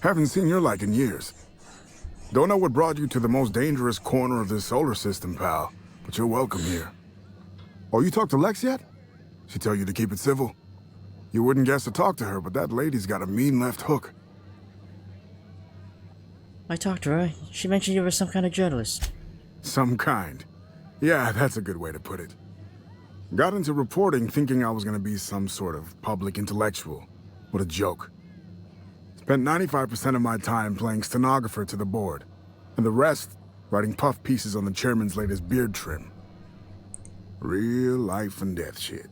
S18: Haven't seen your like in years. Don't know what brought you to the most dangerous corner of this solar system, pal, but you're welcome here. Oh, you talked to Lex yet? She tell you to keep it civil? You wouldn't guess to talk to her, but that lady's got a mean left hook.
S1: I talked to her. She mentioned you were some kind of journalist.
S18: Some kind. Yeah, that's a good way to put it. Got into reporting thinking I was gonna be some sort of public intellectual. What a joke. Spent 95% of my time playing stenographer to the board, and the rest writing puff pieces on the chairman's latest beard trim. Real life and death shit.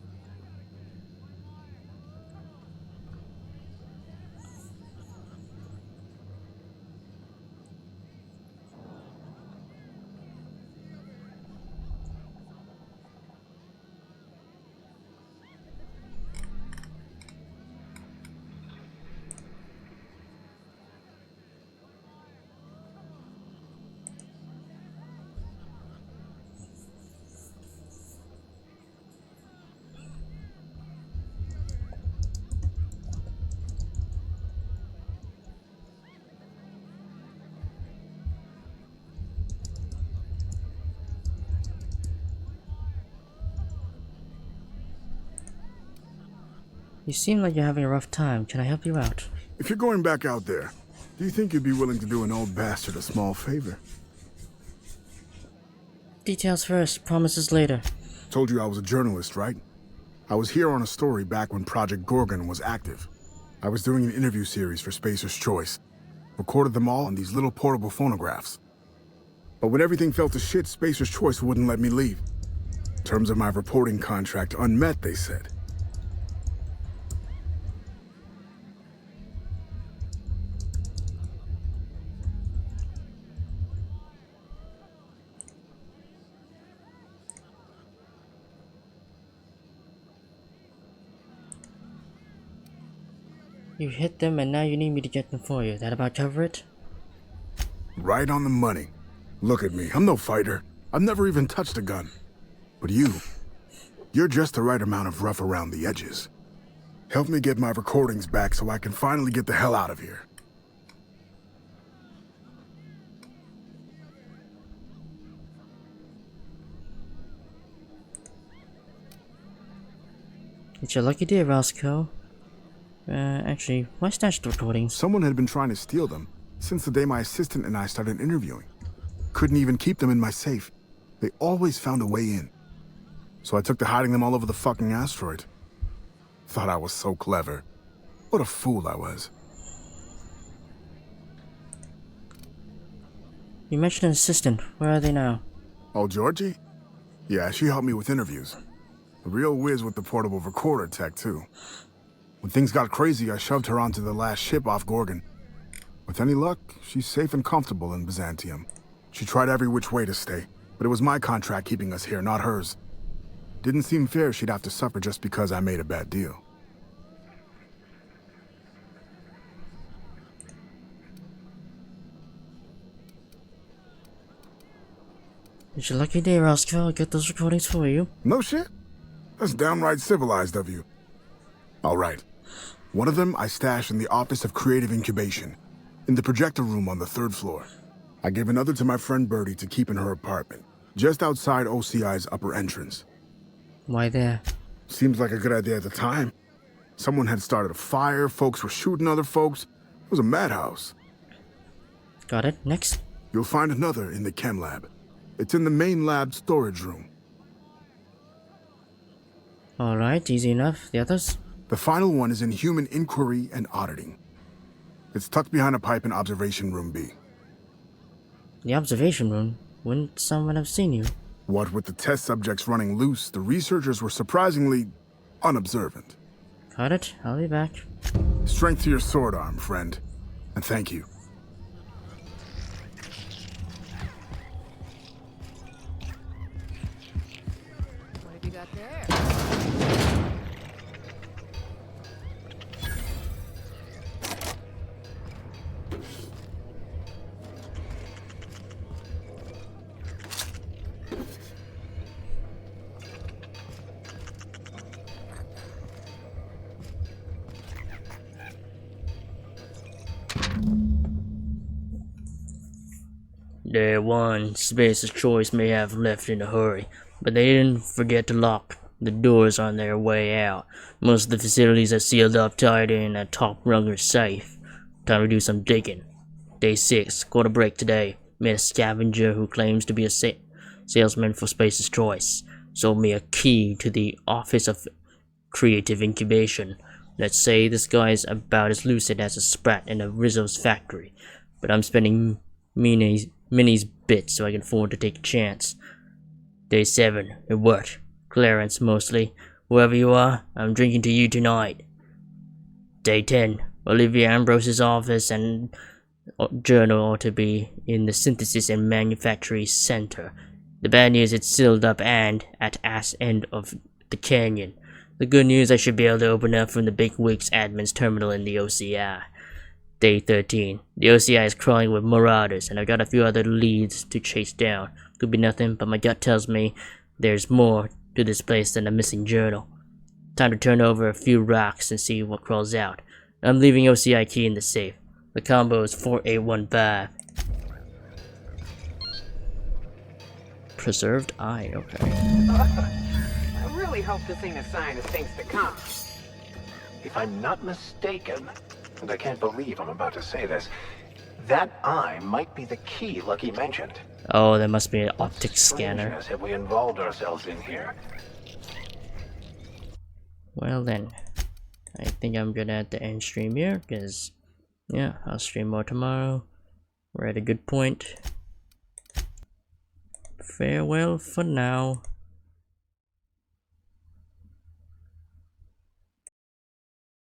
S1: You seem like you're having a rough time. Can I help you out?
S18: If you're going back out there, do you think you'd be willing to do an old bastard a small favor?
S1: Details first, promises later.
S18: Told you I was a journalist, right? I was here on a story back when Project Gorgon was active. I was doing an interview series for Spacer's Choice. Recorded them all on these little portable phonographs. But when everything fell to shit, Spacer's Choice wouldn't let me leave. Terms of my reporting contract unmet, they said.
S1: You hit them and now you need me to get them for you. That about cover it?
S18: Right on the money. Look at me, I'm no fighter. I've never even touched a gun. But you're just the right amount of rough around the edges. Help me get my recordings back so I can finally get the hell out of here.
S1: It's your lucky day, Roscoe. Actually, why stashed the recordings?
S18: Someone had been trying to steal them since the day my assistant and I started interviewing. Couldn't even keep them in my safe. They always found a way in. So I took to hiding them all over the fucking asteroid. Thought I was so clever. What a fool I was.
S1: You mentioned an assistant. Where are they now?
S18: Oh, Georgie? Yeah, she helped me with interviews. A real whiz with the portable recorder tech, too. When things got crazy, I shoved her onto the last ship off Gorgon. With any luck, she's safe and comfortable in Byzantium. She tried every which way to stay, but it was my contract keeping us here, not hers. Didn't seem fair she'd have to suffer just because I made a bad deal.
S1: It's your lucky day, Roscoe. I'll get those recordings for you.
S18: No shit? That's downright civilized of you. All right. One of them I stashed in the Office of Creative Incubation, in the projector room on the 3rd floor. I gave another to my friend Birdie to keep in her apartment, just outside OCI's upper entrance.
S1: Why there?
S18: Seems like a good idea at the time. Someone had started a fire, folks were shooting other folks. It was a madhouse.
S1: Got it. Next?
S18: You'll find another in the chem lab. It's in the main lab storage room.
S1: Alright, easy enough. The others?
S18: The final one is in human inquiry and auditing. It's tucked behind a pipe in observation room B.
S1: The observation room? Wouldn't someone have seen you?
S18: What with the test subjects running loose, the researchers were surprisingly unobservant.
S1: Got it. I'll be back.
S18: Strength to your sword arm, friend. And thank you.
S2: What have you got there?
S1: There one Space's Choice may have left in a hurry, but they didn't forget to lock the doors on their way out. Most of the facilities are sealed up tight in a top runner safe. Time to do some digging. Day 6, quarter break today. Met a scavenger who claims to be a salesman for Space's Choice. Sold me a key to the Office of Creative Incubation. Let's say this guy's about as lucid as a sprat in a Rizzo's factory. But I'm spending Minnie's bits so I can afford to take a chance. Day 7, it worked. Clarence mostly. Whoever you are, I'm drinking to you tonight. Day 10, Olivia Ambrose's office and journal ought to be in the Synthesis and Manufacturing Center. The bad news, it's sealed up and at ass end of the canyon. The good news, I should be able to open up from the Big Wigs admin's terminal in the OCI. Day 13. The OCI is crawling with marauders, and I've got a few other leads to chase down. Could be nothing, but my gut tells me there's more to this place than a missing journal. Time to turn over a few rocks and see what crawls out. I'm leaving OCI key in the safe. The combo is 4815. Preserved eye, okay.
S5: I really hope this ain't a sign of things to come.
S17: If I'm not mistaken, and I can't believe I'm about to say this, that eye might be the key Lucky mentioned.
S1: Oh, there must be an optic
S17: What
S1: scanner.
S17: strangeness have we involved ourselves in here?
S1: Well then, I think I'm gonna have to end stream here, because, yeah, I'll stream more tomorrow. We're at a good point. Farewell for now.